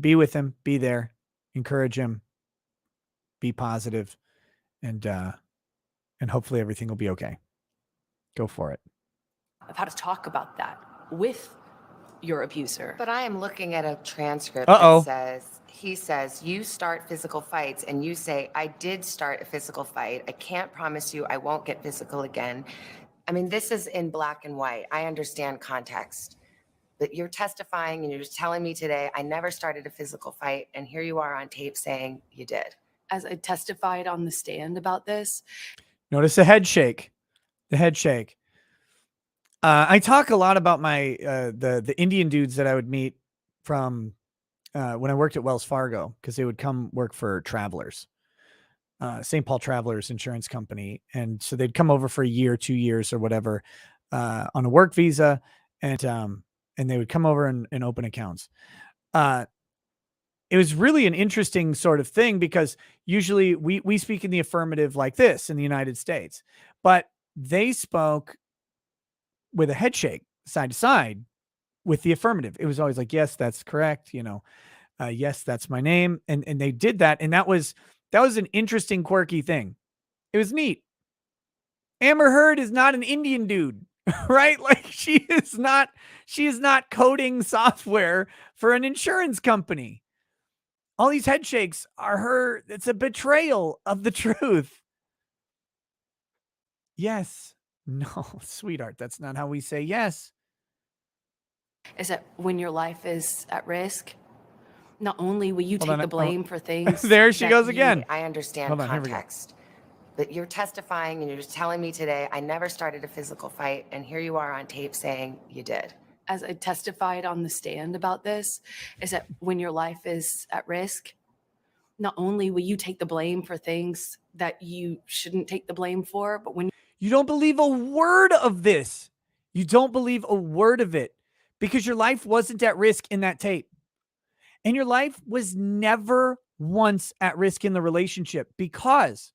Speaker 2: be with him, be there, encourage him, be positive, and hopefully everything will be okay. Go for it.
Speaker 4: Of how to talk about that with your abuser.
Speaker 3: But I am looking at a transcript that says, he says, you start physical fights, and you say, I did start a physical fight. I can't promise you I won't get physical again. I mean, this is in black and white. I understand context. But you're testifying and you're just telling me today, I never started a physical fight, and here you are on tape saying you did.
Speaker 4: As I testified on the stand about this.
Speaker 2: Notice the head shake. The head shake. I talk a lot about my the Indian dudes that I would meet from when I worked at Wells Fargo, because they would come work for Travelers, St. Paul Travelers Insurance Company, and so they'd come over for a year, 2 years, or whatever, on a work visa, and they would come over and open accounts. It was really an interesting sort of thing, because usually we speak in the affirmative like this in the United States, but they spoke with a head shake side to side with the affirmative. It was always like, yes, that's correct. Yes, that's my name. And they did that. And that was an interesting, quirky thing. It was neat. Amber Heard is not an Indian dude, right? Like she is not coding software for an insurance company. All these head shakes are her. It's a betrayal of the truth. Yes. No, sweetheart. That's not how we say yes.
Speaker 4: Is that when your life is at risk, not only will you
Speaker 2: Hold
Speaker 4: take
Speaker 2: on,
Speaker 4: the blame for things.
Speaker 2: There she
Speaker 3: that
Speaker 2: goes
Speaker 3: you-
Speaker 2: again.
Speaker 3: I understand
Speaker 2: Hold on, here we go.
Speaker 3: context. But you're testifying and you're just telling me today, I never started a physical fight. And here you are on tape saying you did.
Speaker 4: As I testified on the stand about this, is that when your life is at risk, not only will you take the blame for things that you shouldn't take the blame for, but when
Speaker 2: You don't believe a word of this. You don't believe a word of it because your life wasn't at risk in that tape. And your life was never once at risk in the relationship because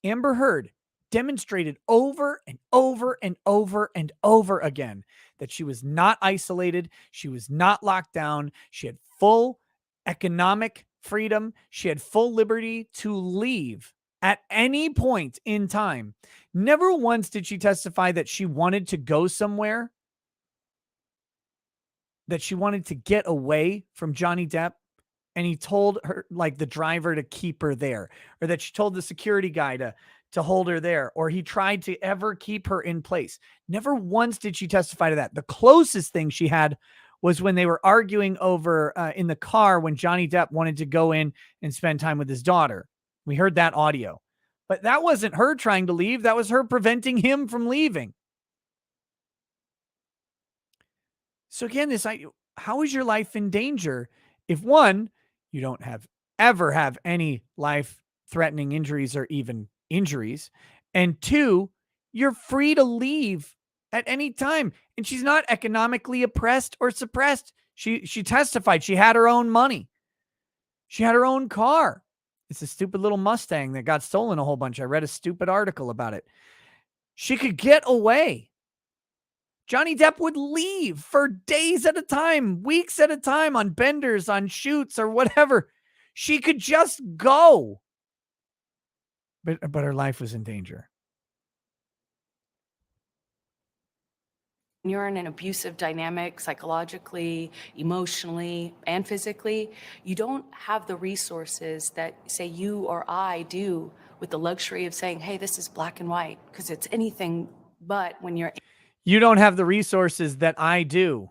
Speaker 2: Amber Heard demonstrated over and over and over and over again that she was not isolated. She was not locked down. She had full economic freedom. She had full liberty to leave at any point in time. Never once did she testify that she wanted to go somewhere, that she wanted to get away from Johnny Depp. And he told her, like the driver, to keep her there, or that she told the security guy to hold her there, or he tried to ever keep her in place. Never once did she testify to that. The closest thing she had was when they were arguing over in the car when Johnny Depp wanted to go in and spend time with his daughter. We heard that audio, but that wasn't her trying to leave. That was her preventing him from leaving. So again, how is your life in danger if one, you don't ever have any life-threatening injuries or even injuries, and two, you're free to leave at any time, and she's not economically oppressed or suppressed. She testified she had her own money. She had her own car. It's a stupid little Mustang that got stolen a whole bunch. I read a stupid article about it. She could get away. Johnny Depp would leave for days at a time, weeks at a time on benders, on shoots or whatever. She could just go. But her life was in danger.
Speaker 4: you're in an abusive dynamic, psychologically, emotionally, and physically, you don't have the resources that, say, you or I do with the luxury of saying, hey, this is black and white, because it's anything but when you're...
Speaker 2: You don't have the resources that I do.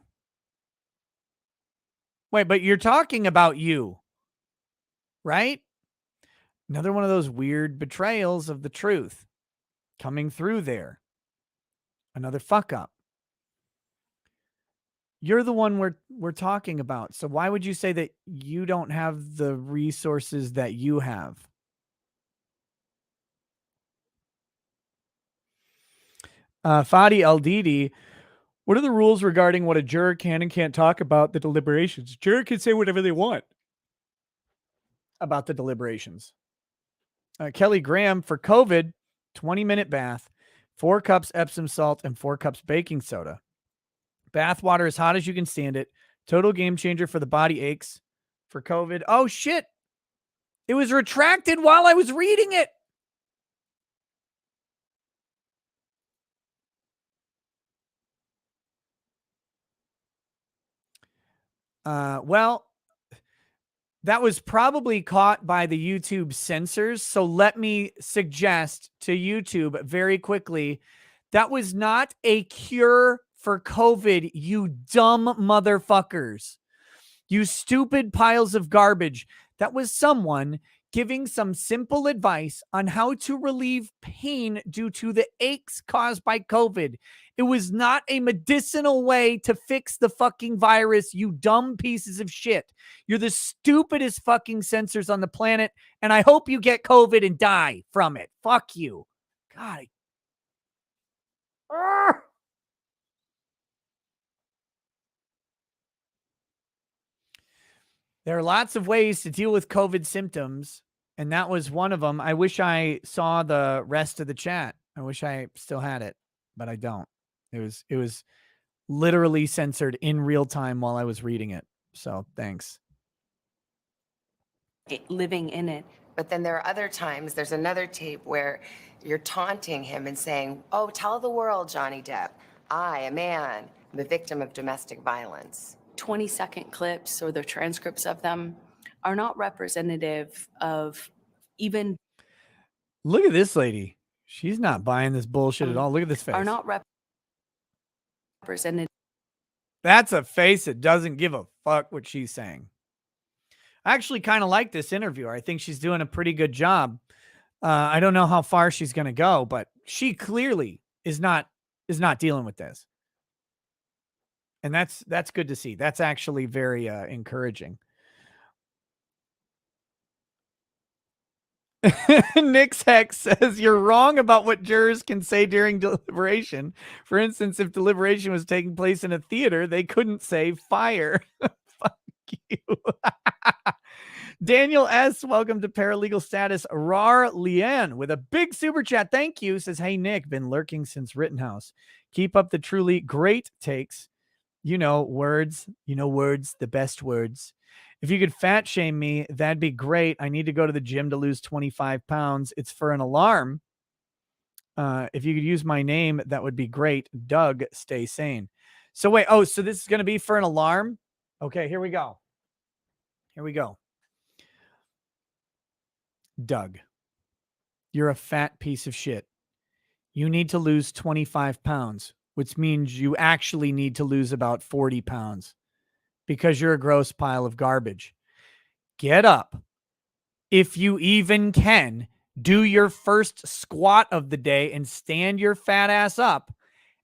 Speaker 2: Wait, but you're talking about you, right? Another one of those weird betrayals of the truth coming through there. Another fuck up. You're the one we're talking about. So why would you say that you don't have the resources that you have? Fadi Aldidi, what are the rules regarding what a juror can and can't talk about the deliberations? Juror can say whatever they want about the deliberations. Kelly Graham, for COVID, 20-minute bath, 4 cups Epsom salt, and 4 cups baking soda. Bath water as hot as you can stand it. Total game changer for the body aches for COVID. Oh, shit. It was retracted while I was reading it. Well, that was probably caught by the YouTube censors. So let me suggest to YouTube very quickly, that was not a cure for COVID, you dumb motherfuckers. You stupid piles of garbage. That was someone giving some simple advice on how to relieve pain due to the aches caused by COVID. It was not a medicinal way to fix the fucking virus, you dumb pieces of shit. You're the stupidest fucking censors on the planet, and I hope you get COVID and die from it. Fuck you. God. There are lots of ways to deal with COVID symptoms, and that was one of them. I wish I saw the rest of the chat. I wish I still had it, but I don't. It was literally censored in real time while I was reading it. So thanks.
Speaker 4: Living in it.
Speaker 3: But then there are other times, there's another tape where you're taunting him and saying, oh, tell the world, Johnny Depp, I, a man, am a victim of domestic violence.
Speaker 4: 20-second clips or the transcripts of them are not representative of even.
Speaker 2: Look at this lady. She's not buying this bullshit at all. Look at this face.
Speaker 4: Are not representative.
Speaker 2: That's a face that doesn't give a fuck what she's saying. I actually kind of like this interviewer. I think she's doing a pretty good job. I don't know how far she's going to go, but she clearly is not dealing with this. And that's good to see. That's actually very encouraging. Nick's Hex says you're wrong about what jurors can say during deliberation. For instance, if deliberation was taking place in a theater, they couldn't say fire. Fuck you. Daniel S., welcome to Paralegal Status. Rar Lian with a big super chat. Thank you. Says, hey, Nick, been lurking since Rittenhouse. Keep up the truly great takes. You know, words, the best words. If you could fat shame me, that'd be great. I need to go to the gym to lose 25 pounds. It's for an alarm. If you could use my name, that would be great. Doug, stay sane. So wait, so this is going to be for an alarm? Okay, here we go. Doug, you're a fat piece of shit. You need to lose 25 pounds, which means you actually need to lose about 40 pounds because you're a gross pile of garbage. Get up. If you even can, do your first squat of the day and stand your fat ass up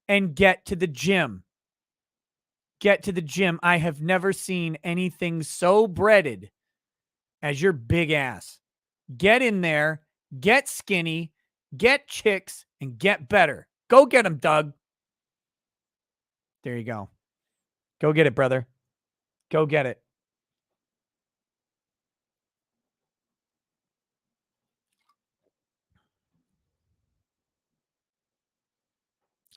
Speaker 2: and get to the gym. Get to the gym. I have never seen anything so breaded as your big ass. Get in there, get skinny, get chicks, and get better. Go get them, Doug. There you go. Go get it, brother. Go get it.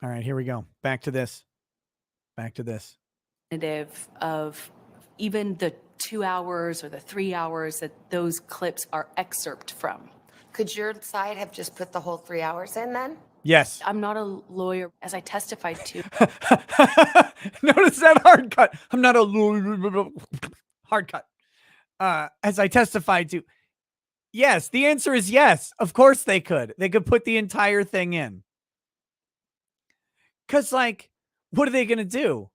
Speaker 2: All right, here we go. Back to this.
Speaker 4: Of even the 2 hours or the 3 hours that those clips are excerpt from.
Speaker 3: Could your side have just put the whole 3 hours in then?
Speaker 2: Yes.
Speaker 4: I'm not a lawyer, as I testified to.
Speaker 2: Notice that hard cut. I'm not a lawyer. Hard cut. As I testified to. Yes, the answer is yes. Of course they could. They could put the entire thing in. Because, like, what are they going to do?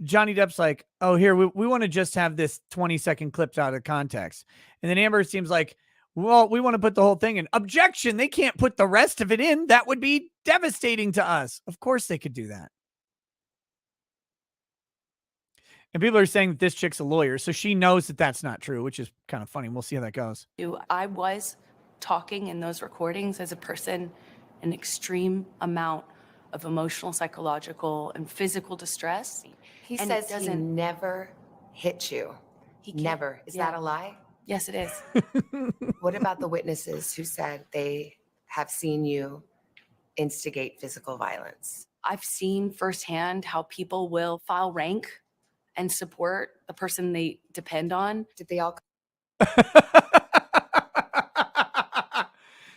Speaker 2: Johnny Depp's like, oh, here, we want to just have this 20-second clips out of context. And then Amber seems like, well, we want to put the whole thing in. Objection, they can't put the rest of it in. That would be devastating to us. Of course they could do that. And people are saying that this chick's a lawyer, so she knows that that's not true, which is kind of funny. We'll see how that goes.
Speaker 4: I was talking in those recordings as a person in extreme amount of emotional, psychological, and physical distress.
Speaker 3: He says he never hit you.
Speaker 4: He
Speaker 3: never. Is that a lie?
Speaker 4: Yes, it is.
Speaker 3: What about the witnesses who said they have seen you instigate physical violence?
Speaker 4: I've seen firsthand how people will file rank and support the person they depend on.
Speaker 3: Did they all?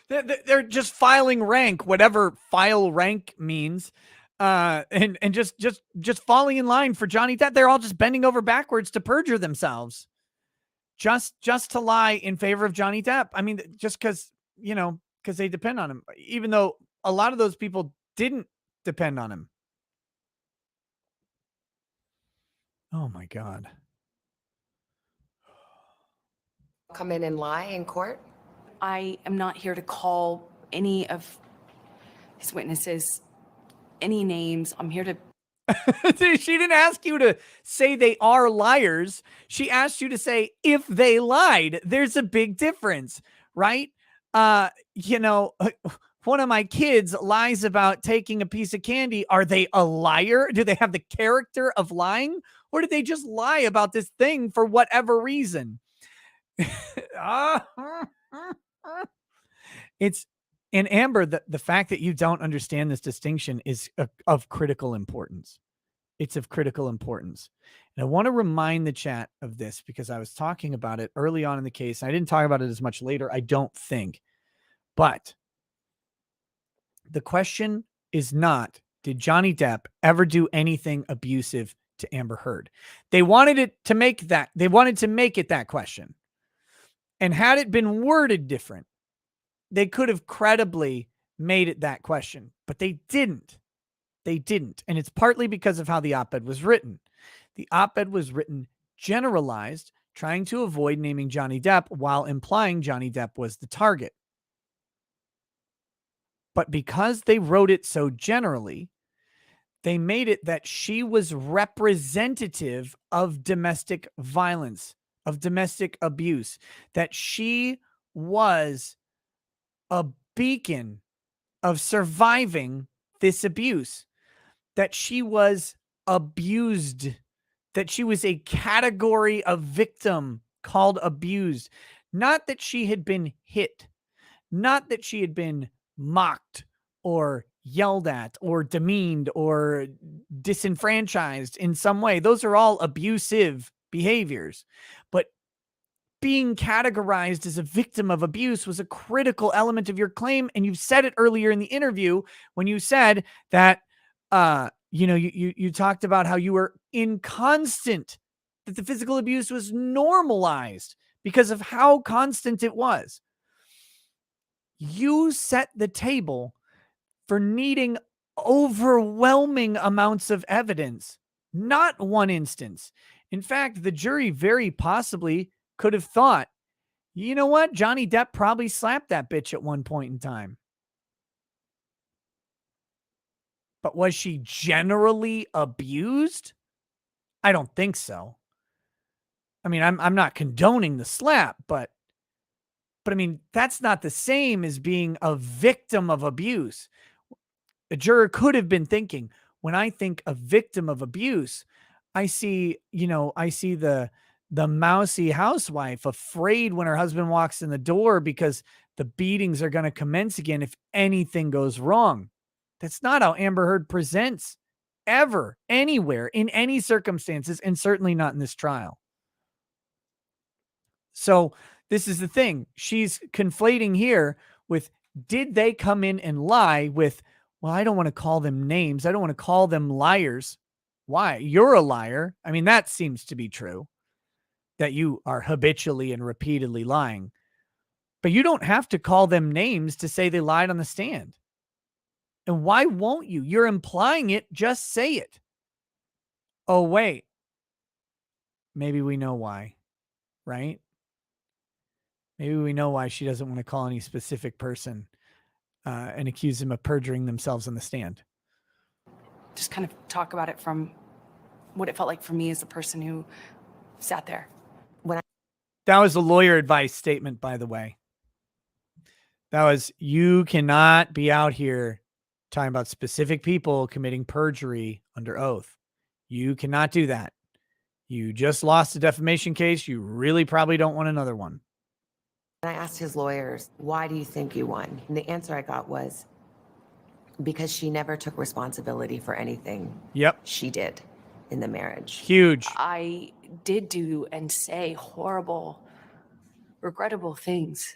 Speaker 2: They're just filing rank, whatever file rank means, and just falling in line for Johnny Depp. They're all just bending over backwards to perjure themselves, just to lie in favor of Johnny Depp. I mean, just because they depend on him, even though a lot of those people didn't depend on him. Oh my God.
Speaker 3: Come in and lie in court?
Speaker 4: I am not here to call any of his witnesses any names. I'm here to.
Speaker 2: She didn't ask you to say they are liars. She asked you to say if they lied. There's a big difference, right? One of my kids lies about taking a piece of candy. Are they a liar? Do they have the character of lying? Or did they just lie about this thing for whatever reason? And Amber, the fact that you don't understand this distinction is of critical importance. it's of critical importance. And I want to remind the chat of this because I was talking about it early on in the case. I didn't talk about it as much later, I don't think. But the question is not, did Johnny Depp ever do anything abusive to Amber Heard? They wanted to make it that question. And had it been worded different, they could have credibly made it that question, but they didn't. They didn't. And it's partly because of how the op-ed was written. The op-ed was written generalized, trying to avoid naming Johnny Depp while implying Johnny Depp was the target. But because they wrote it so generally, they made it that she was representative of domestic violence, of domestic abuse, that she was a beacon of surviving this abuse, that she was abused, that she was a category of victim called abused, not that she had been hit, not that she had been mocked or yelled at or demeaned or disenfranchised in some way. Those are all abusive behaviors. But being categorized as a victim of abuse was a critical element of your claim. And you said it earlier in the interview when you said that, you talked about how you were inconstant, that the physical abuse was normalized because of how constant it was. You set the table for needing overwhelming amounts of evidence, not one instance. In fact, the jury very possibly could have thought, you know what? Johnny Depp probably slapped that bitch at one point in time. But was she generally abused? I don't think so. I mean, I'm not condoning the slap, but I mean, that's not the same as being a victim of abuse. A juror could have been thinking, when I think a victim of abuse, I see the mousy housewife afraid when her husband walks in the door because the beatings are going to commence again if anything goes wrong. That's not how Amber Heard presents ever, anywhere, in any circumstances, and certainly not in this trial. So this is the thing. She's conflating here with, did they come in and lie with, well, I don't want to call them names. I don't want to call them liars. Why? You're a liar. I mean, that seems to be true, that you are habitually and repeatedly lying. But you don't have to call them names to say they lied on the stand. And why won't you? You're implying it. Just say it. Oh, wait. Maybe we know why, right? Maybe we know why she doesn't want to call any specific person and accuse them of perjuring themselves on the stand.
Speaker 4: Just kind of talk about it from what it felt like for me as the person who sat there.
Speaker 2: That was a lawyer advice statement, by the way. That was, you cannot be out here talking about specific people committing perjury under oath. You cannot do that. You just lost a defamation case. You really probably don't want another one.
Speaker 3: And I asked his lawyers, why do you think you won? And the answer I got was, because she never took responsibility for anything.
Speaker 2: Yep.
Speaker 3: She did in the marriage.
Speaker 2: Huge.
Speaker 4: I did do and say horrible, regrettable things.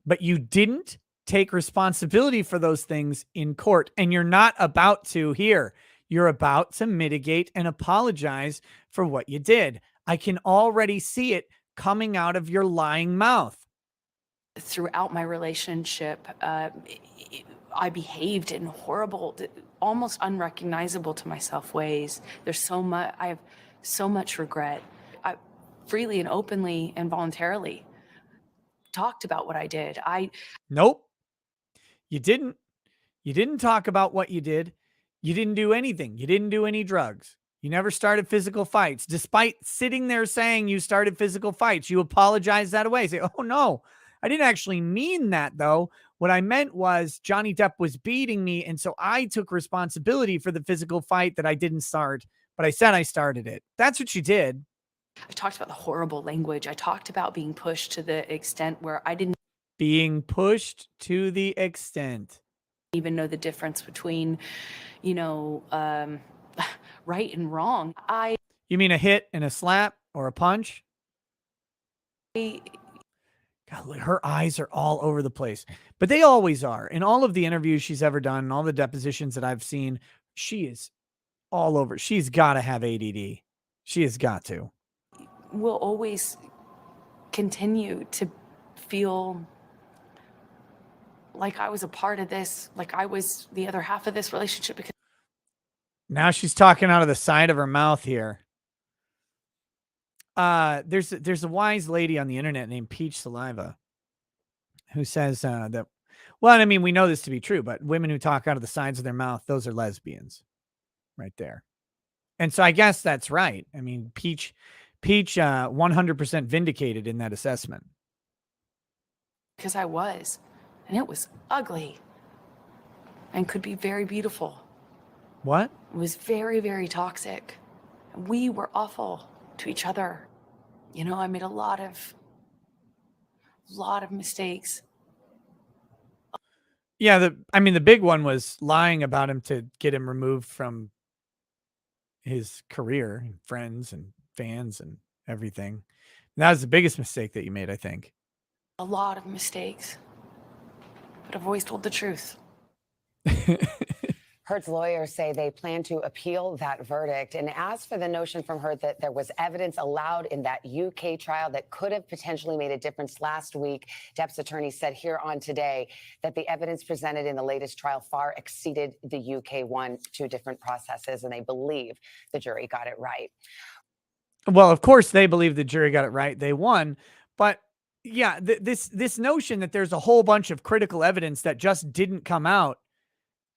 Speaker 2: But you didn't take responsibility for those things in court, and you're not about to here. You're about to mitigate and apologize for what you did. I can already see it coming out of your lying mouth.
Speaker 4: Throughout my relationship, I behaved in horrible, almost unrecognizable to myself ways. I have so much regret. I freely and openly and voluntarily talked about what I did.
Speaker 2: Nope. You didn't. You didn't talk about what you did. You didn't do anything. You didn't do any drugs. You never started physical fights. Despite sitting there saying you started physical fights, you apologize that away. Say, oh no, I didn't actually mean that though. What I meant was Johnny Depp was beating me, and so I took responsibility for the physical fight that I didn't start, but I said I started it. That's what you did.
Speaker 4: I talked about the horrible language. I talked about being pushed to the extent where I didn't
Speaker 2: being pushed to the extent
Speaker 4: even know the difference between, right and wrong.
Speaker 2: You mean a hit and a slap or a punch?
Speaker 4: I
Speaker 2: God, look, her eyes are all over the place, but they always are. In all of the interviews she's ever done, and all the depositions that I've seen, she is all over. She's got to have ADD. She has got to.
Speaker 4: will always continue to feel like I was a part of this, like I was the other half of this relationship. Because
Speaker 2: now she's talking out of the side of her mouth here. There's a wise lady on the internet named Peach Saliva who says that, well, I mean, we know this to be true, but women who talk out of the sides of their mouth, those are lesbians right there. And so I guess that's right. I mean, Peach 100% vindicated in that assessment.
Speaker 4: Because I was, and it was ugly and could be very beautiful.
Speaker 2: What?
Speaker 4: It was very, very toxic. We were awful to each other. You know, I made a lot of mistakes.
Speaker 2: Yeah, the big one was lying about him to get him removed from his career and friends and fans and everything. And that was the biggest mistake that you made, I think.
Speaker 4: A lot of mistakes. But I've always told the truth.
Speaker 5: Heard's lawyers say they plan to appeal that verdict. And as for the notion from Heard that there was evidence allowed in that UK trial that could have potentially made a difference last week, Depp's attorney said here on Today that the evidence presented in the latest trial far exceeded the UK one, 2 different processes, and they believe the jury got it right.
Speaker 2: Well, of course they believe the jury got it right. They won. But yeah, this notion that there's a whole bunch of critical evidence that just didn't come out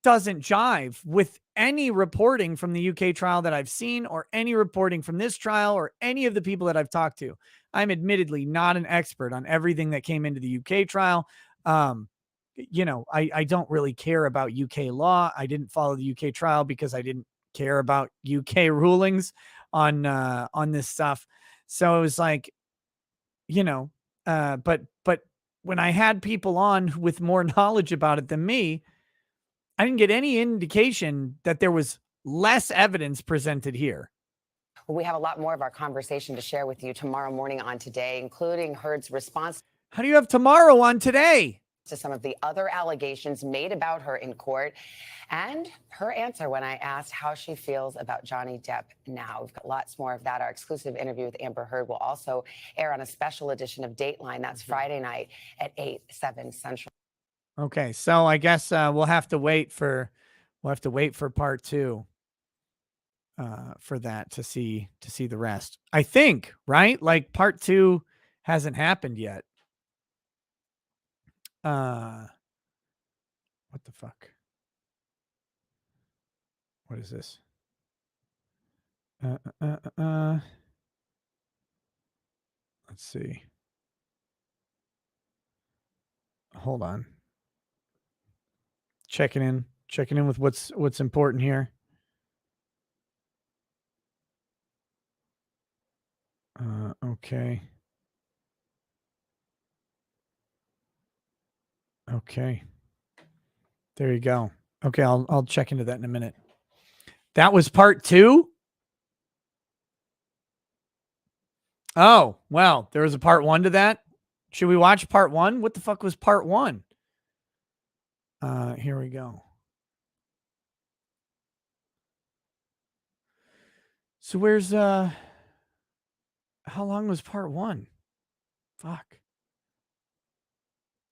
Speaker 2: doesn't jive with any reporting from the UK trial that I've seen, or any reporting from this trial, or any of the people that I've talked to. I'm admittedly not an expert on everything that came into the UK trial. You know, I don't really care about UK law. I didn't follow the UK trial because I didn't care about UK rulings on this stuff. So it was like, you know, but when I had people on with more knowledge about it than me, I didn't get any indication that there was less evidence presented here.
Speaker 5: We have a lot more of our conversation to share with you tomorrow morning on Today, including Heard's response.
Speaker 2: How do you have tomorrow on Today?
Speaker 5: To some of the other allegations made about her in court, and her answer when I asked how she feels about Johnny Depp now. We've got lots more of that. Our exclusive interview with Amber Heard will also air on a special edition of Dateline. That's Friday night at 8, 7 Central.
Speaker 2: Okay, so I guess we'll have to wait for part 2 for that to see the rest. I think, right? Like part 2 hasn't happened yet. What the fuck? What is this? Let's see. Hold on. Checking in with what's important here. Okay. Okay. There you go. Okay, I'll check into that in a minute. That was part 2? Oh, well, there was a part 1 to that. Should we watch part 1? What the fuck was part 1? Here we go. So where's how long was part 1? Fuck.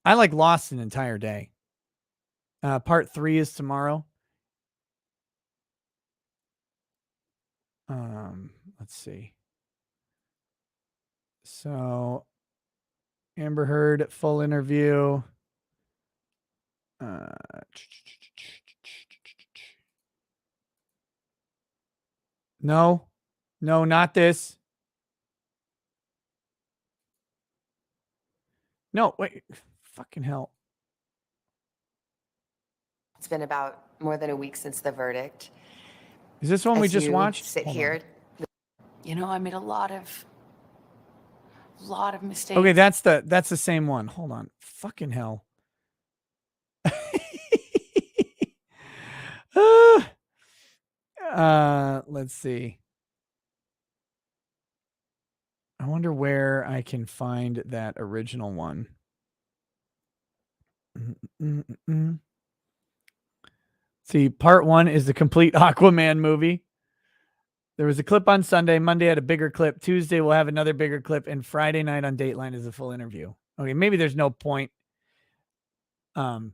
Speaker 2: I lost an entire day. Part 3 is tomorrow. Let's see. So Amber Heard full interview. No, not this. No, wait, fucking hell.
Speaker 3: It's been about more than a week since the verdict.
Speaker 2: Is this one we just watched?
Speaker 3: Sit here.
Speaker 4: You know, I made a lot of mistakes.
Speaker 2: Okay, that's the same one. Hold on. Fucking hell. Let's see. I wonder where I can find that original one. See, part 1 is the complete Aquaman movie. There was a clip on Sunday. Monday had a bigger clip. Tuesday we'll have another bigger clip. And Friday night on Dateline is a full interview. Okay, maybe there's no point. Okay,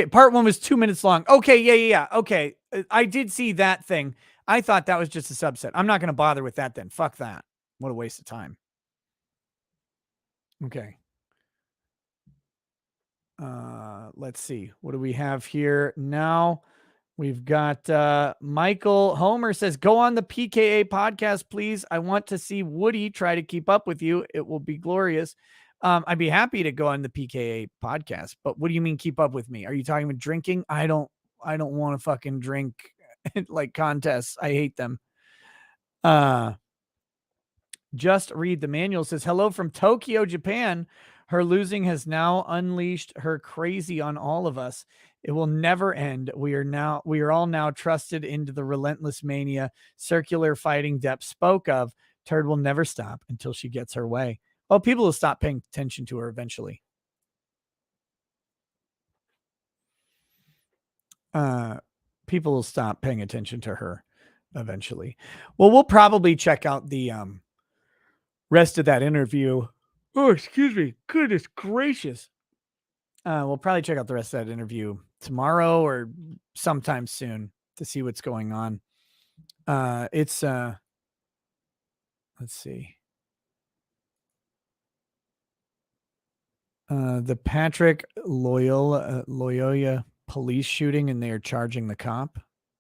Speaker 2: part 1 was 2 minutes long. Okay, yeah. Okay, I did see that thing. I thought that was just a subset. I'm not going to bother with that then. Fuck that. What a waste of time. Okay. Let's see. What do we have here now? We've got Michael Homer says, go on the PKA podcast, please. I want to see Woody try to keep up with you. It will be glorious. I'd be happy to go on the PKA podcast, but what do you mean keep up with me? Are you talking about drinking? I don't want to fucking drink like contests. I hate them. Just read the manual. Says, hello from Tokyo, Japan. Her losing has now unleashed her crazy on all of us. It will never end. We are all now trusted into the relentless mania circular fighting Depp spoke of. Turd will never stop until she gets her way. Oh, people will stop paying attention to her eventually. People will stop paying attention to her eventually. Well, we'll probably check out the rest of that interview. Oh, excuse me. Goodness gracious. We'll probably check out the rest of that interview tomorrow or sometime soon to see what's going on. Let's see. The Patrick Loyola police shooting, and they are charging the cop.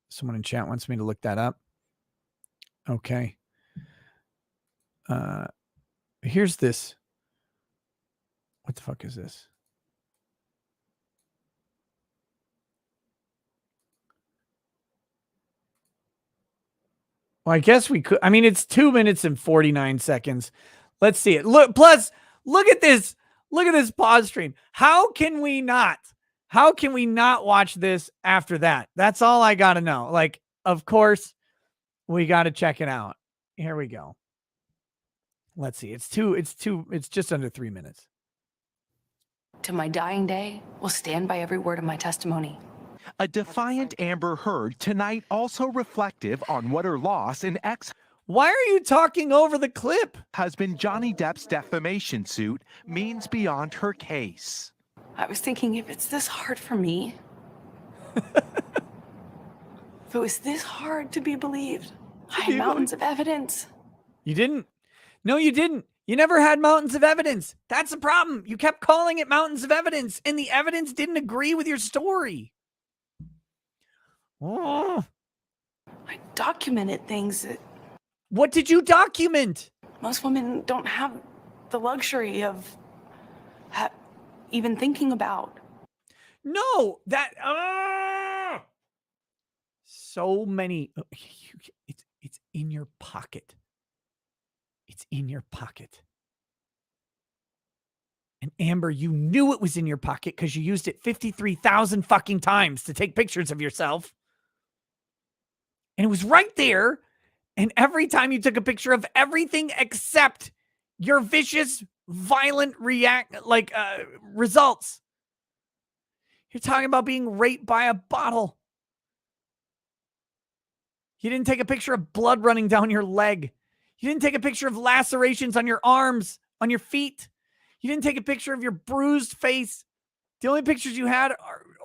Speaker 2: Someone in chat wants me to look that up. Okay. Here's this. What the fuck is this? Well, I guess we could. I mean, it's 2 minutes and 49 seconds. Let's see it. Look, plus, look at this. Look at this pause stream. How can we not watch this after that? That's all I got to know. Like, of course, we got to check it out. Here we go. Let's see. It's just under 3 minutes.
Speaker 4: To my dying day, will stand by every word of my testimony.
Speaker 9: A defiant Amber Heard tonight, also reflective on what her loss in
Speaker 2: Why are you talking over the clip?
Speaker 9: Husband Johnny Depp's defamation suit means beyond her case.
Speaker 4: I was thinking, if it's this hard for me, if it was this hard to be believed, I had mountains of evidence.
Speaker 2: You didn't. No, you didn't. You never had mountains of evidence. That's the problem. You kept calling it mountains of evidence, and the evidence didn't agree with your story. Oh.
Speaker 4: I documented things that...
Speaker 2: What did you document?
Speaker 4: Most women don't have the luxury of even thinking about.
Speaker 2: No, so many. It's in your pocket. It's in your pocket. And Amber, you knew it was in your pocket because you used it 53,000 fucking times to take pictures of yourself. And it was right there. And every time you took a picture of everything except your vicious, violent results. You're talking about being raped by a bottle. You didn't take a picture of blood running down your leg. You didn't take a picture of lacerations on your arms, on your feet. You didn't take a picture of your bruised face. The only pictures you had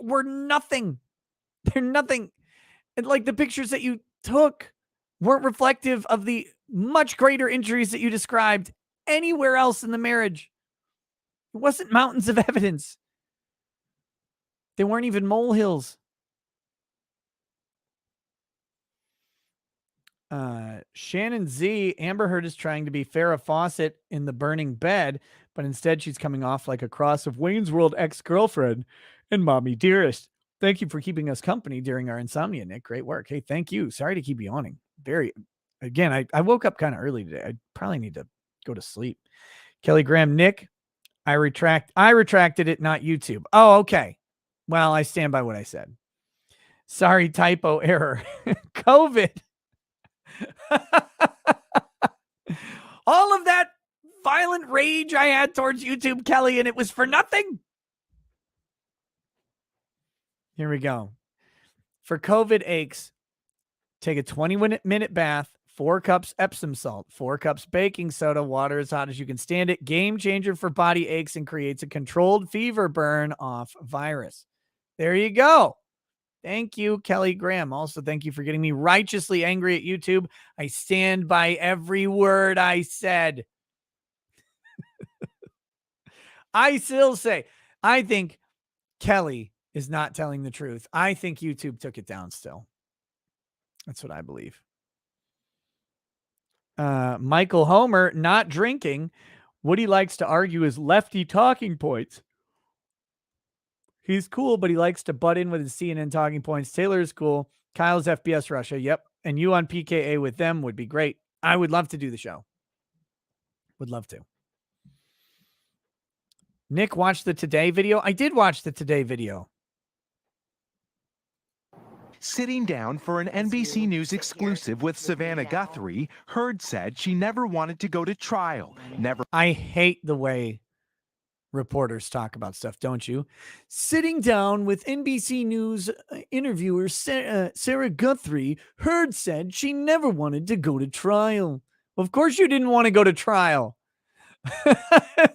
Speaker 2: were nothing. They're nothing. And like the pictures that you took weren't reflective of the much greater injuries that you described anywhere else in the marriage. It wasn't mountains of evidence. They weren't even molehills. Shannon Z, Amber Heard is trying to be Farrah Fawcett in The Burning Bed, but instead she's coming off like a cross of Wayne's World ex-girlfriend and Mommy Dearest. Thank you for keeping us company during our insomnia, Nick. Great work. Hey, thank you. Sorry to keep yawning. I woke up kind of early today. I probably need to go to sleep. Kelly Graham, Nick, I retracted it, not YouTube. Oh, okay. Well, I stand by what I said. Sorry, typo error. COVID. All of that violent rage I had towards YouTube, Kelly, and it was for nothing. Here we go. For COVID aches, take a 20-minute bath, 4 cups Epsom salt, 4 cups baking soda, water as hot as you can stand it. Game changer for body aches and creates a controlled fever burn off virus. There you go. Thank you, Kelly Graham. Also, thank you for getting me righteously angry at YouTube. I stand by every word I said. I still say, I think Kelly is not telling the truth. I think YouTube took it down still. That's what I believe. Michael Homer, not drinking. What he likes to argue is lefty talking points. He's cool, but he likes to butt in with his CNN talking points. Taylor is cool. Kyle's FBS Russia. Yep. And you on PKA with them would be great. I would love to do the show. Would love to. Nick watched the Today video. I did watch the Today video.
Speaker 9: Sitting down for an NBC News exclusive with Savannah Guthrie, Heard said she never wanted to go to trial.
Speaker 2: I hate the way reporters talk about stuff, don't you? Sitting down with NBC News interviewer Sarah Guthrie, Heard said she never wanted to go to trial. Well, of course you didn't want to go to trial.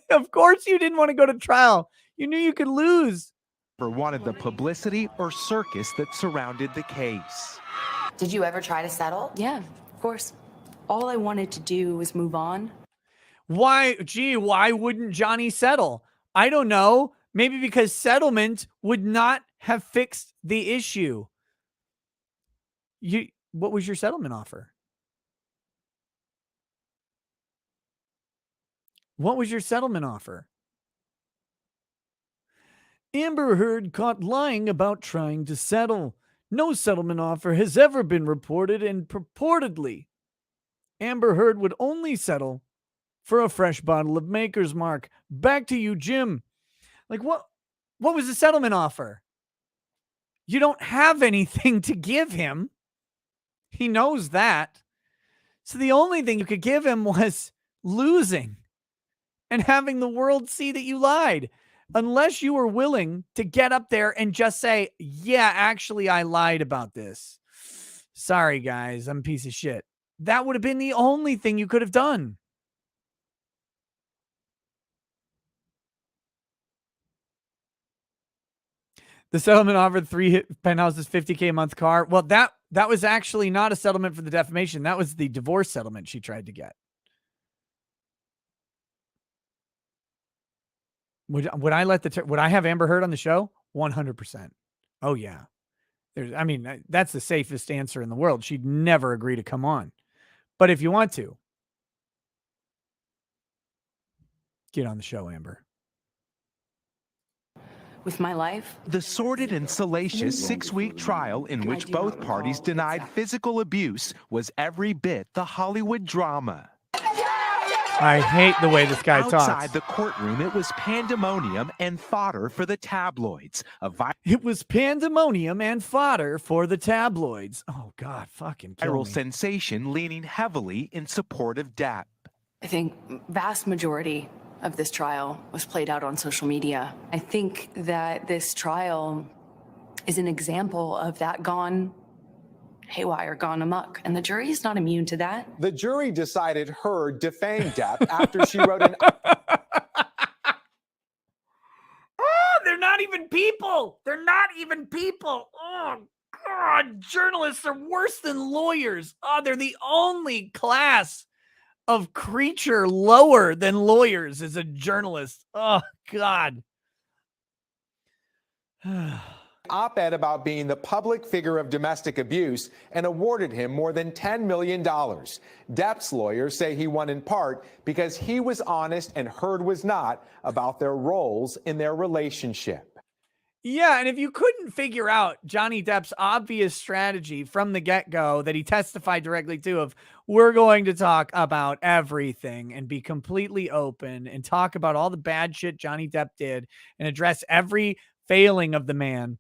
Speaker 2: Of course you didn't want to go to trial. You knew you could lose.
Speaker 9: Wanted the publicity or circus that surrounded the case.
Speaker 3: Did you ever try to settle?
Speaker 4: Yeah, of course. All I wanted to do was move on.
Speaker 2: Why wouldn't Johnny settle? I don't know. Maybe because settlement would not have fixed the issue. What was your settlement offer? What was your settlement offer? Amber Heard caught lying about trying to settle. No settlement offer has ever been reported, and purportedly, Amber Heard would only settle for a fresh bottle of Maker's Mark. Back to you, Jim. Like, what was the settlement offer? You don't have anything to give him. He knows that. So the only thing you could give him was losing and having the world see that you lied. Unless you were willing to get up there and just say, yeah, actually, I lied about this. Sorry, guys, I'm a piece of shit. That would have been the only thing you could have done. The settlement offered 3 penthouses, $50K a month car. Well, that was actually not a settlement for the defamation. That was the divorce settlement she tried to get. Would I have Amber Heard on the show? 100%. Oh yeah. That's the safest answer in the world. She'd never agree to come on. But if you want to, get on the show, Amber.
Speaker 4: With my life.
Speaker 9: The sordid and salacious 6-week trial in which both parties denied physical abuse was every bit the Hollywood drama.
Speaker 2: I hate the way this guy talks.
Speaker 9: Outside the courtroom, it was pandemonium and fodder for the tabloids.
Speaker 2: It was pandemonium and fodder for the tabloids. Oh, God, fucking kill
Speaker 9: viral
Speaker 2: me.
Speaker 9: sensation leaning heavily in support of Depp.
Speaker 4: I think vast majority of this trial was played out on social media. I think that this trial is an example of that gone haywire, gone amok, and the jury is not immune to that.
Speaker 10: The jury decided Heard defamed Depp after she wrote an...
Speaker 2: Oh, they're not even people. They're not even people. Oh, God, journalists are worse than lawyers. Oh, they're the only class of creature lower than lawyers is a journalist. Oh, God.
Speaker 10: op-ed about being the public figure of domestic abuse and awarded him more than $10 million. Depp's lawyers say he won in part because he was honest and Heard was not about their roles in their relationship.
Speaker 2: Yeah, and if you couldn't figure out Johnny Depp's obvious strategy from the get-go that he testified directly to of, we're going to talk about everything and be completely open and talk about all the bad shit Johnny Depp did and address every failing of the man.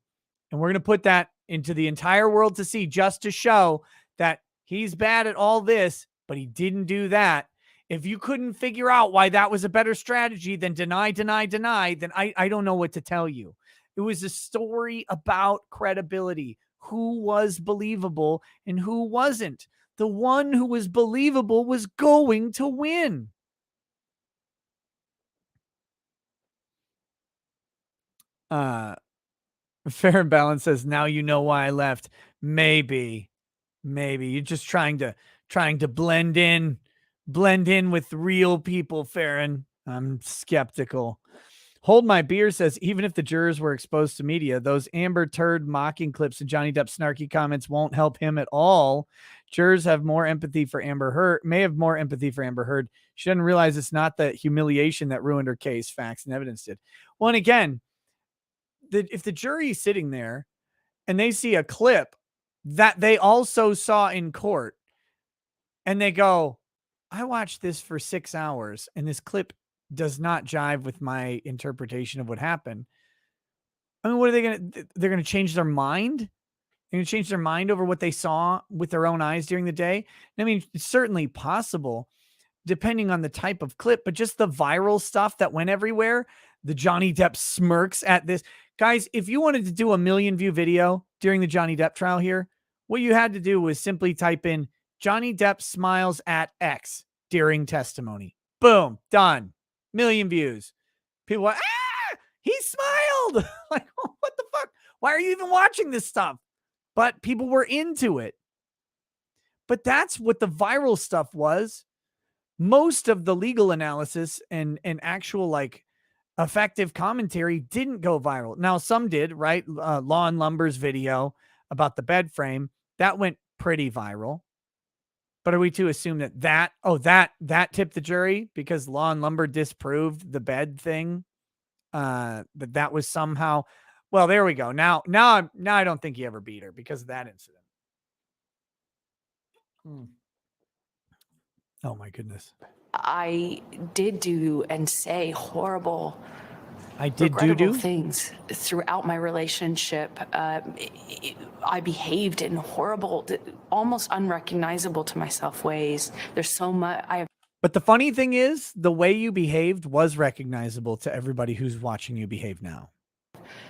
Speaker 2: And we're going to put that into the entire world to see, just to show that he's bad at all this, but he didn't do that. If you couldn't figure out why that was a better strategy than deny, then I don't know what to tell you. It was a story about credibility. Who was believable and who wasn't? The one who was believable was going to win. Fair and Balance says, now you know why I left. Maybe you're just trying to blend in with real people, Farron. I'm skeptical. Hold My Beer says, even if the jurors were exposed to media, those Amber Turd mocking clips and Johnny Depp's snarky comments won't help him at all. Jurors have more empathy for Amber Heard, may have more empathy for Amber Heard. She doesn't realize it's not the humiliation that ruined her case. Facts and evidence did. Well, and again, if the jury is sitting there and they see a clip that they also saw in court and they go, I watched this for 6 hours and this clip does not jive with my interpretation of what happened. I mean, what are they going to, they're going to change their mind? They're going to change their mind over what they saw with their own eyes during the day. I mean, it's certainly possible depending on the type of clip, but just the viral stuff that went everywhere, the Johnny Depp smirks at this. Guys, if you wanted to do a 1 million view video during the Johnny Depp trial here, what you had to do was simply type in Johnny Depp smiles at X during testimony. Boom, done. 1 million views. People are, he smiled. Like, what the fuck? Why are you even watching this stuff? But people were into it. But that's what the viral stuff was. Most of the legal analysis and actual like effective commentary didn't go viral. Now, some did, right? Law and Lumber's video about the bed frame, that went pretty viral. But are we to assume that tipped the jury because Law and Lumber disproved the bed thing? That was somehow, well, there we go. Now I don't think he ever beat her because of that incident. Oh my goodness.
Speaker 4: I did do and say horrible,
Speaker 2: regrettable
Speaker 4: things throughout my relationship. I behaved in horrible, almost unrecognizable to myself ways. There's so much.
Speaker 2: But the funny thing is, the way you behaved was recognizable to everybody who's watching you behave now.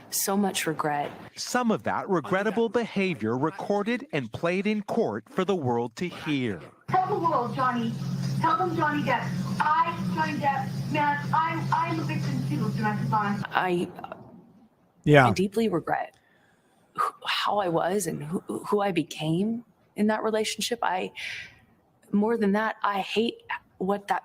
Speaker 4: So much regret.
Speaker 9: Some of that regrettable behavior recorded and played in court for the world to hear.
Speaker 11: Tell the world, Johnny. Tell them Johnny Depp. Johnny Depp, man, I'm a victim too of domestic violence.
Speaker 4: I deeply regret how I was and who I became in that relationship. More than that, I hate what that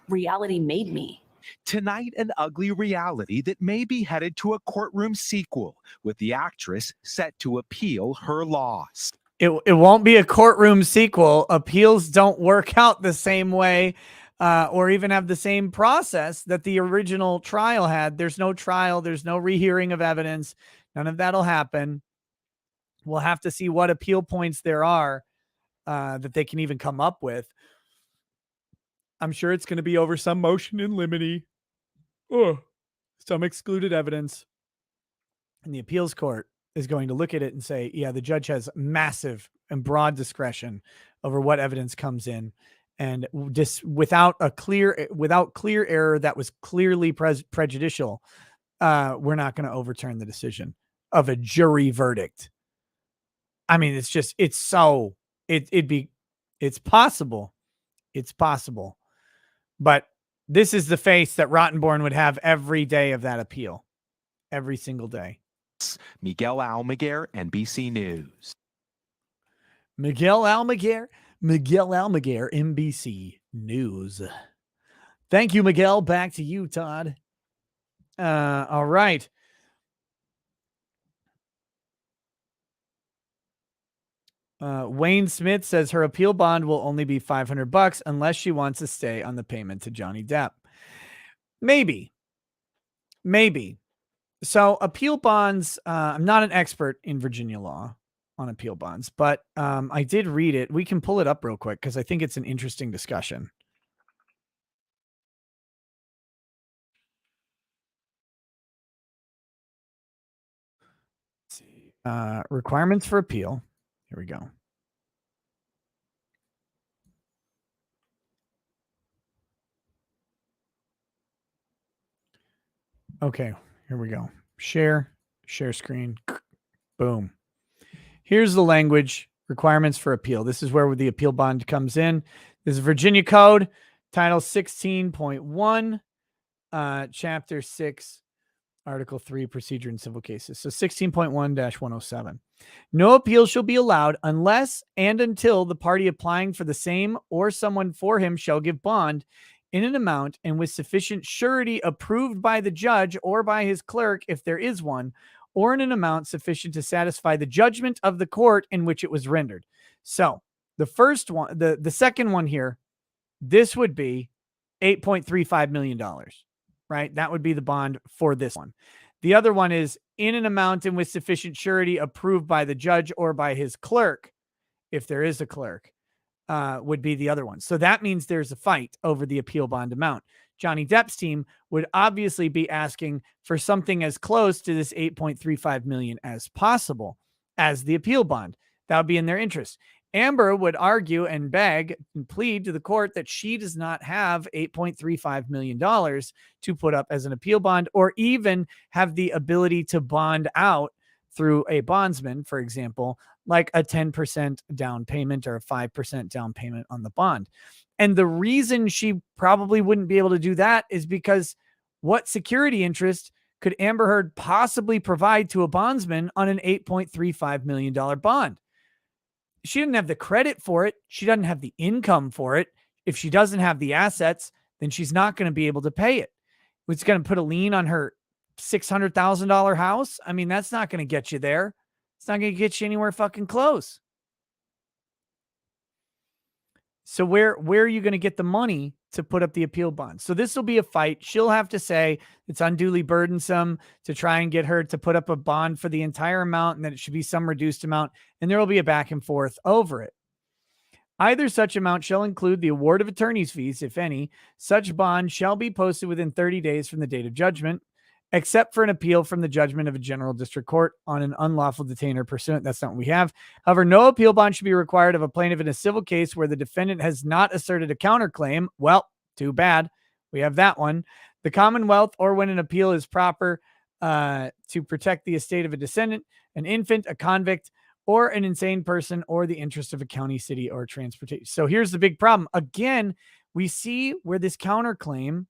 Speaker 4: reality made me.
Speaker 9: Tonight, an ugly reality that may be headed to a courtroom sequel, with the actress set to appeal her loss.
Speaker 2: It won't be a courtroom sequel. Appeals don't work out the same way or even have the same process that the original trial had. There's no trial. There's no rehearing of evidence. None of that'll happen. We'll have to see what appeal points there are that they can even come up with. I'm sure it's going to be over some motion in limine, some excluded evidence. And the appeals court is going to look at it and say, yeah, the judge has massive and broad discretion over what evidence comes in. And just without clear error that was clearly prejudicial, we're not going to overturn the decision of a jury verdict. I mean, it's possible. It's possible. But this is the face that Rottenborn would have every day of that appeal. Every single day.
Speaker 9: Miguel Almaguer, NBC News.
Speaker 2: Miguel Almaguer, NBC News. Thank you, Miguel. Back to you, Todd. All right. Wayne Smith says her appeal bond will only be $500 unless she wants to stay on the payment to Johnny Depp. Maybe. So appeal bonds, I'm not an expert in Virginia law on appeal bonds, but I did read it. We can pull it up real quick because I think it's an interesting discussion. Let's see. Requirements for appeal. Here we go. Okay, here we go. Share screen. Boom. Here's the language requirements for appeal. This is where the appeal bond comes in. This is Virginia Code, Title 16.1, Chapter 6, Article 3, Procedure in Civil Cases. So 16.1-107. No appeal shall be allowed unless and until the party applying for the same or someone for him shall give bond in an amount and with sufficient surety approved by the judge or by his clerk, if there is one, or in an amount sufficient to satisfy the judgment of the court in which it was rendered. So the first one, the second one here, this would be $8.35 million, right? That would be the bond for this one. The other one is in an amount and with sufficient surety approved by the judge or by his clerk, if there is a clerk, would be the other one. So that means there's a fight over the appeal bond amount. Johnny Depp's team would obviously be asking for something as close to this $8.35 million as possible as the appeal bond. That would be in their interest. Amber would argue and beg and plead to the court that she does not have $8.35 million to put up as an appeal bond or even have the ability to bond out through a bondsman, for example, like a 10% down payment or a 5% down payment on the bond. And the reason she probably wouldn't be able to do that is because what security interest could Amber Heard possibly provide to a bondsman on an $8.35 million bond? She didn't have the credit for it. She doesn't have the income for it. If she doesn't have the assets, then she's not going to be able to pay it. It's going to put a lien on her $600,000 house. I mean, that's not going to get you there. It's not going to get you anywhere fucking close. So where are you going to get the money to put up the appeal bond? So this will be a fight. She'll have to say it's unduly burdensome to try and get her to put up a bond for the entire amount and that it should be some reduced amount. And there will be a back and forth over it. Either such amount shall include the award of attorney's fees, if any. Such bond shall be posted within 30 days from the date of judgment, except for an appeal from the judgment of a general district court on an unlawful detainer pursuant. That's not what we have. However, no appeal bond should be required of a plaintiff in a civil case where the defendant has not asserted a counterclaim. Well, too bad. We have that one. The Commonwealth, or when an appeal is proper to protect the estate of a descendant, an infant, a convict, or an insane person, or the interest of a county, city, or transportation. So here's the big problem. Again, we see where this counterclaim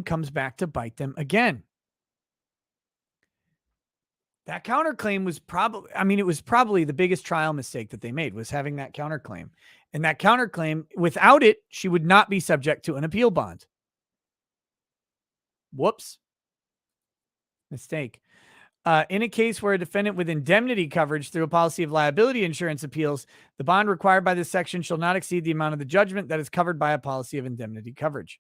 Speaker 2: comes back to bite them again. That counterclaim was probably the biggest trial mistake that they made, was having that counterclaim. And that counterclaim, without it, she would not be subject to an appeal bond. Whoops. Mistake. In a case where a defendant with indemnity coverage through a policy of liability insurance appeals, the bond required by this section shall not exceed the amount of the judgment that is covered by a policy of indemnity coverage.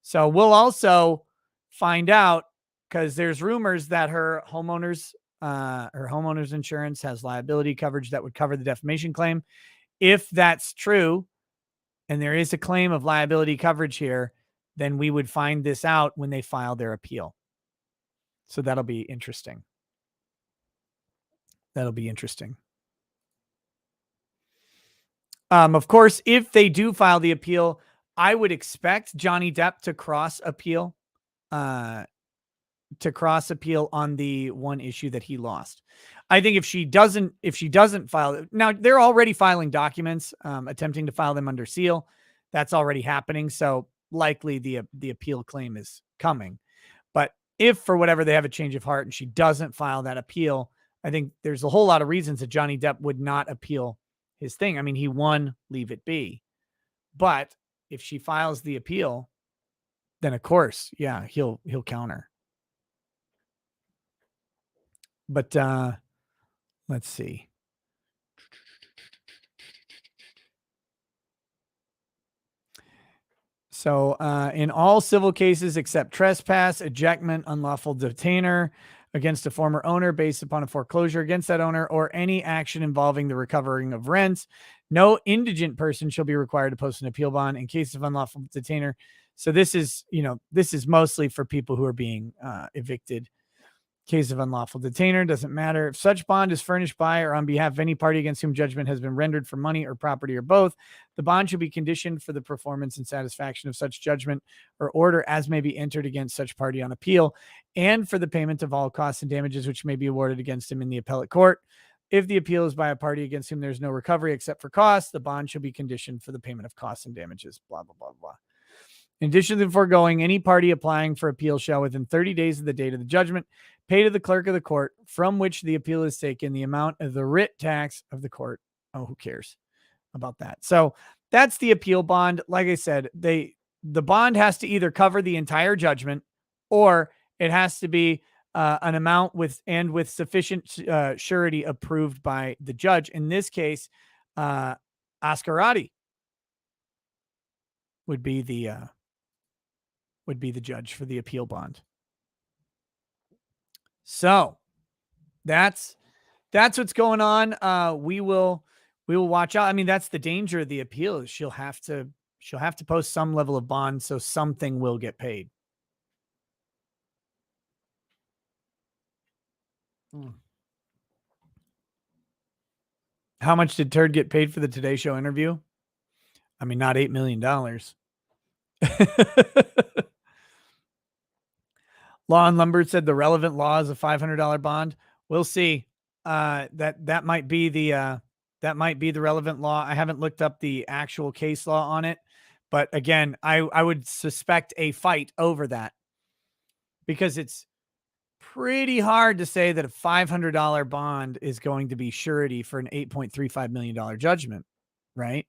Speaker 2: So we'll also find out, because there's rumors that her homeowner's insurance has liability coverage that would cover the defamation claim. If that's true, and there is a claim of liability coverage here, then we would find this out when they file their appeal. So that'll be interesting. Of course, if they do file the appeal, I would expect Johnny Depp to cross appeal on the one issue that he lost. I think if she doesn't file it, now they're already filing documents, attempting to file them under seal. That's already happening. So likely the appeal claim is coming. But if for whatever they have a change of heart and she doesn't file that appeal, I think there's a whole lot of reasons that Johnny Depp would not appeal his thing. I mean, he won, leave it be. But if she files the appeal, then of course, yeah, he'll counter. But let's see. So in all civil cases except trespass, ejectment, unlawful detainer against a former owner based upon a foreclosure against that owner, or any action involving the recovering of rents, no indigent person shall be required to post an appeal bond in case of unlawful detainer. So this is mostly for people who are being evicted Case of unlawful detainer, doesn't matter. If such bond is furnished by or on behalf of any party against whom judgment has been rendered for money or property or both, the bond shall be conditioned for the performance and satisfaction of such judgment or order as may be entered against such party on appeal, and for the payment of all costs and damages which may be awarded against him in the appellate court. If the appeal is by a party against whom there's no recovery except for costs, the bond shall be conditioned for the payment of costs and damages, blah, blah, blah, blah. In addition to the foregoing, any party applying for appeal shall, within 30 days of the date of the judgment, pay to the clerk of the court from which the appeal is taken the amount of the writ tax of the court. Oh, who cares about that? So that's the appeal bond. Like I said, the bond has to either cover the entire judgment or it has to be an amount with sufficient surety approved by the judge. In this case, Ascarati would be the judge for the appeal bond. So that's what's going on. We will watch out. I mean, that's the danger of the appeal is she'll have to post some level of bond so something will get paid. How much did Turd get paid for the Today Show interview? I mean, not $8 million. Law and Lumber said the relevant law is a $500 bond. We'll see. That might be the relevant law. I haven't looked up the actual case law on it, but again, I would suspect a fight over that because it's pretty hard to say that a $500 bond is going to be surety for an $8.35 million judgment, right?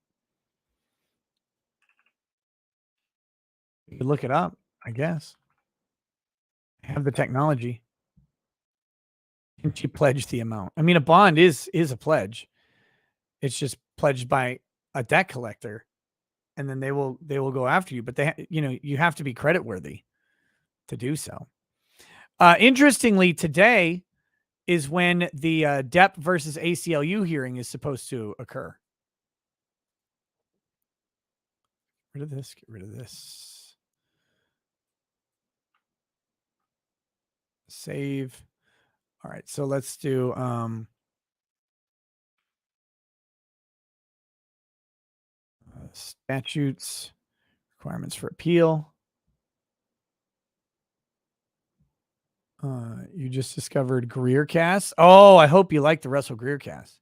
Speaker 2: You could look it up, I guess. Have the technology. And she pledged the amount. I mean, a bond is a pledge. It's just pledged by a debt collector, and then they will go after you. But you have to be creditworthy to do so. Interestingly, today is when the Depp versus ACLU hearing is supposed to occur. Get rid of this. Save. All right, so let's do statutes, requirements for appeal. You just discovered Greer cast. Oh, I hope you like the Russell Greer cast.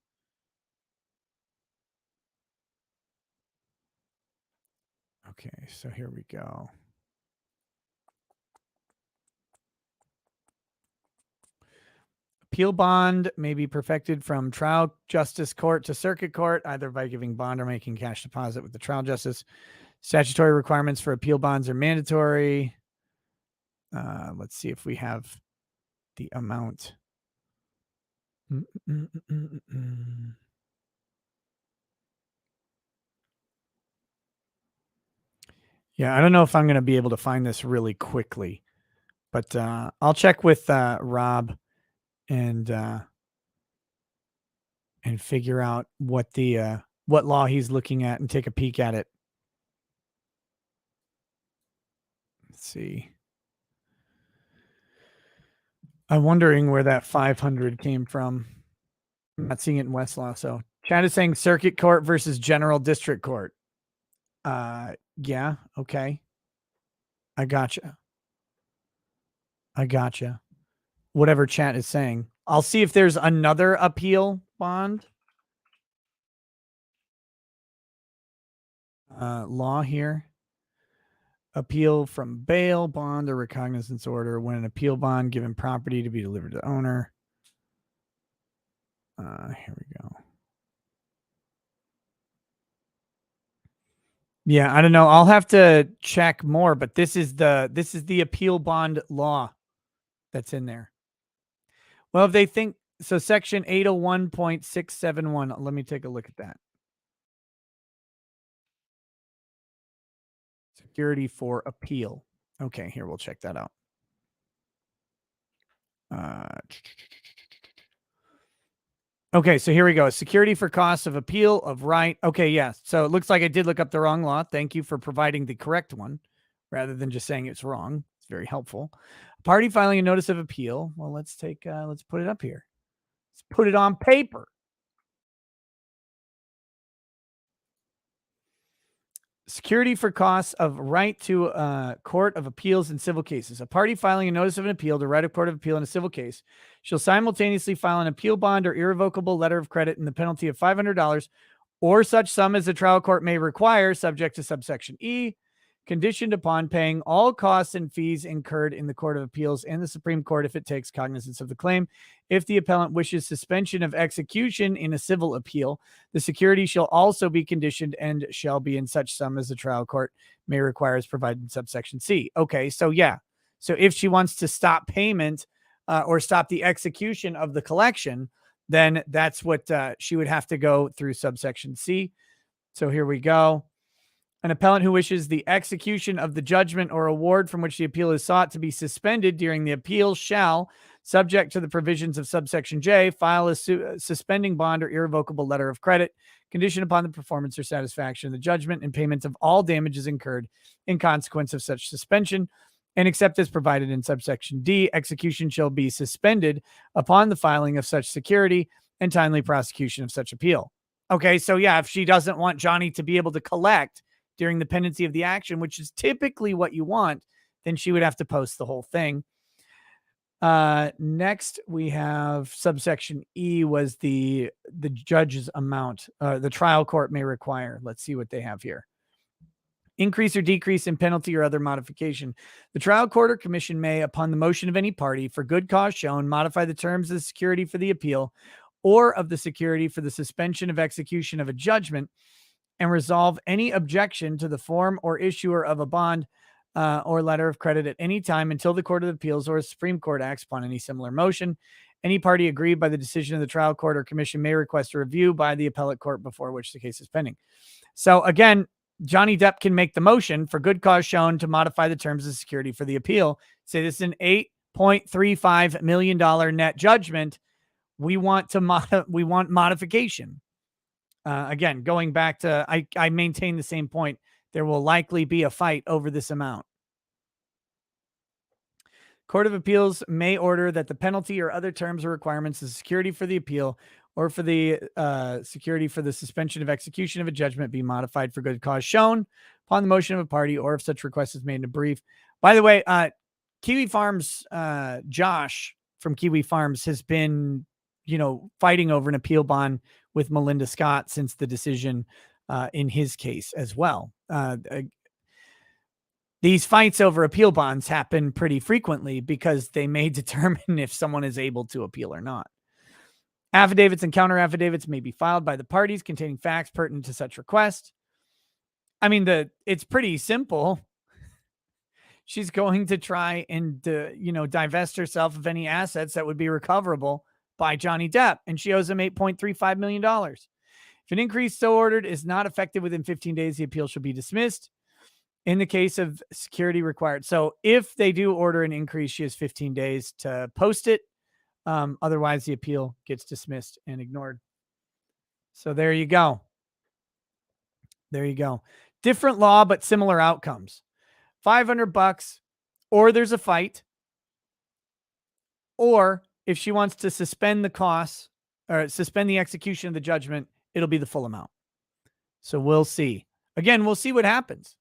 Speaker 2: Okay, so here we go. Appeal bond may be perfected from trial justice court to circuit court, either by giving bond or making cash deposit with the trial justice. Statutory requirements for appeal bonds are mandatory. Let's see if we have the amount. Yeah, I don't know if I'm going to be able to find this really quickly, but I'll check with Rob and figure out what law he's looking at and take a peek at it. Let's see. I'm wondering where that 500 came from. I'm not seeing it in Westlaw. So Chad is saying circuit court versus general district court. Yeah. Okay. I gotcha. Whatever chat is saying. I'll see if there's another appeal bond. Law here. Appeal from bail, bond, or recognizance order when an appeal bond given property to be delivered to the owner. Here we go. Yeah, I don't know. I'll have to check more, but this is the appeal bond law that's in there. Well, if they think so, section 801.671. Let me take a look at that. Security for appeal. Okay, here we'll check that out. Okay, so here we go. Security for costs of appeal of right. Okay, yes. Yeah. So it looks like I did look up the wrong law. Thank you for providing the correct one rather than just saying it's wrong. It's very helpful. A party filing a notice of appeal. Well, let's put it up here. Let's put it on paper. Security for costs of right to court of appeals in civil cases. A party filing a notice of an appeal to right of court of appeal in a civil case shall simultaneously file an appeal bond or irrevocable letter of credit in the penalty of $500 or such sum as the trial court may require, subject to subsection E, conditioned upon paying all costs and fees incurred in the Court of Appeals and the Supreme Court if it takes cognizance of the claim. If the appellant wishes suspension of execution in a civil appeal, the security shall also be conditioned and shall be in such sum as the trial court may require as provided in subsection C. Okay, so yeah. So if she wants to stop payment or stop the execution of the collection, then that's what she would have to go through subsection C. So here we go. An appellant who wishes the execution of the judgment or award from which the appeal is sought to be suspended during the appeal shall, subject to the provisions of subsection J, file a suspending bond or irrevocable letter of credit, conditioned upon the performance or satisfaction of the judgment and payment of all damages incurred in consequence of such suspension, and except as provided in subsection D, execution shall be suspended upon the filing of such security and timely prosecution of such appeal. Okay, so yeah, if she doesn't want Johnny to be able to collect during the pendency of the action, which is typically what you want, then she would have to post the whole thing. Next, we have subsection E was the judge's amount the trial court may require. Let's see what they have here. Increase or decrease in penalty or other modification. The trial court or commission may, upon the motion of any party, for good cause shown, modify the terms of the security for the appeal or of the security for the suspension of execution of a judgment and resolve any objection to the form or issuer of a bond or letter of credit at any time until the Court of Appeals or Supreme Court acts upon any similar motion. Any party aggrieved by the decision of the trial court or commission may request a review by the appellate court before which the case is pending. So again, Johnny Depp can make the motion for good cause shown to modify the terms of security for the appeal. Say this is an $8.35 million net judgment. We want modification. Again, going back to, I maintain the same point. There will likely be a fight over this amount. Court of Appeals may order that the penalty or other terms or requirements of security for the appeal or for the security for the suspension of execution of a judgment be modified for good cause shown upon the motion of a party or if such request is made in a brief. By the way, Kiwi Farms, Josh from Kiwi Farms has been, fighting over an appeal bond with Melinda Scott since the decision in his case as well. These fights over appeal bonds happen pretty frequently because they may determine if someone is able to appeal or not. Affidavits and counter affidavits may be filed by the parties containing facts pertinent to such request. I mean, it's pretty simple. She's going to try and, divest herself of any assets that would be recoverable by Johnny Depp, and she owes him $8.35 million. If an increase so ordered is not effective within 15 days, the appeal shall be dismissed in the case of security required. So if they do order an increase, she has 15 days to post it. Otherwise, the appeal gets dismissed and ignored. So there you go. There you go. Different law, but similar outcomes. $500, or there's a fight, or if she wants to suspend the costs or suspend the execution of the judgment, it'll be the full amount. So we'll see. Again, we'll see what happens.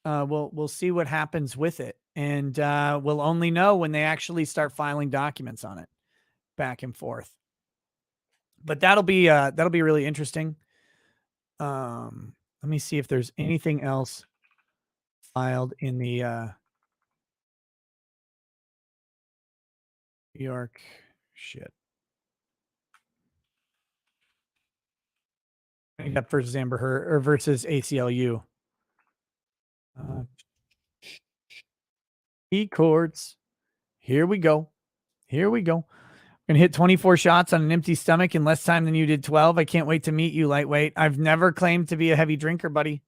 Speaker 2: We'll see what happens with it, and we'll only know when they actually start filing documents on it, back and forth. But that'll be really interesting. Let me see if there's anything else filed in the New York shit. I got versus Amber Heard or versus ACLU. E-courts. Here we go. Here we go. Gonna hit 24 shots on an empty stomach in less time than you did 12. I can't wait to meet you, lightweight. I've never claimed to be a heavy drinker, buddy.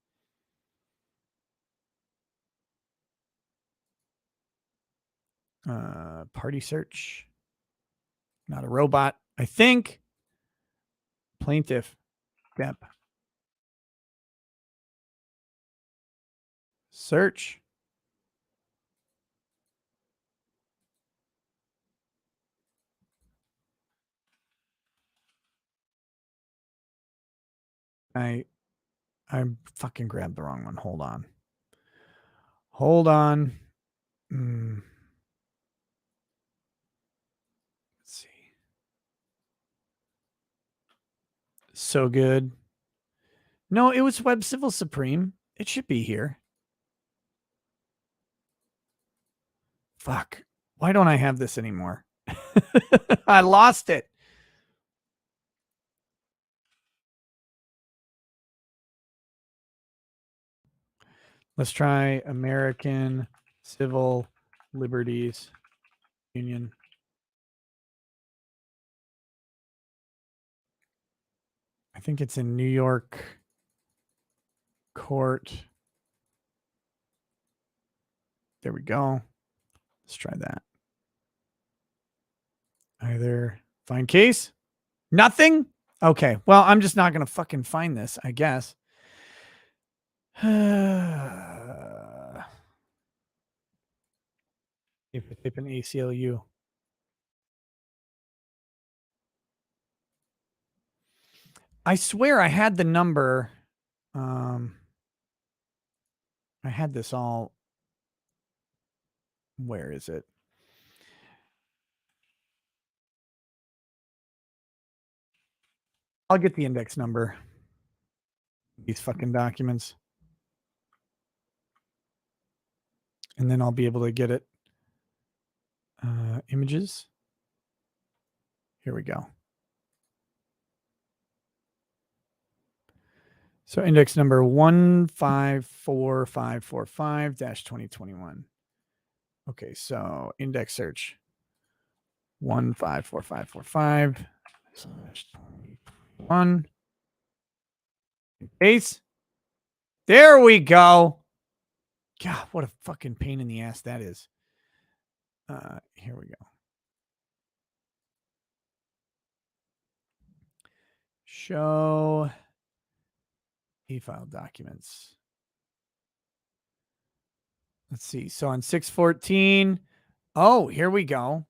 Speaker 2: Party search. Not a robot. I think. Plaintiff. Depp. Search. I fucking grabbed the wrong one. Hold on. Let's see. So good. No, it was Web Civil Supreme. It should be here. Fuck. Why don't I have this anymore? I lost it. Let's try American Civil Liberties Union. I think it's in New York Court. There we go. Let's try that. Either find case. Nothing? Okay. Well, I'm just not going to fucking find this, I guess. If I type in ACLU. I swear I had the number. I had this all. Where is it? I'll get the index number. These fucking documents. And then I'll be able to get it. Images. Here we go. So index number 154545-2021. Okay, so index search 154545/2021. Case. There we go. God, what a fucking pain in the ass that is. Here we go. Show e-file documents. Let's see. So on 6/14, oh, here we go.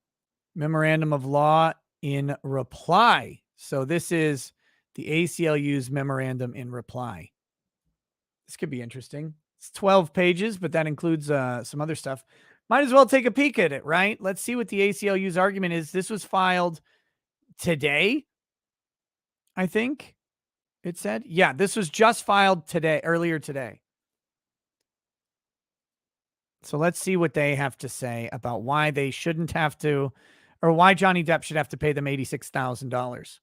Speaker 2: Memorandum of law in reply. So this is the ACLU's memorandum in reply. This could be interesting. It's 12 pages, but that includes some other stuff. Might as well take a peek at it, right? Let's see what the ACLU's argument is. This was filed today, I think it said. Yeah, this was just filed today, earlier today. So let's see what they have to say about why they shouldn't have to, or why Johnny Depp should have to pay them $86,000.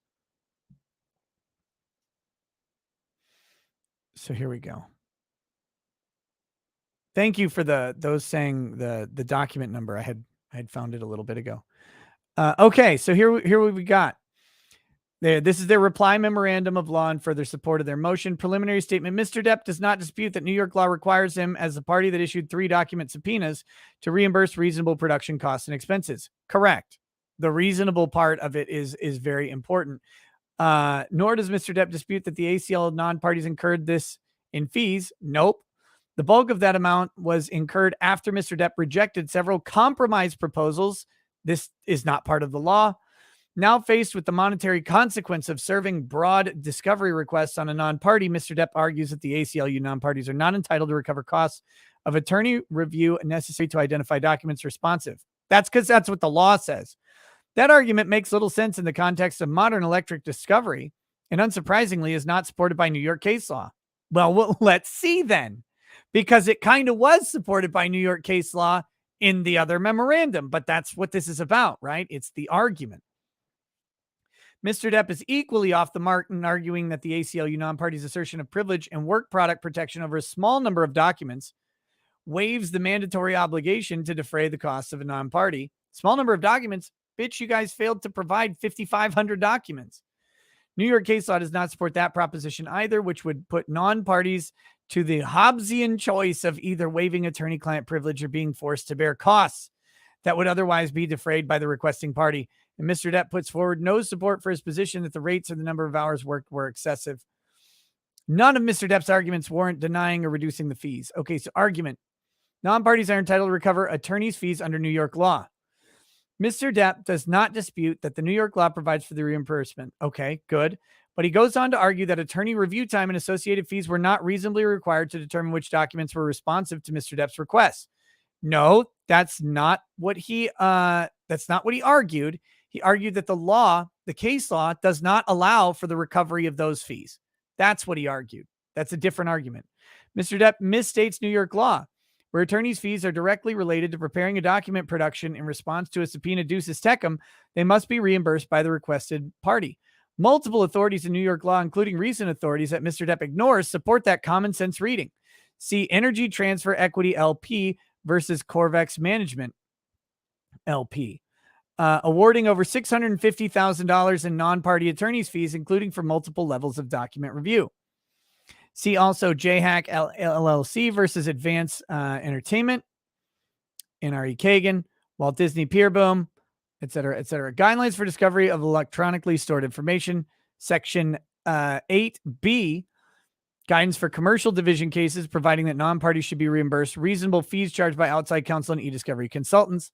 Speaker 2: So here we go. Thank you for those saying the document number. I had found it a little bit ago. Okay, so here we got. This is their reply memorandum of law in further support of their motion. Preliminary statement. Mr. Depp does not dispute that New York law requires him, as the party that issued 3 document subpoenas, to reimburse reasonable production costs and expenses. Correct. The reasonable part of it is very important. Nor does Mr. Depp dispute that the ACL non-parties incurred this in fees. Nope. The bulk of that amount was incurred after Mr. Depp rejected several compromise proposals. This is not part of the law. Now faced with the monetary consequence of serving broad discovery requests on a non-party, Mr. Depp argues that the ACLU non-parties are not entitled to recover costs of attorney review necessary to identify documents responsive. That's because that's what the law says. That argument makes little sense in the context of modern electric discovery, and unsurprisingly is not supported by New York case law. Well, let's see then, because it kind of was supported by New York case law in the other memorandum, but that's what this is about, right? It's the argument. Mr. Depp is equally off the mark in arguing that the ACLU non-party's assertion of privilege and work product protection over a small number of documents waives the mandatory obligation to defray the costs of a non-party. Small number of documents? Bitch, you guys failed to provide 5,500 documents. New York case law does not support that proposition either, which would put non-parties to the Hobbesian choice of either waiving attorney-client privilege or being forced to bear costs that would otherwise be defrayed by the requesting party. And Mr. Depp puts forward no support for his position that the rates or the number of hours worked were excessive. None of Mr. Depp's arguments warrant denying or reducing the fees. Okay, so argument. Non-parties are entitled to recover attorney's fees under New York law. Mr. Depp does not dispute that the New York law provides for the reimbursement. Okay, good. But he goes on to argue that attorney review time and associated fees were not reasonably required to determine which documents were responsive to Mr. Depp's requests. No, that's not what he argued. He argued that the case law, does not allow for the recovery of those fees. That's what he argued. That's a different argument. Mr. Depp misstates New York law, where attorney's fees are directly related to preparing a document production in response to a subpoena ducis tecum. They must be reimbursed by the requested party. Multiple authorities in New York law, including recent authorities that Mr. Depp ignores, support that common sense reading. See Energy Transfer Equity LP versus Corvex Management LP. Awarding over $650,000 in non-party attorney's fees, including for multiple levels of document review. See also JHAC LLC versus Advance Entertainment, NRE Kagan, Walt Disney Pierboom, et cetera, et cetera. Guidelines for discovery of electronically stored information, Section 8B, guidance for commercial division cases, providing that non-parties should be reimbursed reasonable fees charged by outside counsel and e-discovery consultants.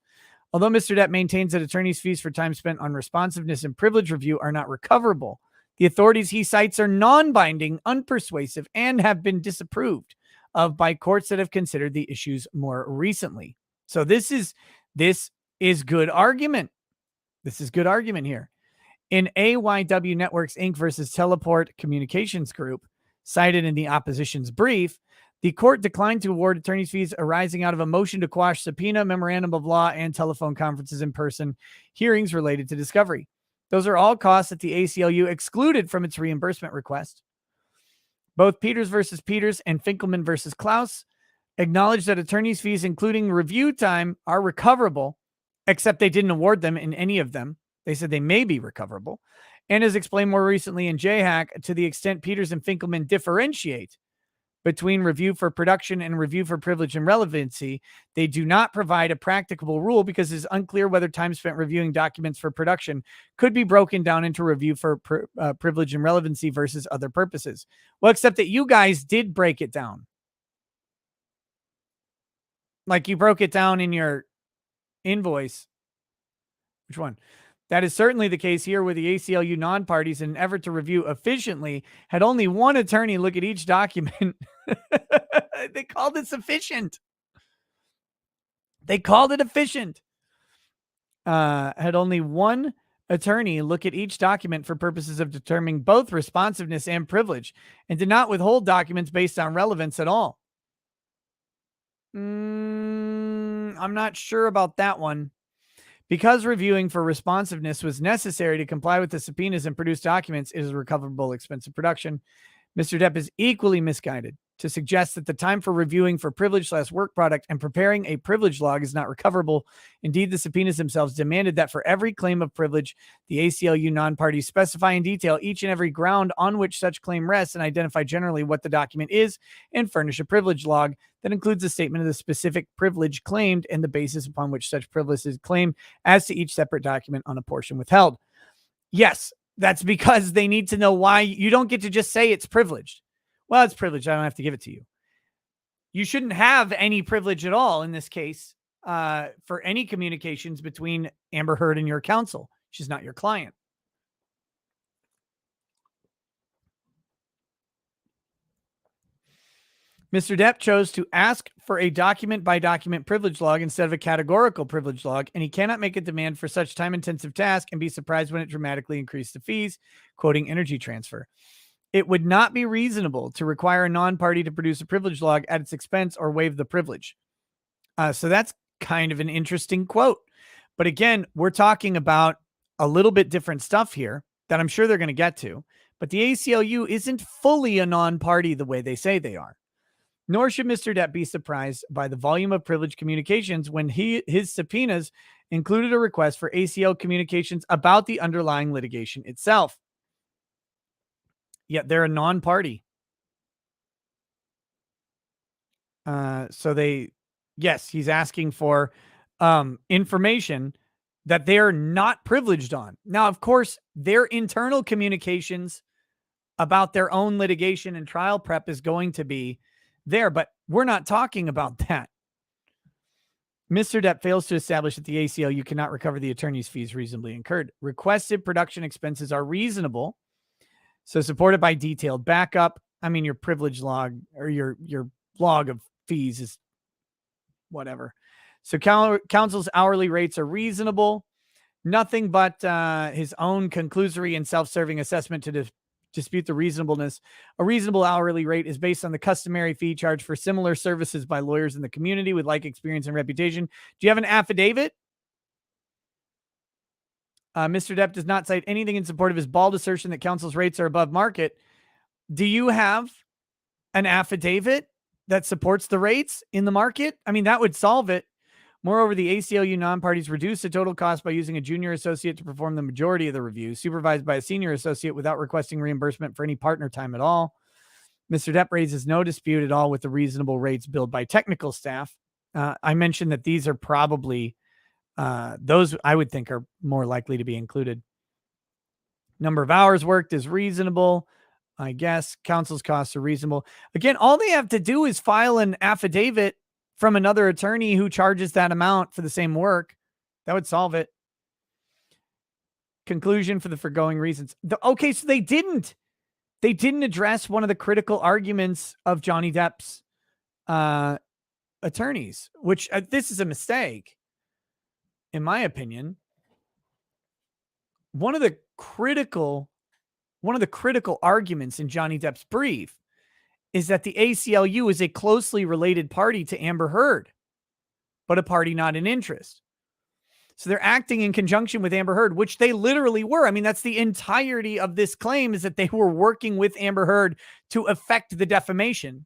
Speaker 2: Although Mr. Depp maintains that attorney's fees for time spent on responsiveness and privilege review are not recoverable, the authorities he cites are non-binding, unpersuasive, and have been disapproved of by courts that have considered the issues more recently. So this is good argument. This is good argument here. In AYW Networks Inc. versus Teleport Communications Group, cited in the opposition's brief, the court declined to award attorney's fees arising out of a motion to quash subpoena, memorandum of law, and telephone conferences in person hearings related to discovery. Those are all costs that the ACLU excluded from its reimbursement request. Both Peters versus Peters and Finkelman versus Klaus acknowledge that attorney's fees, including review time, are recoverable, except they didn't award them in any of them. They said they may be recoverable. And as explained more recently in JHAC, to the extent Peters and Finkelman differentiate between review for production and review for privilege and relevancy, they do not provide a practicable rule because it's unclear whether time spent reviewing documents for production could be broken down into review for privilege and relevancy versus other purposes. Well, except that you guys did break it down. Like you broke it down in your invoice. Which one? That is certainly the case here with the ACLU non-parties in an effort to review efficiently had only one attorney look at each document. They called it sufficient. They called it efficient. Had only one attorney look at each document for purposes of determining both responsiveness and privilege and did not withhold documents based on relevance at all. I'm not sure about that one. Because reviewing for responsiveness was necessary to comply with the subpoenas and produce documents, it is a recoverable expense of production. Mr. Depp is equally misguided to suggest that the time for reviewing for privilege/work product and preparing a privilege log is not recoverable. Indeed, the subpoenas themselves demanded that for every claim of privilege, the ACLU non-parties specify in detail each and every ground on which such claim rests and identify generally what the document is and furnish a privilege log that includes a statement of the specific privilege claimed and the basis upon which such privilege is claimed as to each separate document on a portion withheld. Yes, that's because they need to know why. You don't get to just say it's privileged. Well, it's privileged. I don't have to give it to you. You shouldn't have any privilege at all in this case for any communications between Amber Heard and your counsel. She's not your client. Mr. Depp chose to ask for a document-by-document privilege log instead of a categorical privilege log, and he cannot make a demand for such time-intensive task and be surprised when it dramatically increased the fees, quoting Energy Transfer. It would not be reasonable to require a non-party to produce a privilege log at its expense or waive the privilege. So that's kind of an interesting quote. But again, we're talking about a little bit different stuff here that I'm sure they're going to get to. But the ACLU isn't fully a non-party the way they say they are. Nor should Mr. Depp be surprised by the volume of privileged communications when his subpoenas included a request for ACL communications about the underlying litigation itself. Yet they're a non-party. He's asking for information that they're not privileged on. Now, of course, their internal communications about their own litigation and trial prep is going to be there, but we're not talking about that. Mr. Depp fails to establish that the ACLU cannot recover the attorney's fees reasonably incurred. Requested production expenses are reasonable, so supported by detailed backup. I mean, your privilege log or your log of fees is whatever. So counsel's hourly rates are reasonable. Nothing but his own conclusory and self-serving assessment to dispute the reasonableness. A reasonable hourly rate is based on the customary fee charged for similar services by lawyers in the community with like experience and reputation. Do you have an affidavit? Mr. Depp does not cite anything in support of his bald assertion that counsel's rates are above market. Do you have an affidavit that supports the rates in the market? I mean, that would solve it. Moreover, the ACLU non-parties reduce the total cost by using a junior associate to perform the majority of the review, supervised by a senior associate without requesting reimbursement for any partner time at all. Mr. Depp raises no dispute at all with the reasonable rates billed by technical staff. I mentioned that these are probably, those I would think are more likely to be included. Number of hours worked is reasonable. I guess counsel's costs are reasonable. Again, all they have to do is file an affidavit from another attorney who charges that amount for the same work. That would solve it. Conclusion for the foregoing reasons. Okay, so they didn't address one of the critical arguments of Johnny Depp's attorneys, which this is a mistake, in my opinion. One of the critical arguments in Johnny Depp's brief is that the ACLU is a closely related party to Amber Heard, but a party not in interest. So they're acting in conjunction with Amber Heard, which they literally were. I mean, that's the entirety of this claim, is that they were working with Amber Heard to effect the defamation.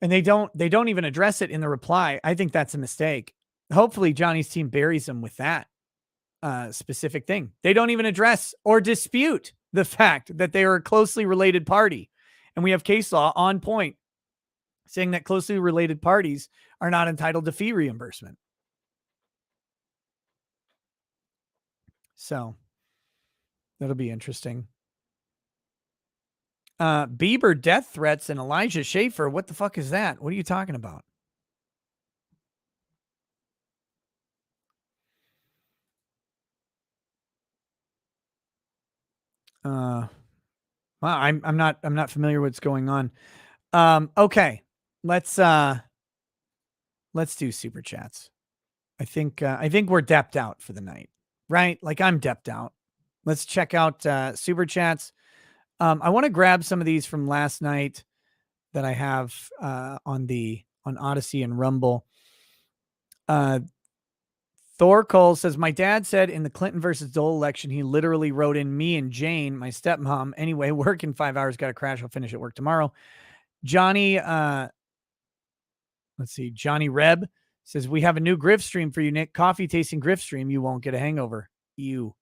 Speaker 2: And they don't even address it in the reply. I think that's a mistake. Hopefully Johnny's team buries him with that specific thing. They don't even address or dispute the fact that they are a closely related party. And we have case law on point saying that closely related parties are not entitled to fee reimbursement. So that'll be interesting. Bieber death threats and Elijah Schaefer. What the fuck is that? What are you talking about? Well, I'm not familiar with what's going on. Okay, let's do super chats. I think we're depped out for the night, right? Like, I'm depped out. Let's check out super chats. I want to grab some of these from last night that I have on Odyssey and Rumble. Thor Cole says, my dad said in the Clinton versus Dole election, he literally wrote in me and Jane, my stepmom. Anyway, work in 5 hours, got to crash. I'll finish at work tomorrow. Johnny, let's see. Johnny Reb says, we have a new Griff stream for you, Nick. Coffee tasting Griff stream. You won't get a hangover. You.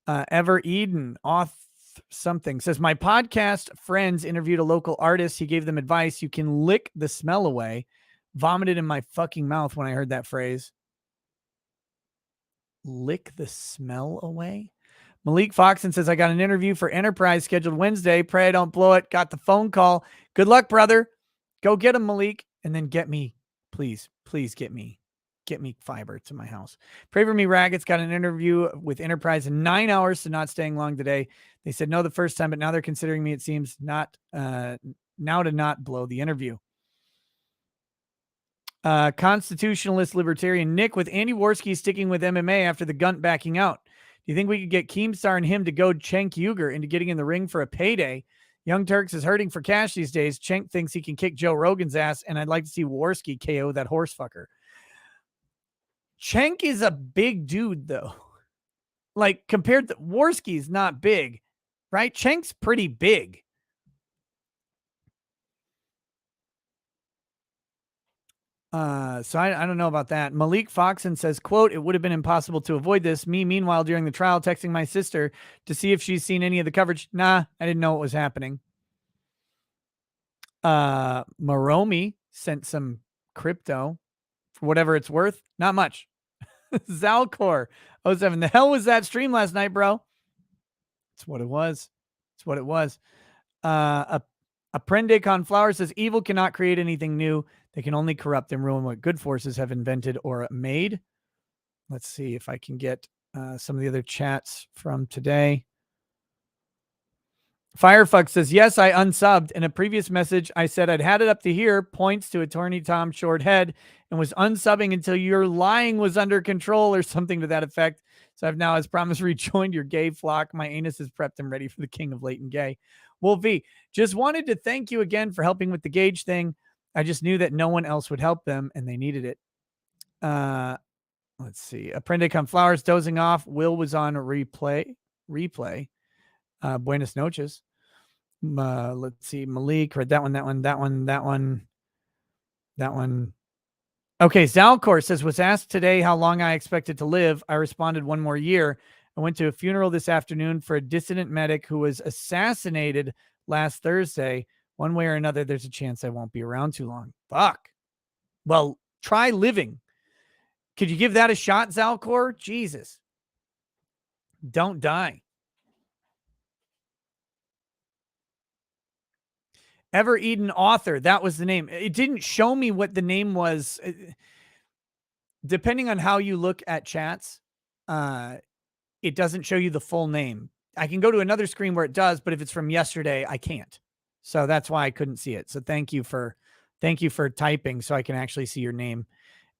Speaker 2: Ever Eden, auth something says, my podcast friends interviewed a local artist. He gave them advice. You can lick the smell away. Vomited in my fucking mouth when I heard that phrase. Lick the smell away. Malik Foxon says, I got an interview for Enterprise scheduled Wednesday. Pray I don't blow it. Got the phone call. Good luck, brother. Go get him, Malik. And then get me, please get me fiber to my house. Pray for me, Raggets. Got an interview with Enterprise in 9 hours, so not staying long today. They said no the first time, but now they're considering me, it seems, not now to not blow the interview. Constitutionalist libertarian Nick, with Andy Worski sticking with MMA after the Gunt backing out. Do you think we could get Keemstar and him to goad Cenk Uyghur into getting in the ring for a payday? Young Turks is hurting for cash these days. Cenk thinks he can kick Joe Rogan's ass, and I'd like to see Worski KO that horse fucker. Cenk is a big dude, though. Like, compared to Worski's not big, right? Cenk's pretty big. So I don't know about that. Malik Foxon says, quote, it would have been impossible to avoid this. Me, meanwhile, during the trial, texting my sister to see if she's seen any of the coverage. Nah, I didn't know what was happening. Maromi sent some crypto for whatever it's worth. Not much. Zalcor 07. The hell was that stream last night, bro? It's what it was. It's what it was. Aprende con Flower says evil cannot create anything new. They can only corrupt and ruin what good forces have invented or made. Let's see if I can get some of the other chats from today. Firefuck says, yes, I unsubbed. In a previous message, I said I'd had it up to here, points to attorney Tom Shorthead, and was unsubbing until your lying was under control or something to that effect. So I've now, as promised, rejoined your gay flock. My anus is prepped and ready for the king of latent gay. Well, V, just wanted to thank you again for helping with the Gage thing. I just knew that no one else would help them, and they needed it. Let's see. Aprende con Flowers dozing off. Will was on replay. Buenas noches. Let's see. Malik read that one. Okay. Zalcor says, was asked today how long I expected to live. I responded 1 more year. I went to a funeral this afternoon for a dissident medic who was assassinated last Thursday. One way or another, there's a chance I won't be around too long. Fuck. Well, try living. Could you give that a shot, Zalcor? Jesus. Don't die. Ever Eden Author. That was the name. It didn't show me what the name was. Depending on how you look at chats, it doesn't show you the full name. I can go to another screen where it does, but if it's from yesterday, I can't. So that's why I couldn't see it. So thank you for typing so I can actually see your name,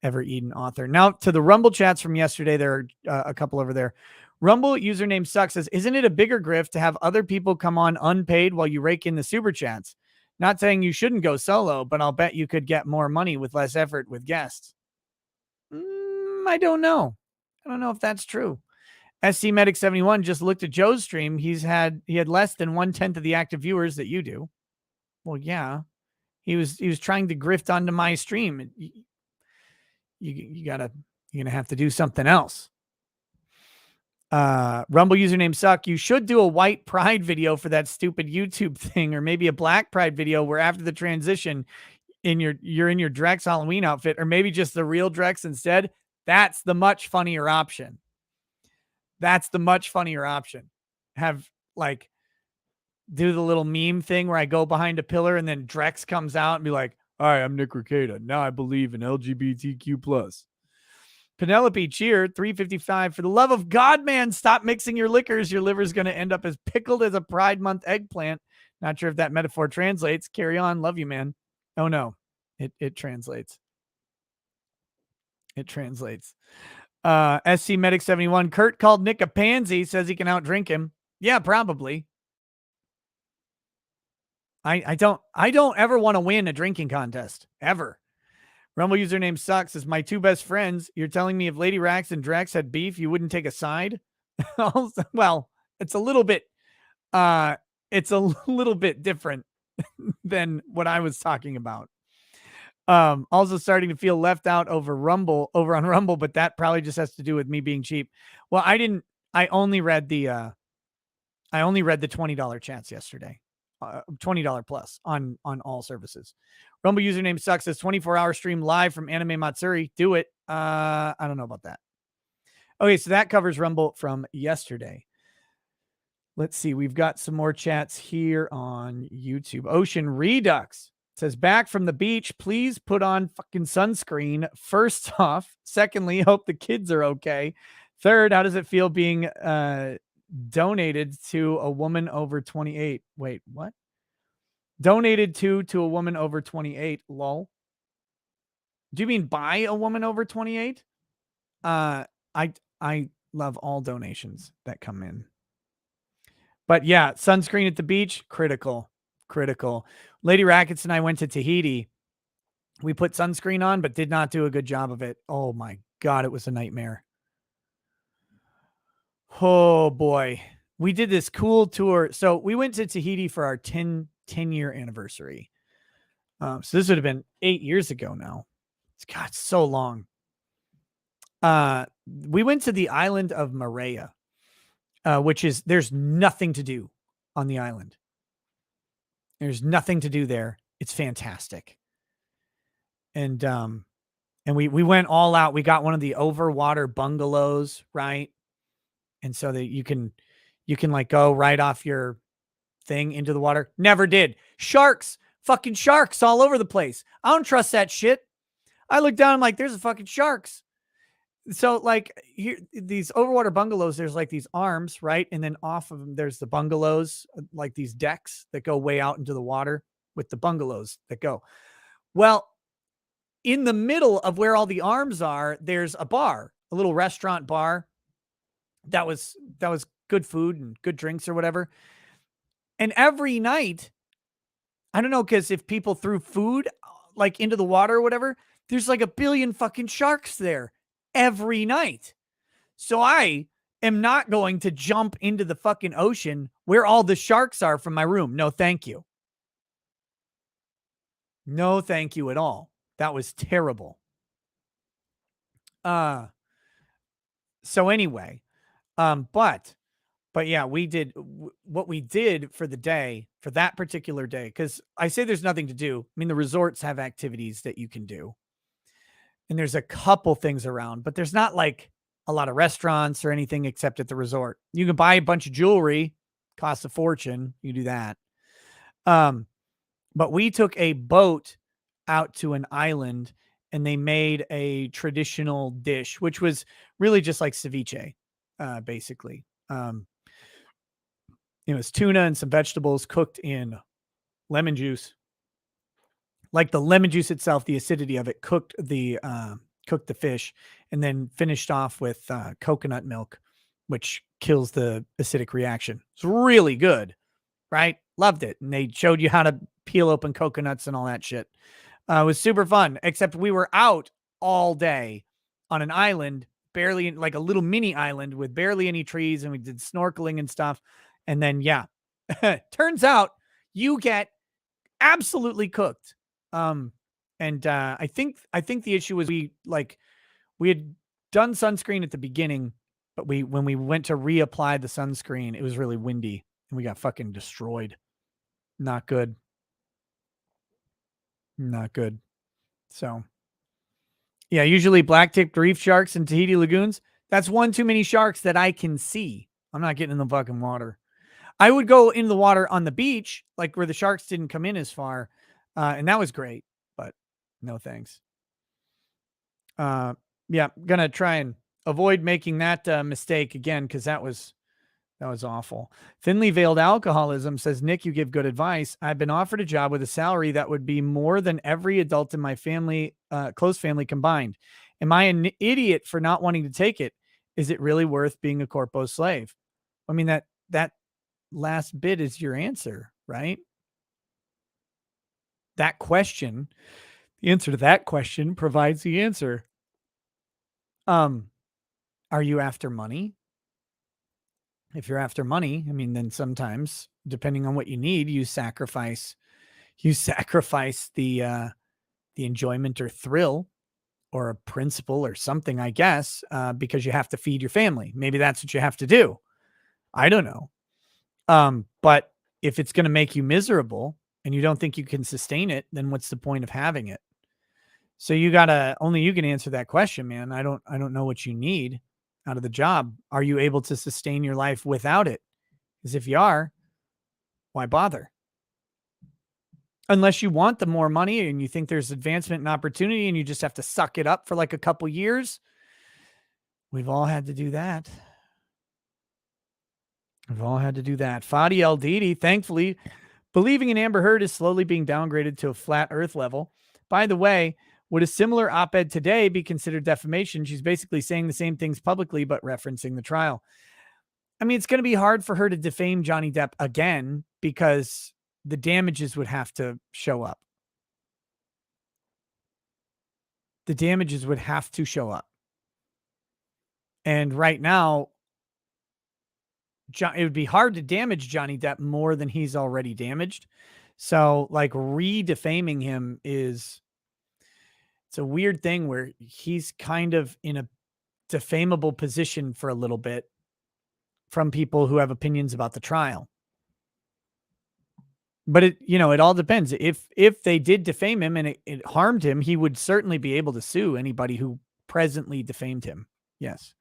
Speaker 2: Ever Eden Author. Now to the Rumble chats from yesterday. There are a couple over there. Rumble username Sucks says, isn't it a bigger grift to have other people come on unpaid while you rake in the super chats? Not saying you shouldn't go solo, but I'll bet you could get more money with less effort with guests. I don't know. I don't know if that's true. SC Medic 71 just looked at Joe's stream. He had less than 1/10 of the active viewers that you do. Well, yeah, he was trying to grift onto my stream. You're gonna have to do something else. Rumble username Suck. You should do a white pride video for that stupid YouTube thing, or maybe a black pride video where after the transition you're in your Drex Halloween outfit, or maybe just the real Drex instead. That's the much funnier option. Have like do the little meme thing where I go behind a pillar and then Drex comes out and be like, "Hi, I'm Nick Ricada. Now I believe in LGBTQ+." Penelope Cheer 355. For the love of God, man, stop mixing your liquors. Your liver's going to end up as pickled as a Pride Month eggplant. Not sure if that metaphor translates. Carry on. Love you, man. Oh no, it translates. It translates. SC Medic 71. Kurt called Nick a pansy. Says he can outdrink him. Yeah, probably. I don't ever want to win a drinking contest ever. Rumble username Sucks is my 2 best friends. You're telling me if Lady Rax and Drax had beef, you wouldn't take a side? Well, it's a little bit different than what I was talking about. Also starting to feel left out over on Rumble, but that probably just has to do with me being cheap. Well, I only read the $20 chats yesterday. $20 plus on all services. Rumble username Sucks says 24-hour stream live from Anime Matsuri. Do it. I don't know about that. Okay, so that covers Rumble from yesterday. Let's see. We've got some more chats here on YouTube. Ocean Redux says, back from the beach, please put on fucking sunscreen. First off. Secondly, hope the kids are okay. Third, how does it feel being donated to a woman over 28? Wait, what? Donated to a woman over 28. Lol. Do you mean by a woman over 28? I love all donations that come in. But yeah, sunscreen at the beach, critical. Lady Rackets and I went to Tahiti. We put sunscreen on, but did not do a good job of it. Oh my God, it was a nightmare. Oh boy. We did this cool tour. So we went to Tahiti for our 10-year anniversary. So this would have been 8 years ago now. It's so long. We went to the island of Maria, which is, there's nothing to do on the island. There's nothing to do there. It's fantastic. And And we went all out. We got one of the overwater bungalows, right? And so that you can like go right off your thing into the water. Never did. Sharks, fucking sharks all over the place. I don't trust that shit. I look down, I'm like, there's a fucking sharks. So like here, these overwater bungalows, there's like these arms, right? And then off of them, there's the bungalows, like these decks that go way out into the water with the bungalows that go. Well, in the middle of where all the arms are, there's a bar, a little restaurant bar. That was good food and good drinks or whatever. And every night, I don't know, because if people threw food like into the water or whatever, there's like a billion fucking sharks there every night. So I am not going to jump into the fucking ocean where all the sharks are from my room. No, thank you. No, thank you at all. That was terrible. So anyway, but yeah, we did what we did for the day, for that particular day, because I say there's nothing to do. I mean, the resorts have activities that you can do. And there's a couple things around, but there's not like a lot of restaurants or anything except at the resort. You can buy a bunch of jewelry, costs a fortune. You do that. But we took a boat out to an island and they made a traditional dish, which was really just like ceviche, basically. It was tuna and some vegetables cooked in lemon juice. Like the lemon juice itself, the acidity of it cooked the fish, and then finished off with coconut milk, which kills the acidic reaction. It's really good, right? Loved it. And they showed you how to peel open coconuts and all that shit. It was super fun, except we were out all day on an island, barely like a little mini island with barely any trees, and we did snorkeling and stuff. And then, yeah, turns out you get absolutely cooked. And I think the issue was we had done sunscreen at the beginning, but when we went to reapply the sunscreen, it was really windy and we got fucking destroyed. Not good. Not good. So yeah, usually black tipped reef sharks in Tahiti lagoons. That's one too many sharks that I can see. I'm not getting in the fucking water. I would go into the water on the beach, like where the sharks didn't come in as far. And that was great, but no thanks. Yeah, gonna try and avoid making that mistake again, because that was awful. Thinly veiled alcoholism says, Nick, you give good advice. I've been offered a job with a salary that would be more than every adult in my family, close family combined. Am I an idiot for not wanting to take it? Is it really worth being a corpo slave? I mean, that last bit is your answer, right? That question, the answer to that question provides the answer. Are you after money? If you're after money, I mean, then sometimes, depending on what you need, you sacrifice the enjoyment or thrill or a principle or something, I guess, because you have to feed your family. Maybe that's what you have to do. I don't know. But if it's going to make you miserable and you don't think you can sustain it, then what's the point of having it? So only you can answer that question, man. I don't know what you need out of the job. Are you able to sustain your life without it? Because if you are, why bother? Unless you want the more money and you think there's advancement and opportunity and you just have to suck it up for like a couple years. We've all had to do that. Fadi Aldidi, thankfully, believing in Amber Heard is slowly being downgraded to a flat earth level. By the way, would a similar op-ed today be considered defamation? She's basically saying the same things publicly, but referencing the trial. I mean, it's going to be hard for her to defame Johnny Depp again because the damages would have to show up. And right now, it would be hard to damage Johnny Depp more than he's already damaged. So like re-defaming him it's a weird thing where he's kind of in a defamable position for a little bit from people who have opinions about the trial. But it all depends. If they did defame him and it harmed him, he would certainly be able to sue anybody who presently defamed him. Yes.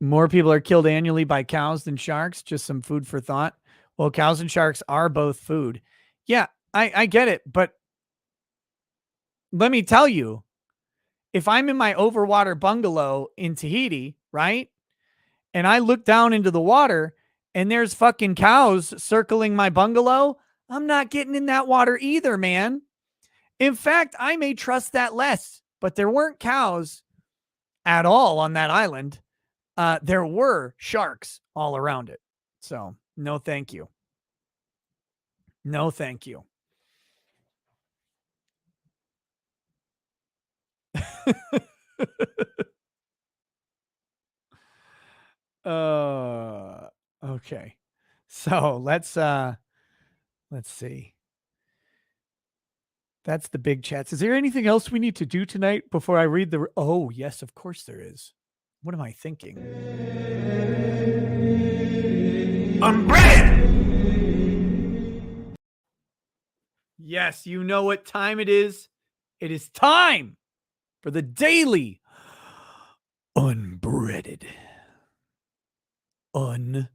Speaker 2: More people are killed annually by cows than sharks. Just some food for thought. Well, cows and sharks are both food. Yeah, I get it. But let me tell you, if I'm in my overwater bungalow in Tahiti, right? And I look down into the water and there's fucking cows circling my bungalow, I'm not getting in that water either, man. In fact, I may trust that less, but there weren't cows at all on that island. There were sharks all around it. So no, thank you. No, thank you. Okay. So let's see. That's the big chats. Is there anything else we need to do tonight before I read the... Oh, yes, of course there is. What am I thinking?
Speaker 6: I'm bread!
Speaker 2: Yes, you know what time it is. It is time for the daily unbreaded. Unbreaded.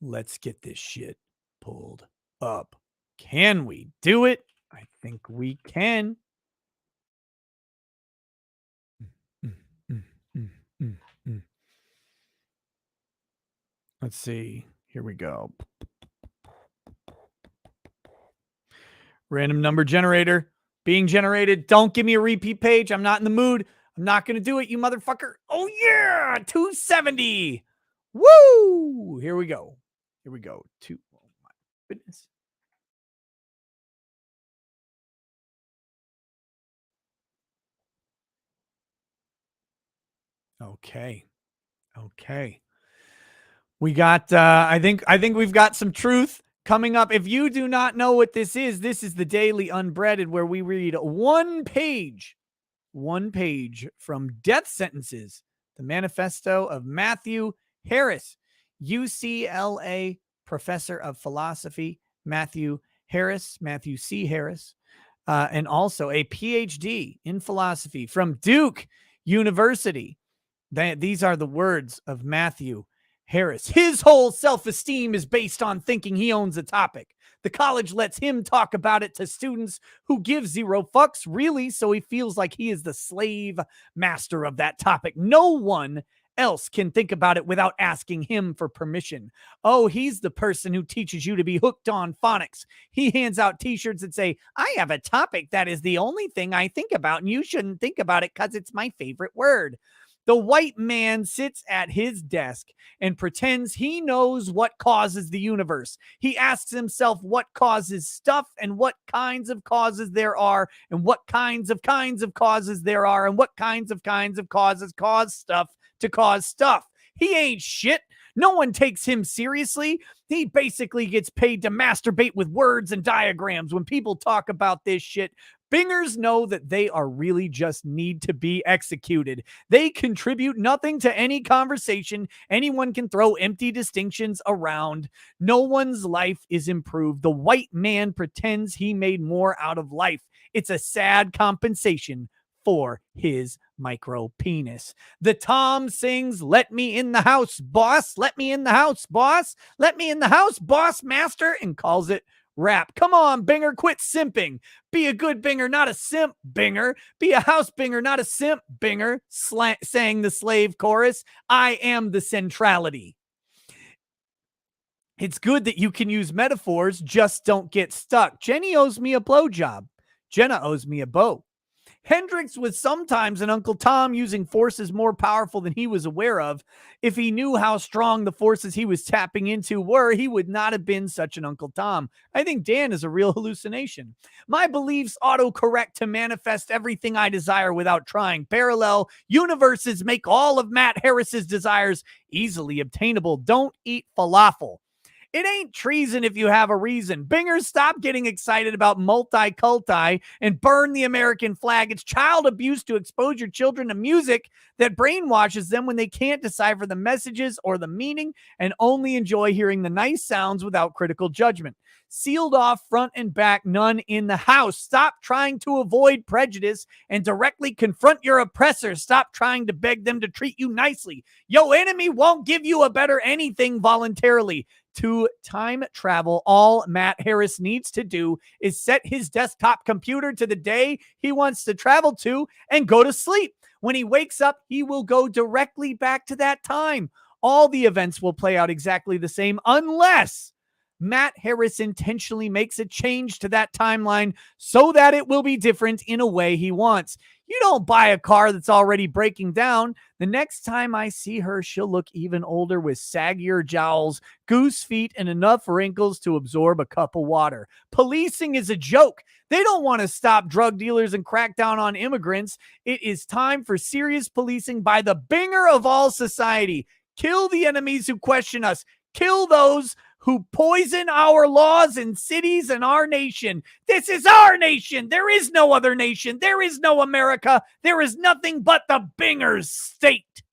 Speaker 2: Let's get this shit pulled up. Can we do it? I think we can. Let's see. Here we go. Random number generator being generated. Don't give me a repeat page. I'm not in the mood. I'm not going to do it, you motherfucker. Oh, yeah. 270. Woo. Here we go. Here we go. Oh, my goodness. Okay. We got, I think we've got some truth coming up. If you do not know what this is the Daily Unbreaded, where we read one page from Death Sentences, the manifesto of Matthew Harris, UCLA professor of philosophy, Matthew C. Harris, and also a PhD in philosophy from Duke University. These are the words of Matthew Harris. His whole self-esteem is based on thinking he owns a topic. The college lets him talk about it to students who give zero fucks, really, so he feels like he is the slave master of that topic. No one else can think about it without asking him for permission. Oh, he's the person who teaches you to be hooked on phonics. He hands out t-shirts that say, I have a topic that is the only thing I think about, and you shouldn't think about it because it's my favorite word. The white man sits at his desk and pretends he knows what causes the universe. He asks himself what causes stuff and what kinds of causes there are and what kinds of causes there are and what kinds of causes cause stuff to cause stuff. He ain't shit. No one takes him seriously. He basically gets paid to masturbate with words and diagrams. When people talk about this shit, Bingers know that they are really just need to be executed. They contribute nothing to any conversation. Anyone can throw empty distinctions around. No one's life is improved. The white man pretends he made more out of life. It's a sad compensation for his micro penis. The Tom sings, let me in the house, boss. Let me in the house, boss. Let me in the house, boss, master, and calls it rap. Come on, Binger, quit simping. Be a good Binger, not a simp Binger. Be a house Binger, not a simp Binger, sang the slave chorus. I am the centrality. It's good that you can use metaphors, just don't get stuck. Jenny owes me a blowjob. Jenna owes me a bow. Hendrix was sometimes an Uncle Tom using forces more powerful than he was aware of. If he knew how strong the forces he was tapping into were, he would not have been such an Uncle Tom. I think Dan is a real hallucination. My beliefs autocorrect to manifest everything I desire without trying. Parallel universes make all of Matt Harris's desires easily obtainable. Don't eat falafel. It ain't treason if you have a reason. Bingers, stop getting excited about multi-culti and burn the American flag. It's child abuse to expose your children to music that brainwashes them when they can't decipher the messages or the meaning and only enjoy hearing the nice sounds without critical judgment. Sealed off front and back, none in the house. Stop trying to avoid prejudice and directly confront your oppressor. Stop trying to beg them to treat you nicely. Your enemy won't give you a better anything voluntarily. To time travel, all Matt Harris needs to do is set his desktop computer to the day he wants to travel to and go to sleep. When he wakes up, he will go directly back to that time. All the events will play out exactly the same unless Matt Harris intentionally makes a change to that timeline so that it will be different in a way he wants. You don't buy a car that's already breaking down. The next time I see her, she'll look even older with saggier jowls, goose feet, and enough wrinkles to absorb a cup of water. Policing is a joke. They don't want to stop drug dealers and crack down on immigrants. It is time for serious policing by the binger of all society. Kill the enemies who question us. Kill those who poison our laws and cities and our nation. This is our nation. There is no other nation. There is no America. There is nothing but the Bingers state.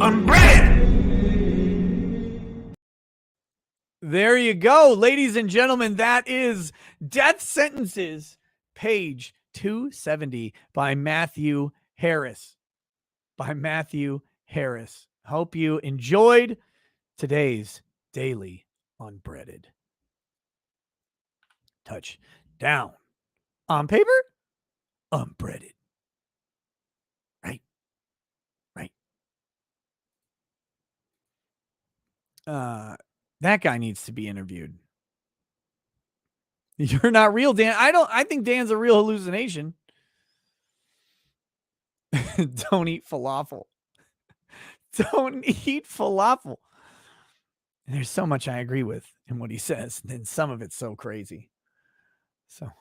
Speaker 6: I'm bread.
Speaker 2: There you go, ladies and gentlemen. That is Death Sentences, page 270 by Matthew Harris. Hope you enjoyed today's Daily Unbreaded. Touch down. On paper, unbreaded. Right. That guy needs to be interviewed. You're not real, Dan. I think Dan's a real hallucination. Don't eat falafel. Don't eat falafel. And there's so much I agree with in what he says, and then some of it's so crazy. So,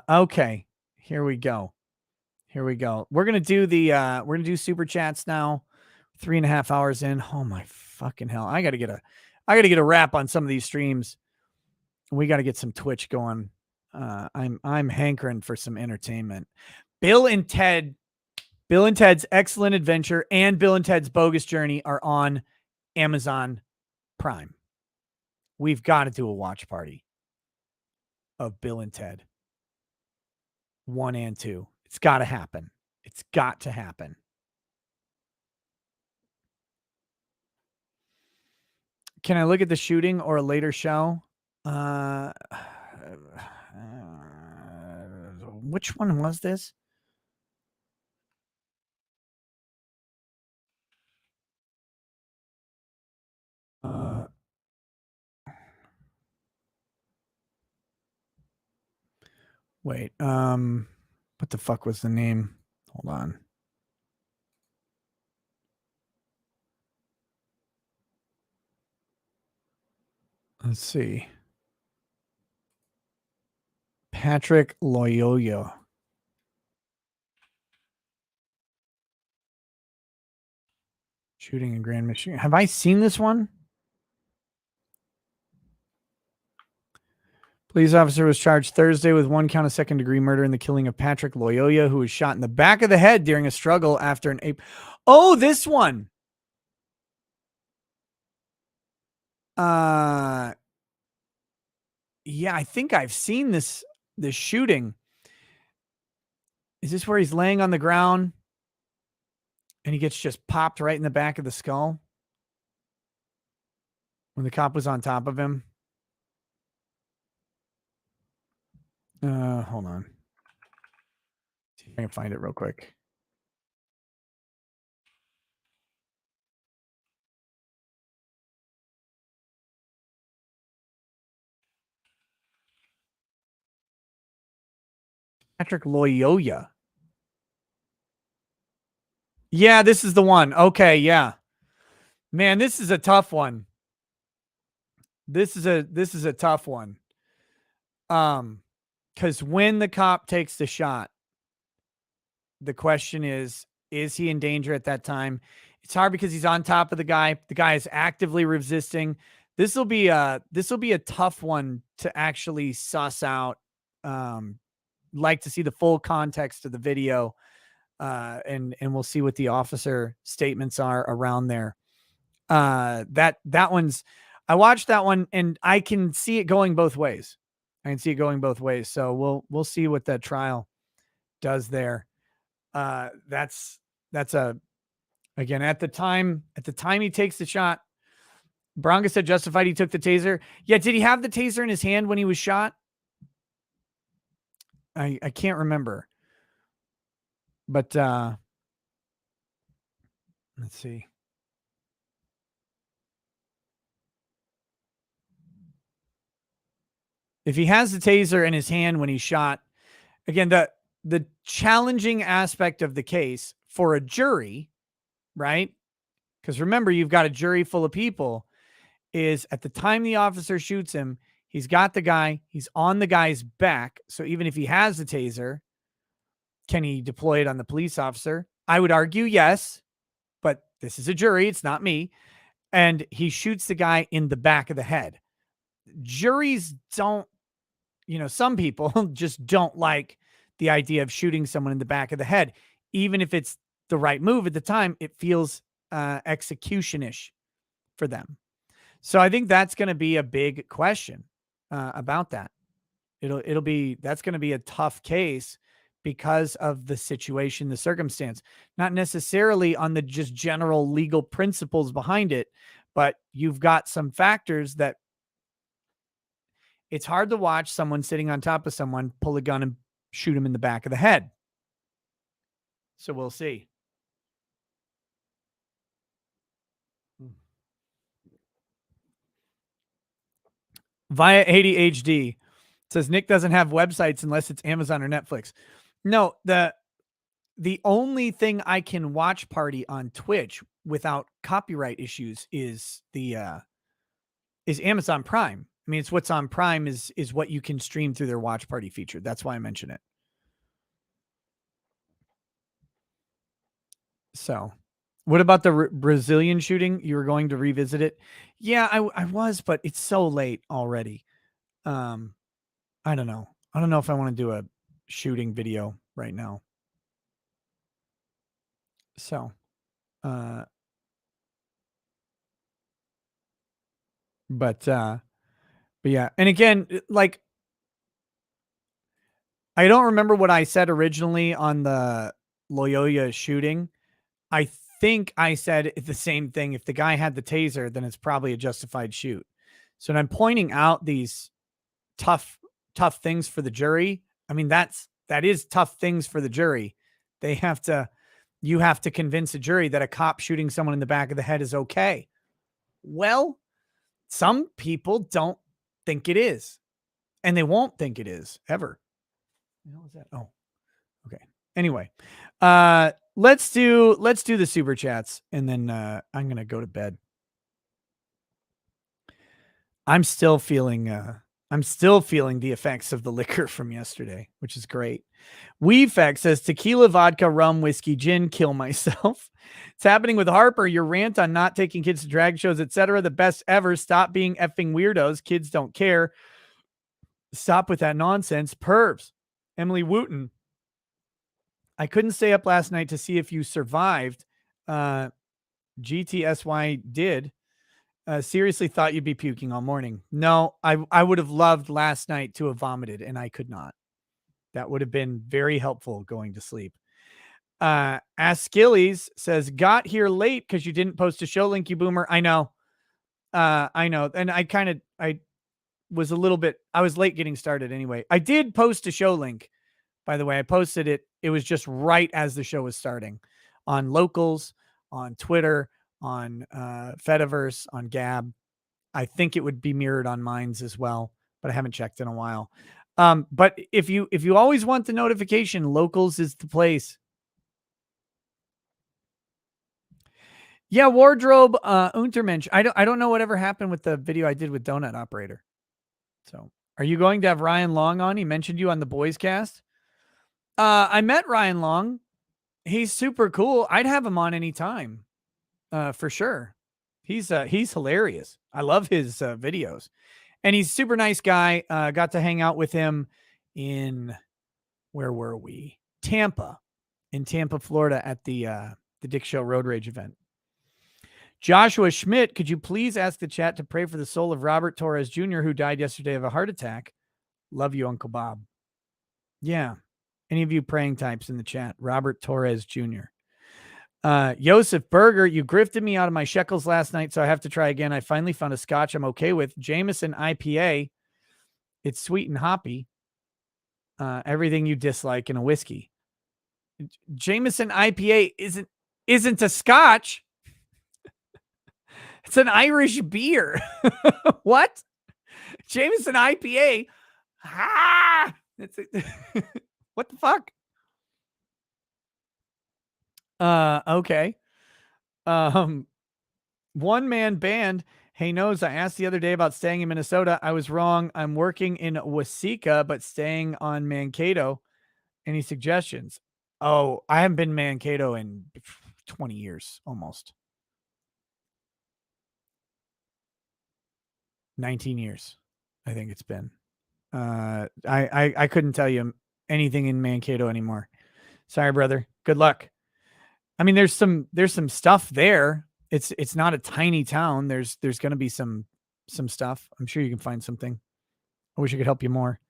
Speaker 2: okay, here we go. We're gonna do super chats now. 3.5 hours in. Oh my fucking hell! I gotta get a wrap on some of these streams. We got to get some Twitch going. I'm hankering for some entertainment. Bill and Ted's Excellent Adventure and Bill and Ted's Bogus Journey are on Amazon Prime. We've got to do a watch party of Bill and Ted 1 and 2. It's got to happen. It's got to happen. Can I look at the shooting or a later show? Which one was this? Wait, what the fuck was the name? Hold on. Let's see. Patrick Loyola. Shooting in Grand Michigan. Have I seen this one? Police officer was charged Thursday with 1 count of second-degree murder in the killing of Patrick Loyola, who was shot in the back of the head during a struggle after an ape. Oh, this one. Yeah, I think I've seen this shooting. Is this where he's laying on the ground and he gets just popped right in the back of the skull when the cop was on top of him? Hold on. See if I can find it real quick. Patrick Loyola. Yeah, this is the one. Okay, yeah. Man, this is a tough one. This is a tough one. Because when the cop takes the shot, the question is he in danger at that time? It's hard because he's on top of the guy. The guy is actively resisting. This will be a tough one to actually suss out. Like to see the full context of the video, and we'll see what the officer statements are around there. That one's, I watched that one and I can see it going both ways. So we'll see what that trial does there. That's again, at the time he takes the shot, Bronca said justified he took the taser. Yeah, did he have the taser in his hand when he was shot? I can't remember. But let's see. If he has the taser in his hand when he's shot, again, the challenging aspect of the case for a jury, right? Because remember, you've got a jury full of people, is at the time the officer shoots him, he's got the guy, he's on the guy's back. So even if he has the taser, can he deploy it on the police officer? I would argue yes, but this is a jury, it's not me. And he shoots the guy in the back of the head. Juries don't, some people just don't like the idea of shooting someone in the back of the head. Even if it's the right move at the time, it feels execution-ish for them. So I think that's going to be a big question about that. That's going to be a tough case because of the situation, the circumstance, not necessarily on the just general legal principles behind it, but you've got some factors that it's hard to watch someone sitting on top of someone pull a gun and shoot him in the back of the head. So we'll see. Via 80 HD says Nick doesn't have websites unless it's Amazon or Netflix. No, the only thing I can watch party on Twitch without copyright issues is Amazon Prime. I mean, it's what's on Prime is what you can stream through their watch party feature. That's why I mention it. So, what about the Brazilian shooting? You were going to revisit it? Yeah, I was, but it's so late already. I don't know. I don't know if I want to do a shooting video right now. So, but yeah. And again, like, I don't remember what I said originally on the Loyola shooting. I think I said the same thing. If the guy had the taser, then it's probably a justified shoot. So when I'm pointing out these tough things for the jury, I mean, that is tough things for the jury. You have to convince a jury that a cop shooting someone in the back of the head is okay. Well, some people don't think it is, and they won't think it is ever. What was that? Oh, okay. Anyway, let's do the super chats, and then I'm gonna go to bed. I'm still feeling the effects of the liquor from yesterday, which is great. Weefex says tequila, vodka, rum, whiskey, gin, kill myself. It's happening with Harper. Your rant on not taking kids to drag shows, etc. The best ever. Stop being effing weirdos. Kids don't care. Stop with that nonsense. Pervs. Emily Wooten. I couldn't stay up last night to see if you survived. GTSY did. Seriously thought you'd be puking all morning. No, I would have loved last night to have vomited, and I could not. That would have been very helpful going to sleep. Askilles says, got here late because you didn't post a show link, you boomer. I know. And I was late getting started anyway. I did post a show link, by the way. I posted it. It was just right as the show was starting on Locals, on Twitter, on Fediverse, on Gab. I think it would be mirrored on Minds as well, but I haven't checked in a while. But if you always want the notification, Locals is the place. Yeah, Wardrobe Untermensch. I don't know whatever happened with the video I did with Donut Operator. So, are you going to have Ryan Long on? He mentioned you on the Boys Cast. I met Ryan Long. He's super cool. I'd have him on anytime. for sure. He's hilarious. I love his videos, and he's a super nice guy. Got to hang out with him in, where were we? Tampa, in Tampa, Florida, at the Dick Show Road Rage event. Joshua Schmidt, could you please ask the chat to pray for the soul of Robert Torres Jr., who died yesterday of a heart attack? Love you, Uncle Bob. Yeah. Any of you praying types in the chat? Robert Torres Jr. Joseph Berger, you grifted me out of my shekels last night, so I have to try again. I finally found a scotch I'm okay with. Jameson IPA. It's sweet and hoppy. Everything you dislike in a whiskey. Jameson IPA isn't a scotch. It's an Irish beer. What? Jameson IPA. What the fuck? Okay. One man band. Hey, Nose, I asked the other day about staying in Minnesota. I was wrong. I'm working in Waseca, but staying on Mankato. Any suggestions? Oh, I haven't been Mankato in 20 years, almost. 19 years, I think it's been. I couldn't tell you anything in Mankato anymore. Sorry, brother. Good luck. I mean, there's some stuff there. It's not a tiny town. There's going to be some stuff. I'm sure you can find something. I wish I could help you more.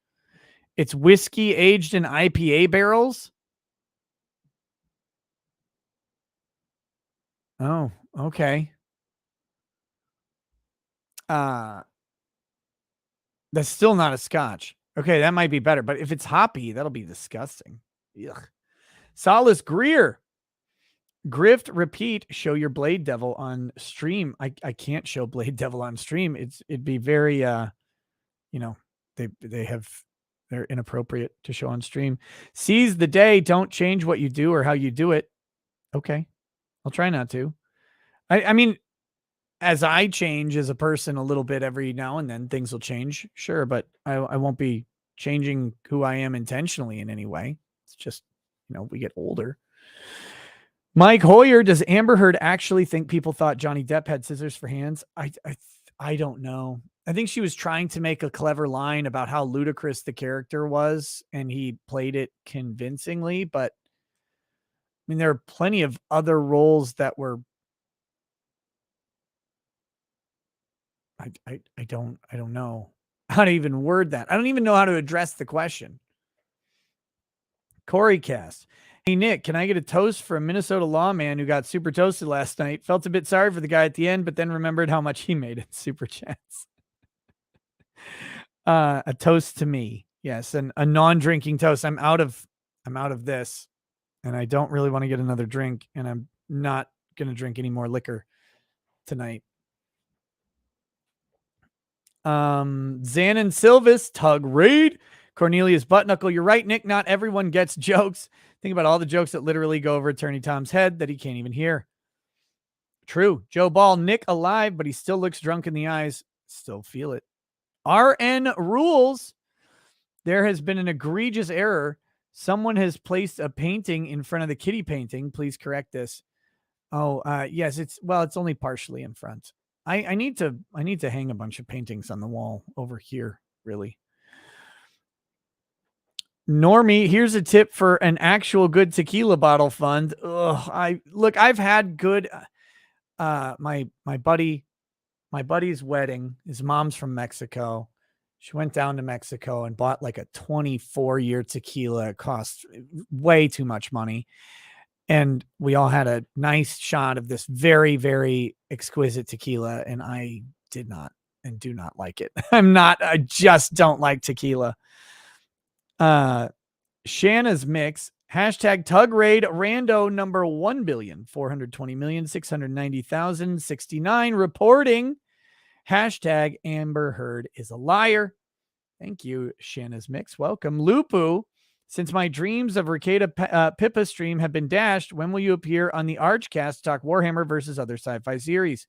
Speaker 2: It's whiskey aged in IPA barrels. Oh, okay. That's still not a scotch. Okay, that might be better. But if it's hoppy, that'll be disgusting. Ugh. Solace Greer. Grift, repeat, show your Blade Devil on stream. I can't show Blade Devil on stream. It'd be very they're inappropriate to show on stream. Seize the day. Don't change what you do or how you do it. Okay. I'll try not to. I mean, as I change as a person a little bit every now and then, things will change. Sure. But I won't be changing who I am intentionally in any way. It's just, we get older. Mike Hoyer, does Amber Heard actually think people thought Johnny Depp had scissors for hands? I don't know. I think she was trying to make a clever line about how ludicrous the character was, and he played it convincingly. But I mean, there are plenty of other roles that were. I don't know how to even word that. I don't even know how to address the question. Corey Cast. Hey, Nick, can I get a toast for a Minnesota lawman who got super toasted last night? Felt a bit sorry for the guy at the end, but then remembered how much he made in super chats. A toast to me. Yes, and a non-drinking toast. I'm out of this, and I don't really want to get another drink, and I'm not going to drink any more liquor tonight. Xanon Silvis, Tug Raid, Cornelius Buttknuckle. You're right, Nick. Not everyone gets jokes. Think about all the jokes that literally go over Attorney Tom's head that he can't even hear. True. Joe Ball, Nick alive, but he still looks drunk in the eyes. Still feel it. RN rules. There has been an egregious error. Someone has placed a painting in front of the kitty painting. Please correct this. Oh, yes, it's only partially in front. I need to hang a bunch of paintings on the wall over here, really. Normie, here's a tip for an actual good tequila bottle fund. I've had good my buddy's wedding, his mom's from Mexico. She went down to Mexico and bought like a 24-year tequila. It cost way too much money. And we all had a nice shot of this very, very exquisite tequila. And I did not and do not like it. I just don't like tequila. Shanna's mix, hashtag Tug Raid Rando number 1,420,690,069 reporting. Hashtag Amber Heard is a liar. Thank you, Shanna's mix. Welcome. Lupu, since my dreams of Ricada Pippa stream have been dashed, when will you appear on the Archcast to talk Warhammer versus other sci-fi series?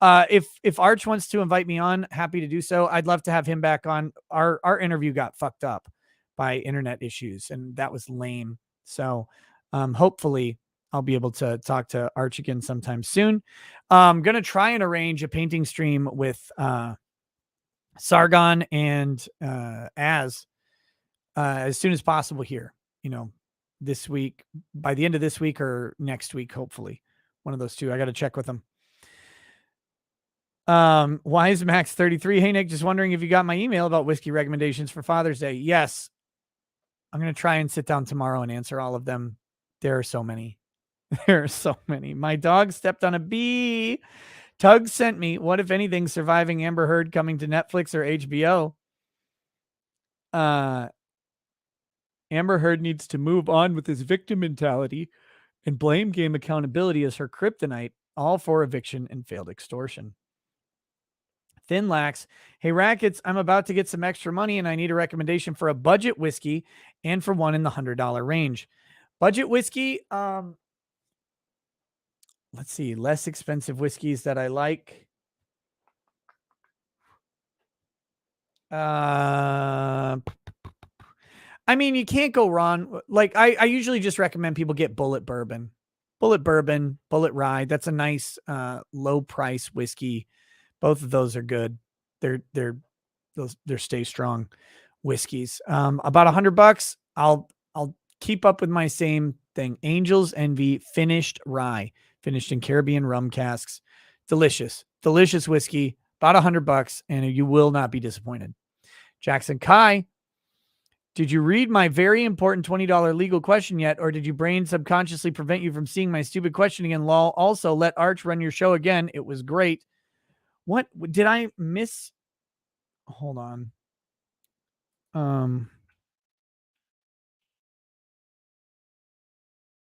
Speaker 2: If Arch wants to invite me on, happy to do so. I'd love to have him back on. Our interview got fucked up by internet issues, and that was lame. So hopefully I'll be able to talk to Arch again sometime soon. I'm going to try and arrange a painting stream with Sargon and as soon as possible here, this week, by the end of this week or next week, hopefully. One of those two. I got to check with them. Wise Max 33. Hey, Nick, just wondering if you got my email about whiskey recommendations for Father's Day. Yes. I'm going to try and sit down tomorrow and answer all of them. There are so many. There are so many. My dog stepped on a bee. Tug sent me, what, if anything, surviving Amber Heard coming to Netflix or HBO? Amber Heard needs to move on with his victim mentality and blame game accountability as her kryptonite, all for eviction and failed extortion. Thin Lax. Hey, Rackets, I'm about to get some extra money and I need a recommendation for a budget whiskey and for one in the $100 range. Budget whiskey, let's see, less expensive whiskeys that I like. I mean, you can't go wrong. Like, I usually just recommend people get Bullet Bourbon. Bullet Bourbon, Bullet Rye. That's a nice low price whiskey. Both of those are good. They're stay strong whiskeys. About $100. I'll keep up with my same thing. Angel's Envy finished rye, finished in Caribbean rum casks. Delicious whiskey. About $100, and you will not be disappointed. Jackson Kai. Did you read my very important $20 legal question yet, or did your brain subconsciously prevent you from seeing my stupid question again? Lol. Also, let Arch run your show again. It was great. What did I miss? Hold on.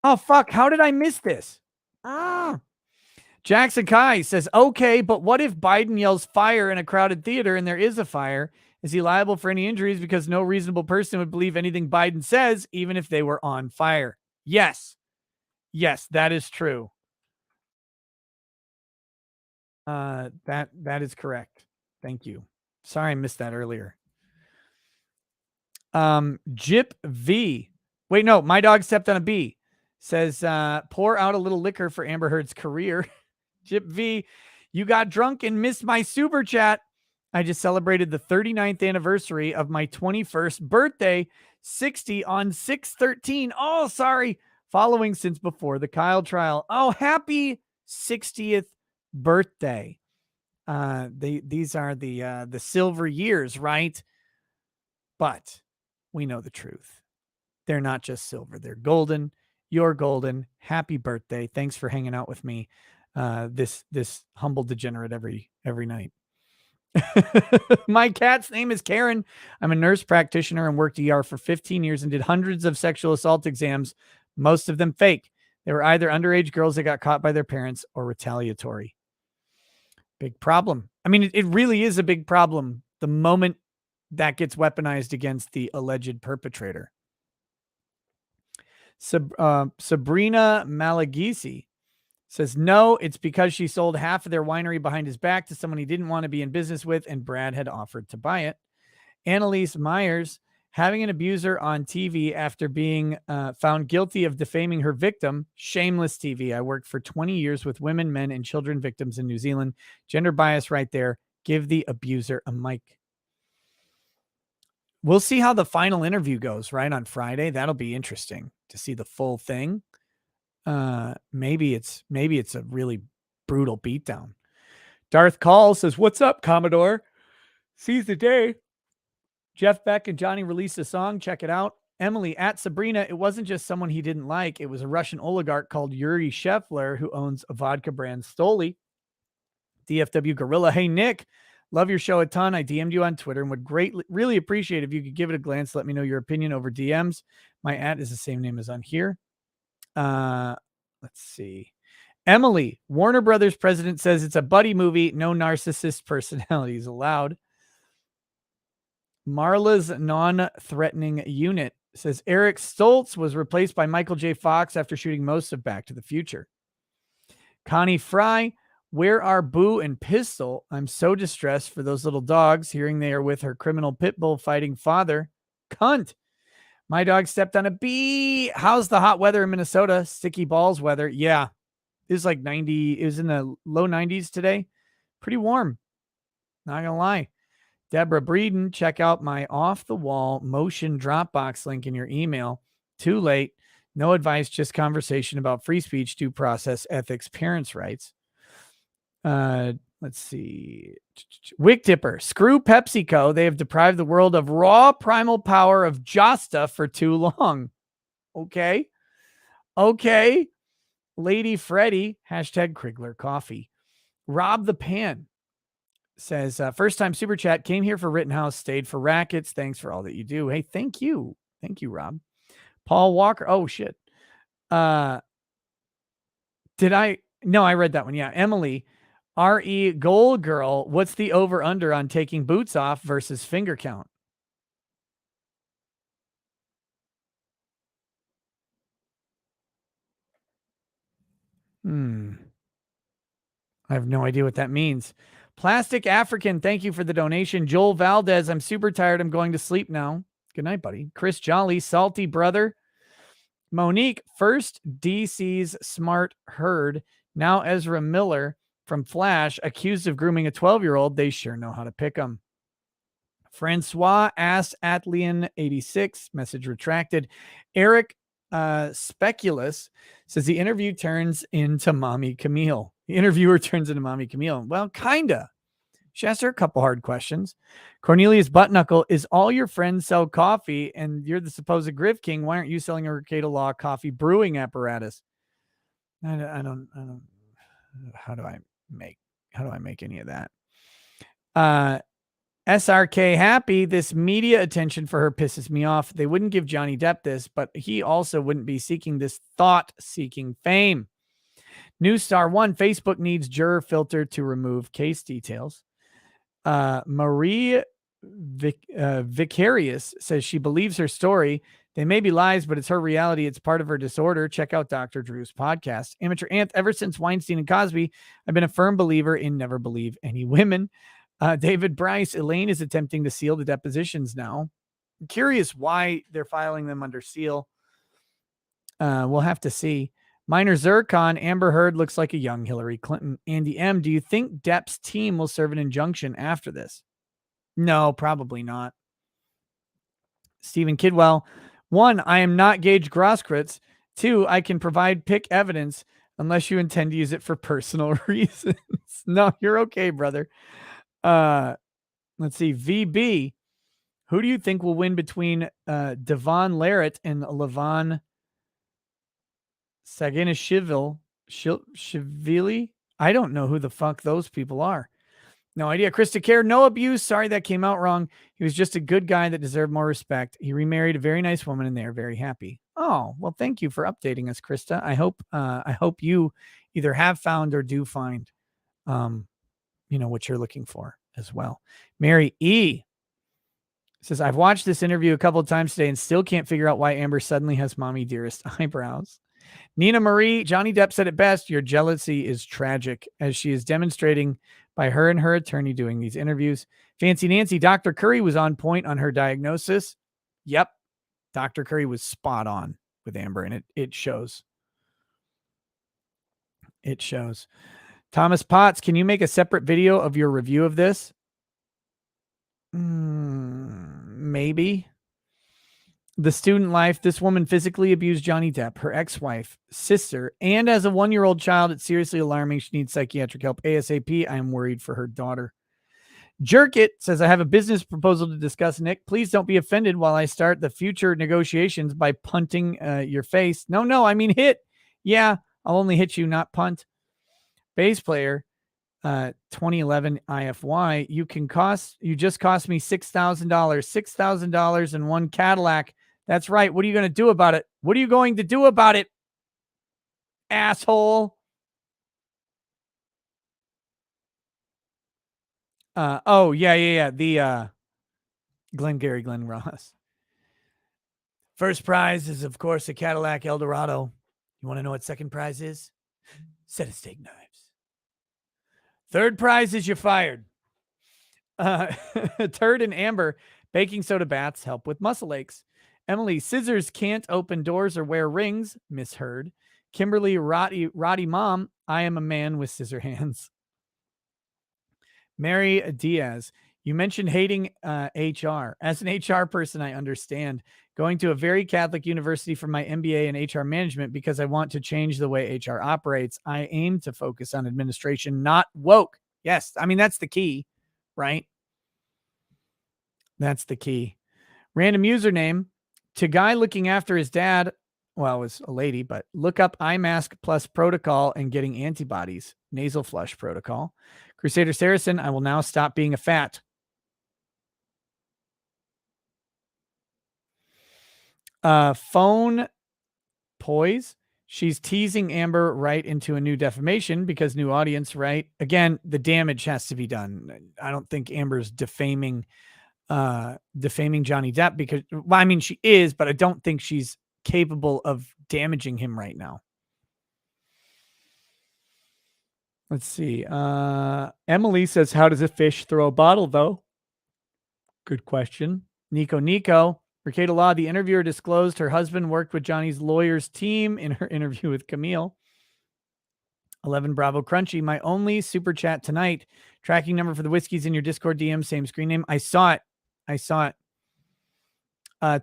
Speaker 2: Oh, fuck. How did I miss this? Jackson Kai says, okay, but what if Biden yells fire in a crowded theater and there is a fire? Is he liable for any injuries because no reasonable person would believe anything Biden says, even if they were on fire? Yes. Yes, that is true. That is correct. Thank you. Sorry I missed that earlier. Jip V. Wait, no, my dog stepped on a bee. Says, pour out a little liquor for Amber Heard's career. Jip V, you got drunk and missed my super chat. I just celebrated the 39th anniversary of my 21st birthday, 60 on 6/13. Oh, sorry. Following since before the Kyle trial. Oh, happy 60th birthday. These are the silver years, right? But we know the truth. They're not just silver. They're golden. You're golden. Happy birthday. Thanks for hanging out with me. This humble degenerate every night. My cat's name is Karen. I'm a nurse practitioner and worked ER for 15 years and did hundreds of sexual assault exams, most of them fake. They were either underage girls that got caught by their parents or retaliatory. Big problem. I mean, it really is a big problem the moment that gets weaponized against the alleged perpetrator. Sabrina Malagisi says, no, it's because she sold half of their winery behind his back to someone he didn't want to be in business with, and Brad had offered to buy it. Annalise Myers, having an abuser on TV after being found guilty of defaming her victim. Shameless TV. I worked for 20 years with women, men, and children victims in New Zealand. Gender bias right there. Give the abuser a mic. We'll see how the final interview goes, right, on Friday. That'll be interesting to see the full thing. Maybe it's a really brutal beatdown. Darth Call says, what's up, Commodore? Seize the day. Jeff Beck and Johnny released a song. Check it out. Emily at Sabrina. It wasn't just someone he didn't like. It was a Russian oligarch called Yuri Shefler who owns a vodka brand Stoli. DFW Gorilla. Hey, Nick. Love your show a ton. I DM'd you on Twitter and would really appreciate if you could give it a glance. Let me know your opinion over DMs. My @ is the same name as on here. Let's see. Emily, Warner Brothers president says it's a buddy movie. No narcissist personalities allowed. Marla's non-threatening unit says Eric Stoltz was replaced by Michael J. Fox after shooting most of Back to the Future. Connie Fry, where are Boo and Pistol? I'm so distressed for those little dogs, hearing they are with her criminal pit bull fighting father. Cunt. My dog stepped on a bee. How's the hot weather in Minnesota? Sticky balls weather. Yeah. It was like 90. It was in the low 90s today. Pretty warm. Not gonna lie. Deborah Breeden, check out my off-the-wall motion Dropbox link in your email. Too late. No advice, just conversation about free speech, due process, ethics, parents' rights. Let's see. Wick Dipper. Screw PepsiCo. They have deprived the world of raw primal power of Josta for too long. Okay. Okay. Lady Freddie. Hashtag Krigler Coffee. Rob the Pan says, first time super chat, came here for Rittenhouse, stayed for rackets. Thanks for all that you do. Hey, thank you. Thank you, Rob. Paul Walker. Oh, shit. No, I read that one. Yeah. Emily. R.E. Goal Girl, what's the over-under on taking boots off versus finger count? I have no idea what that means. Plastic African, thank you for the donation. Joel Valdez, I'm super tired. I'm going to sleep now. Good night, buddy. Chris Jolly, Salty Brother. Monique, first DC's Smart Herd. Now Ezra Miller from Flash, accused of grooming a 12-year-old. They sure know how to pick them. Francois asked Atlian86, message retracted. Eric Speculus says the interview turns into Mommy Camille. The interviewer turns into Mommy Camille. Well, kinda. She asked her a couple hard questions. Cornelius Buttknuckle, is all your friends sell coffee and you're the supposed Griff King? Why aren't you selling a Mercado Law coffee brewing apparatus? I don't. How do I make any of that? SRK Happy, this media attention for her pisses me off. They wouldn't give Johnny Depp this, but he also wouldn't be seeking this thought-seeking fame. New Star One, Facebook needs juror filter to remove case details. Marie Vicarious says she believes her story. They may be lies, but it's her reality. It's part of her disorder. Check out Dr. Drew's podcast. Amateur Anth, ever since Weinstein and Cosby, I've been a firm believer in never believe any women. David Bryce, Elaine is attempting to seal the depositions now. I'm curious why they're filing them under seal. We'll have to see. Minor Zircon, Amber Heard looks like a young Hillary Clinton. Andy M, do you think Depp's team will serve an injunction after this? No, probably not. Stephen Kidwell, 1, I am not Gage Grosskreutz. 2, I can provide pick evidence unless you intend to use it for personal reasons. No, you're okay, brother. Let's see. VB, who do you think will win between Devon Larratt and Levon Saganishvili? I don't know who the fuck those people are. No idea. Krista Care, no abuse. Sorry that came out wrong. He was just a good guy that deserved more respect. He remarried a very nice woman and they are very happy. Oh, well, thank you for updating us, Krista. I hope you either have found or do find what you're looking for as well. Mary E says, I've watched this interview a couple of times today and still can't figure out why Amber suddenly has mommy dearest eyebrows. Nina Marie, Johnny Depp said it best, your jealousy is tragic, as she is demonstrating by her and her attorney doing these interviews. Fancy Nancy, Dr. Curry was on point on her diagnosis. Yep. Dr. Curry was spot on with Amber, and it shows. It shows. Thomas Potts, can you make a separate video of your review of this? Maybe. The Student Life, this woman physically abused Johnny Depp, her ex-wife, sister, and as a 1-year-old child. It's seriously alarming. She needs psychiatric help ASAP. I am worried for her daughter. Jerkit says, I have a business proposal to discuss, Nick. Please don't be offended while I start the future negotiations by punting your face. No, I mean hit. Yeah, I'll only hit you, not punt. Bass player, 2011 IFY, you just cost me $6,000. $6,000 in one Cadillac. That's right. What are you going to do about it? What are you going to do about it, asshole? Oh, yeah. The Glenn Ross. First prize is, of course, a Cadillac Eldorado. You want to know what second prize is? Set of steak knives. Third prize is you're fired. Turd and Amber, baking soda baths help with muscle aches. Emily, scissors can't open doors or wear rings. Misheard. Kimberly, Roddy mom, I am a man with scissor hands. Mary Diaz, you mentioned hating HR. As an HR person, I understand. Going to a very Catholic university for my MBA in HR management because I want to change the way HR operates. I aim to focus on administration, not woke. Yes, I mean, that's the key, right? That's the key. Random username. To guy looking after his dad, well, it was a lady, but look up eye mask plus protocol and getting antibodies. Nasal flush protocol. Crusader Saracen, I will now stop being a fat. Phone poise. She's teasing Amber right into a new defamation because new audience, right? Again, the damage has to be done. I don't think Amber's defaming Johnny Depp because, well, I mean, she is, but I don't think she's capable of damaging him right now. Let's see. Emily says, how does a fish throw a bottle, though? Good question. Nico. Mercado Law, the interviewer disclosed her husband worked with Johnny's lawyer's team in her interview with Camille. 11 Bravo Crunchy, my only super chat tonight. Tracking number for the whiskeys in your Discord DM, same screen name. I saw it.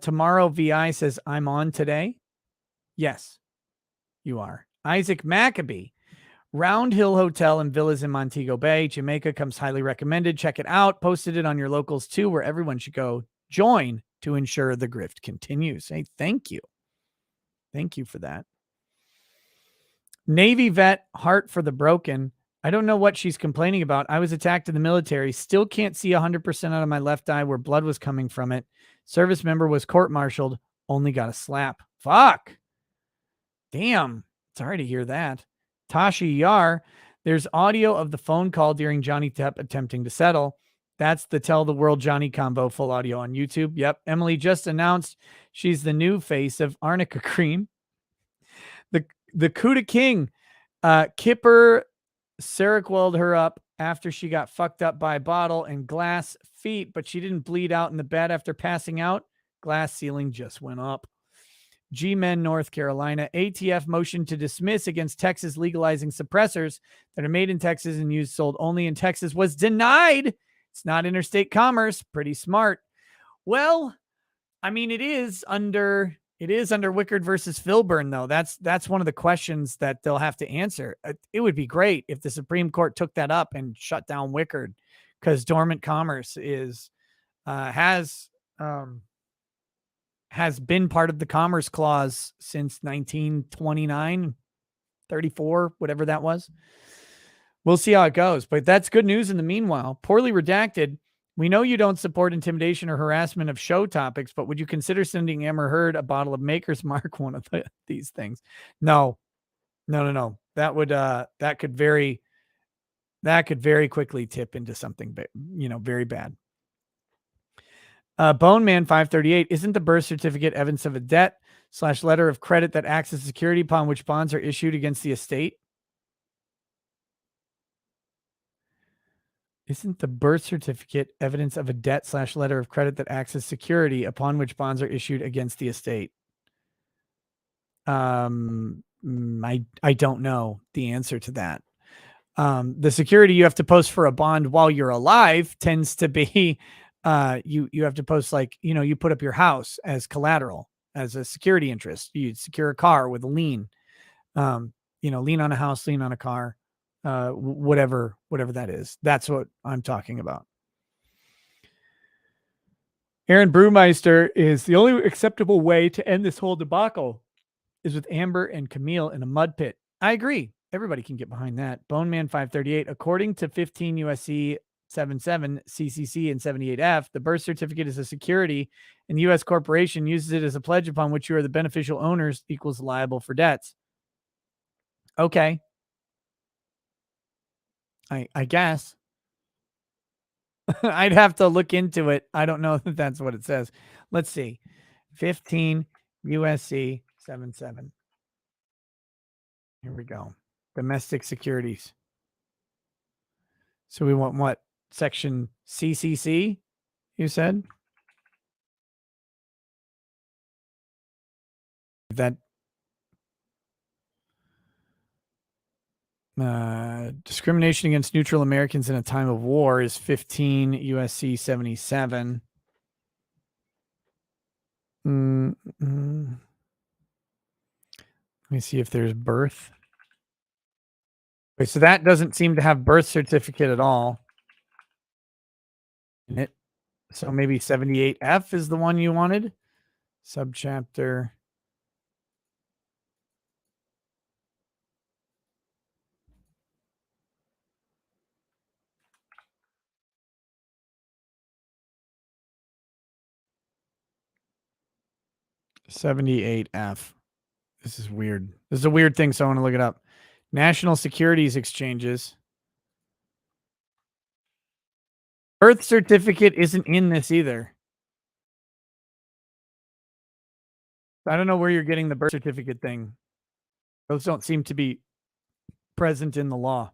Speaker 2: Tomorrow VI says, I'm on today. Yes, you are. Isaac Maccabee. Round Hill Hotel and Villas in Montego Bay, Jamaica comes highly recommended. Check it out. Posted it on your locals too, where everyone should go join to ensure the grift continues. Hey, thank you. Thank you for that. Navy vet, heart for the broken. I don't know what she's complaining about. I was attacked in the military. Still can't see 100% out of my left eye where blood was coming from it. Service member was court-martialed. Only got a slap. Fuck. Damn. Sorry to hear that. Tashi Yar, there's audio of the phone call during Johnny Depp attempting to settle. That's the Tell the World Johnny combo, full audio on YouTube. Yep. Emily just announced she's the new face of Arnica Cream. The Kuda King, Kipper Seroqueled her up after she got fucked up by a bottle and glass feet, but she didn't bleed out in the bed after passing out. Glass ceiling just went up. G-Men, North Carolina. ATF motion to dismiss against Texas legalizing suppressors that are made in Texas and used sold only in Texas was denied. It's not interstate commerce. Pretty smart. Well, I mean, it is under Wickard versus Filburn, though. That's one of the questions that they'll have to answer. It would be great if the Supreme Court took that up and shut down Wickard, because dormant commerce has been part of the Commerce Clause since 1929, 34, whatever that was. We'll see how it goes, but that's good news in the meanwhile. Poorly redacted. We know you don't support intimidation or harassment of show topics, but would you consider sending Amber Heard a bottle of Maker's Mark, one of these things? No. That could very quickly tip into something, very bad. Bone Man 538, isn't the birth certificate evidence of a debt / letter of credit that acts as security upon which bonds are issued against the estate? Isn't the birth certificate evidence of a debt / letter of credit that acts as security upon which bonds are issued against the estate? I don't know the answer to that. The security you have to post for a bond while you're alive tends to be you have to post, like, you put up your house as collateral, as a security interest. You secure a car with a lien, lien on a house, lien on a car. Whatever that is. That's what I'm talking about. Aaron Brewmeister is the only acceptable way to end this whole debacle is with Amber and Camille in a mud pit. I agree. Everybody can get behind that. Bone Man 538, according to 15 USC 77 CCC and 78F, the birth certificate is a security and the U.S. corporation uses it as a pledge upon which you are the beneficial owners equals liable for debts. Okay. I guess. I'd have to look into it. I don't know if that's what it says. Let's see. 15 USC 77. Here we go. Domestic securities. So we want what? Section CCC, you said? That discrimination against neutral Americans in a time of war is 15 USC 77. Let me see if there's birth. Okay, so that doesn't seem to have birth certificate at all in it. So maybe 78F is the one you wanted. Subchapter. $78F. This is weird. This is a weird thing, so I want to look it up. National Securities Exchanges. Birth certificate isn't in this either. I don't know where you're getting the birth certificate thing. Those don't seem to be present in the law.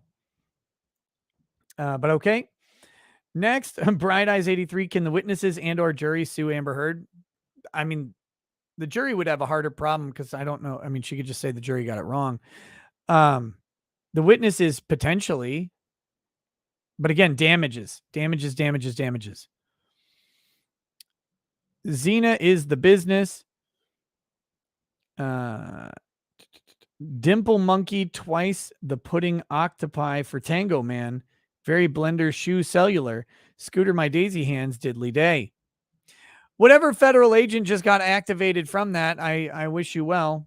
Speaker 2: But okay. Next, Bright Eyes 83. Can the witnesses and or jury sue Amber Heard? I mean, the jury would have a harder problem because I don't know. I mean, she could just say the jury got it wrong. The witnesses potentially, but again, damages. Xena is the business. Dimple Monkey twice the pudding octopi for Tango Man. Very Blender Shoe Cellular. Scooter My Daisy Hands Diddly Day. Whatever federal agent just got activated from that, I wish you well.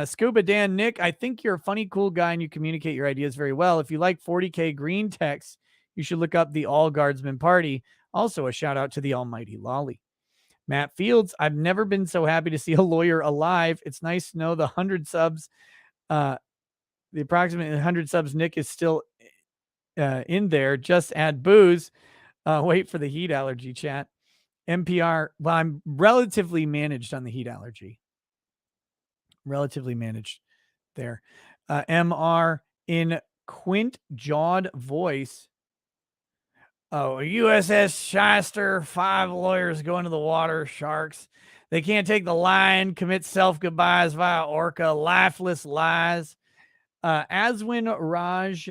Speaker 2: Scuba Dan Nick, I think you're a funny, cool guy and you communicate your ideas very well. If you like 40K green text, you should look up the All Guardsmen Party. Also, a shout out to the almighty Lolly. Matt Fields, I've never been so happy to see a lawyer alive. It's nice to know the 100 subs, the approximate 100 subs Nick is still in there. Just add booze. Wait for the heat allergy chat. NPR, well, I'm relatively managed on the heat allergy. Relatively managed there. MR in quint jawed voice. Oh, USS Shyster, 5 lawyers go into the water, sharks. They can't take the line, commit self-goodbyes via orca, lifeless lies. Aswin Raj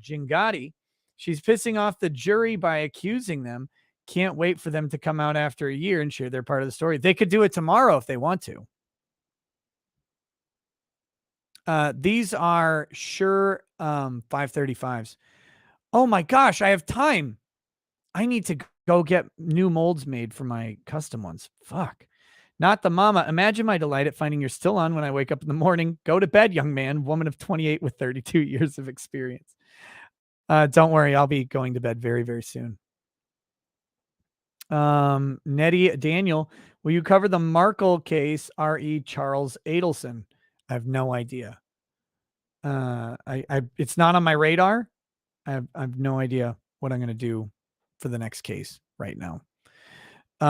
Speaker 2: Jingati, she's pissing off the jury by accusing them. Can't wait for them to come out after a year and share their part of the story. They could do it tomorrow if they want to. These are sure 535s. Oh my gosh, I have time. I need to go get new molds made for my custom ones. Fuck. Not the mama. Imagine my delight at finding you're still on when I wake up in the morning. Go to bed, young man. Woman of 28 with 32 years of experience. Don't worry. I'll be going to bed very, very soon. Nettie Daniel, will you cover the Markle case? R.E. Charles Adelson. I have no idea. It's not on my radar. I have no idea what I'm going to do for the next case right now.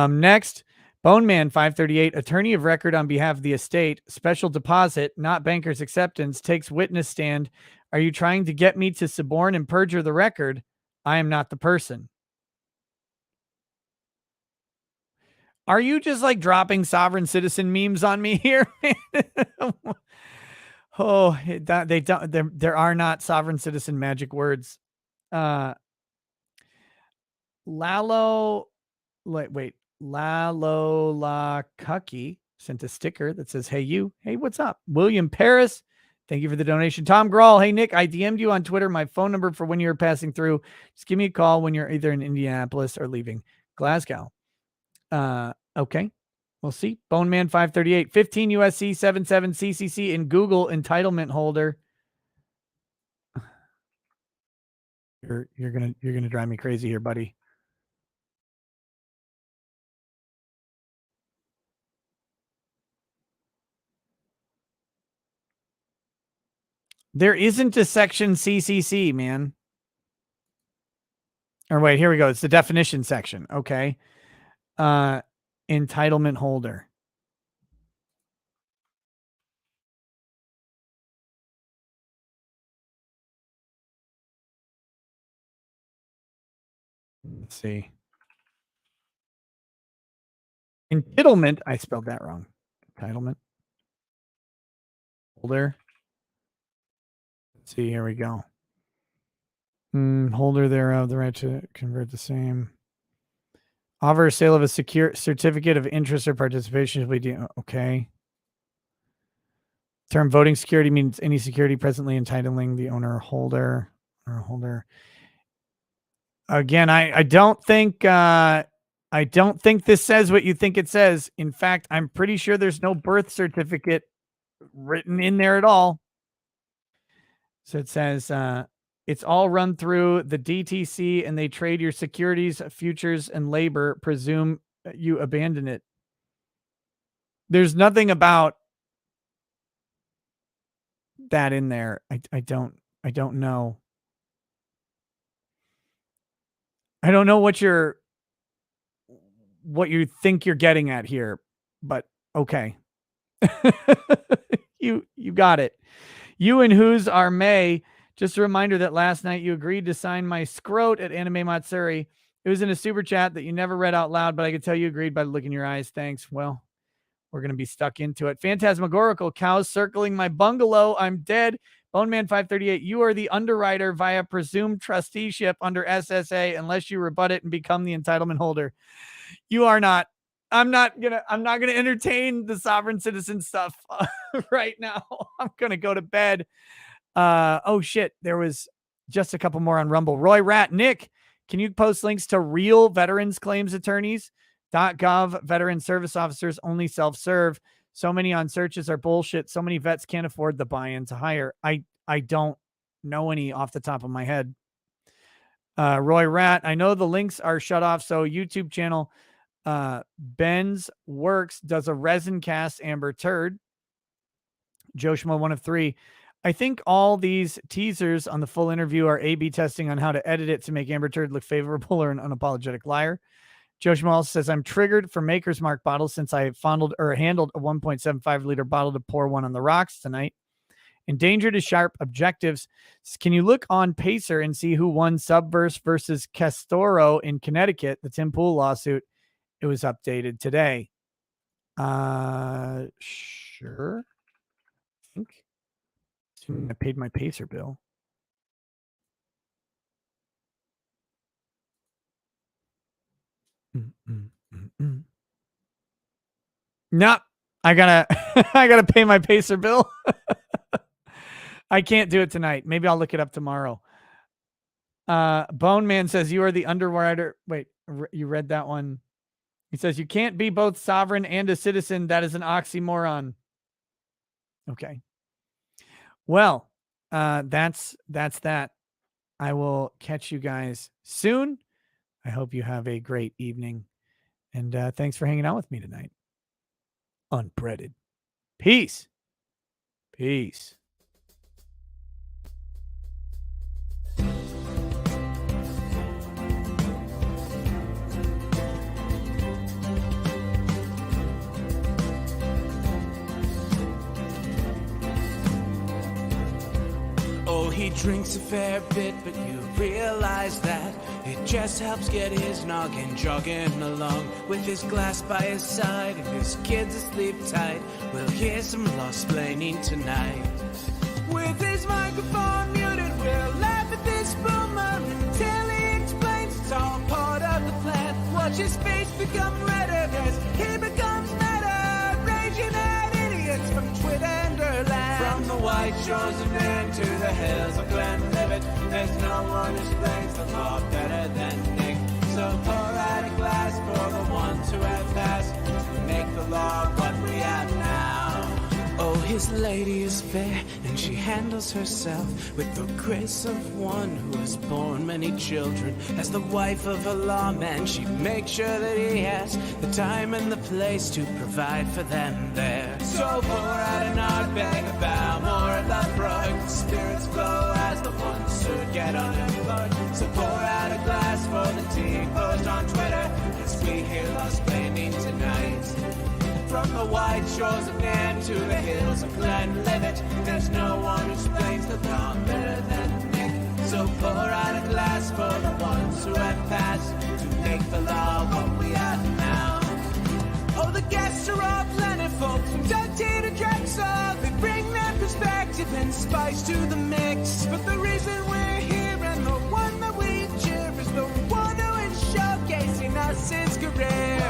Speaker 2: Next, Bone Man 538, attorney of record on behalf of the estate, special deposit, not banker's acceptance, takes witness stand. Are you trying to get me to suborn and perjure the record? I am not the person. Are you just like dropping sovereign citizen memes on me here? Oh, they don't. There are not sovereign citizen magic words. Lalo La Cucky sent a sticker that says, hey, you. Hey, what's up? William Paris, thank you for the donation. Tom Grawl, hey, Nick, I DM'd you on Twitter my phone number for when you're passing through. Just give me a call when you're either in Indianapolis or leaving Glasgow. Okay. We'll see. Bone Man 538, 15 USC 77 CCC in Google entitlement holder. You're gonna drive me crazy here, buddy. There isn't a section CCC, man. Or wait, here we go. It's the definition section. Okay. Entitlement holder. Let's see. Entitlement, I spelled that wrong. Entitlement. Holder. Let's see, here we go. Holder thereof, the right to convert the same. Offer or sale of a secure certificate of interest or participation. Okay. Term voting security means any security presently entitling the owner or holder. Again, I don't think this says what you think it says. In fact, I'm pretty sure there's no birth certificate written in there at all. So it says it's all run through the DTC and they trade your securities, futures, and labor. Presume you abandon it. There's nothing about that in there. I don't know. I don't know what you think you're getting at here, but okay. You got it. You and whose are May. Just a reminder that last night you agreed to sign my scrote at Anime Matsuri. It was in a super chat that you never read out loud, but I could tell you agreed by the look in your eyes. Thanks. Well, we're going to be stuck into it. Phantasmagorical cows circling my bungalow. I'm dead. Boneman 538. You are the underwriter via presumed trusteeship under SSA unless you rebut it and become the entitlement holder. You are not. I'm not gonna entertain the sovereign citizen stuff right now. I'm gonna go to bed. Oh shit. There was just a couple more on Rumble. Roy Rat, Nick, can you post links to real veterans claims attorneys? .gov veteran service officers only self-serve. So many on searches are bullshit. So many vets can't afford the buy-in to hire. I don't know any off the top of my head. Roy Rat, I know the links are shut off. So YouTube channel, Ben's Works does a resin cast Amber Turd. Joe Schmo 1 of 3. I think all these teasers on the full interview are A/B testing on how to edit it to make Amber Turd look favorable or an unapologetic liar. Joe Schmo also says, I'm triggered for Maker's Mark bottles since I handled a 1.75 liter bottle to pour one on the rocks tonight. Endangered to sharp objectives. Can you look on Pacer and see who won Subverse versus Castoro in Connecticut, the Tim Pool lawsuit? It was updated today. Sure. I think. Assuming I paid my Pacer bill. Nope. I gotta pay my Pacer bill. I can't do it tonight. Maybe I'll look it up tomorrow. Bone Man says you are the underwriter. Wait, you read that one? He says you can't be both sovereign and a citizen. That is an oxymoron. Okay. Well, that's that. I will catch you guys soon. I hope you have a great evening. And thanks for hanging out with me tonight. Unbreaded. Peace. Peace.
Speaker 12: Oh, he drinks a fair bit, but you realize that it just helps get his noggin jogging along. With his glass by his side and his kids asleep tight, we'll hear some law-splaining tonight. With his microphone muted, we'll laugh at this boomer until he explains it's all part of the plan. Watch his face become redder as he becomes meta, raging at idiots from Twitterland. From the white shores of Maine to the hills of Glenlivet, there's no one who explains the law better than Nick. So pour out a glass for the ones who have passed to make the law what we have now. Oh, his lady is fair, and she handles herself with the grace of one who has borne many children. As the wife of a lawman, she makes sure that he has the time and the place to provide for them there. So pour out an Ardbeg, a Balmore, a Lafroig, the spirits flow as the ones who get unemployed. So pour out a glass for the tea post on Twitter as we hear law-splaining tonight. From the white shores of Nam to the hills of Glenlivet, there's no one who explains the law better than Nick. So pour out a glass for the ones who have passed to make the law what we have now. Oh, the guests are all plentiful. folks from Dundee to Drexel, they bring their perspective and spice to the mix. But the reason we're here and the one that we cheer is the one who is showcasing us his career.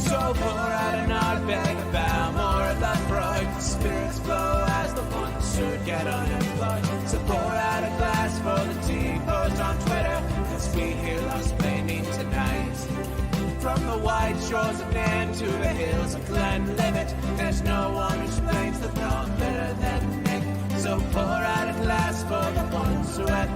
Speaker 12: So pour out an odd bag of Balmore of that Freud. The spirits flow as the ones who get unemployed. So pour out a glass for the tea post on Twitter, as we hear Lost Blaming tonight. From the white shores of Nairn to the hills of Glenlivet, there's no one who explains the thought better than Nick. So pour out a glass for the ones who have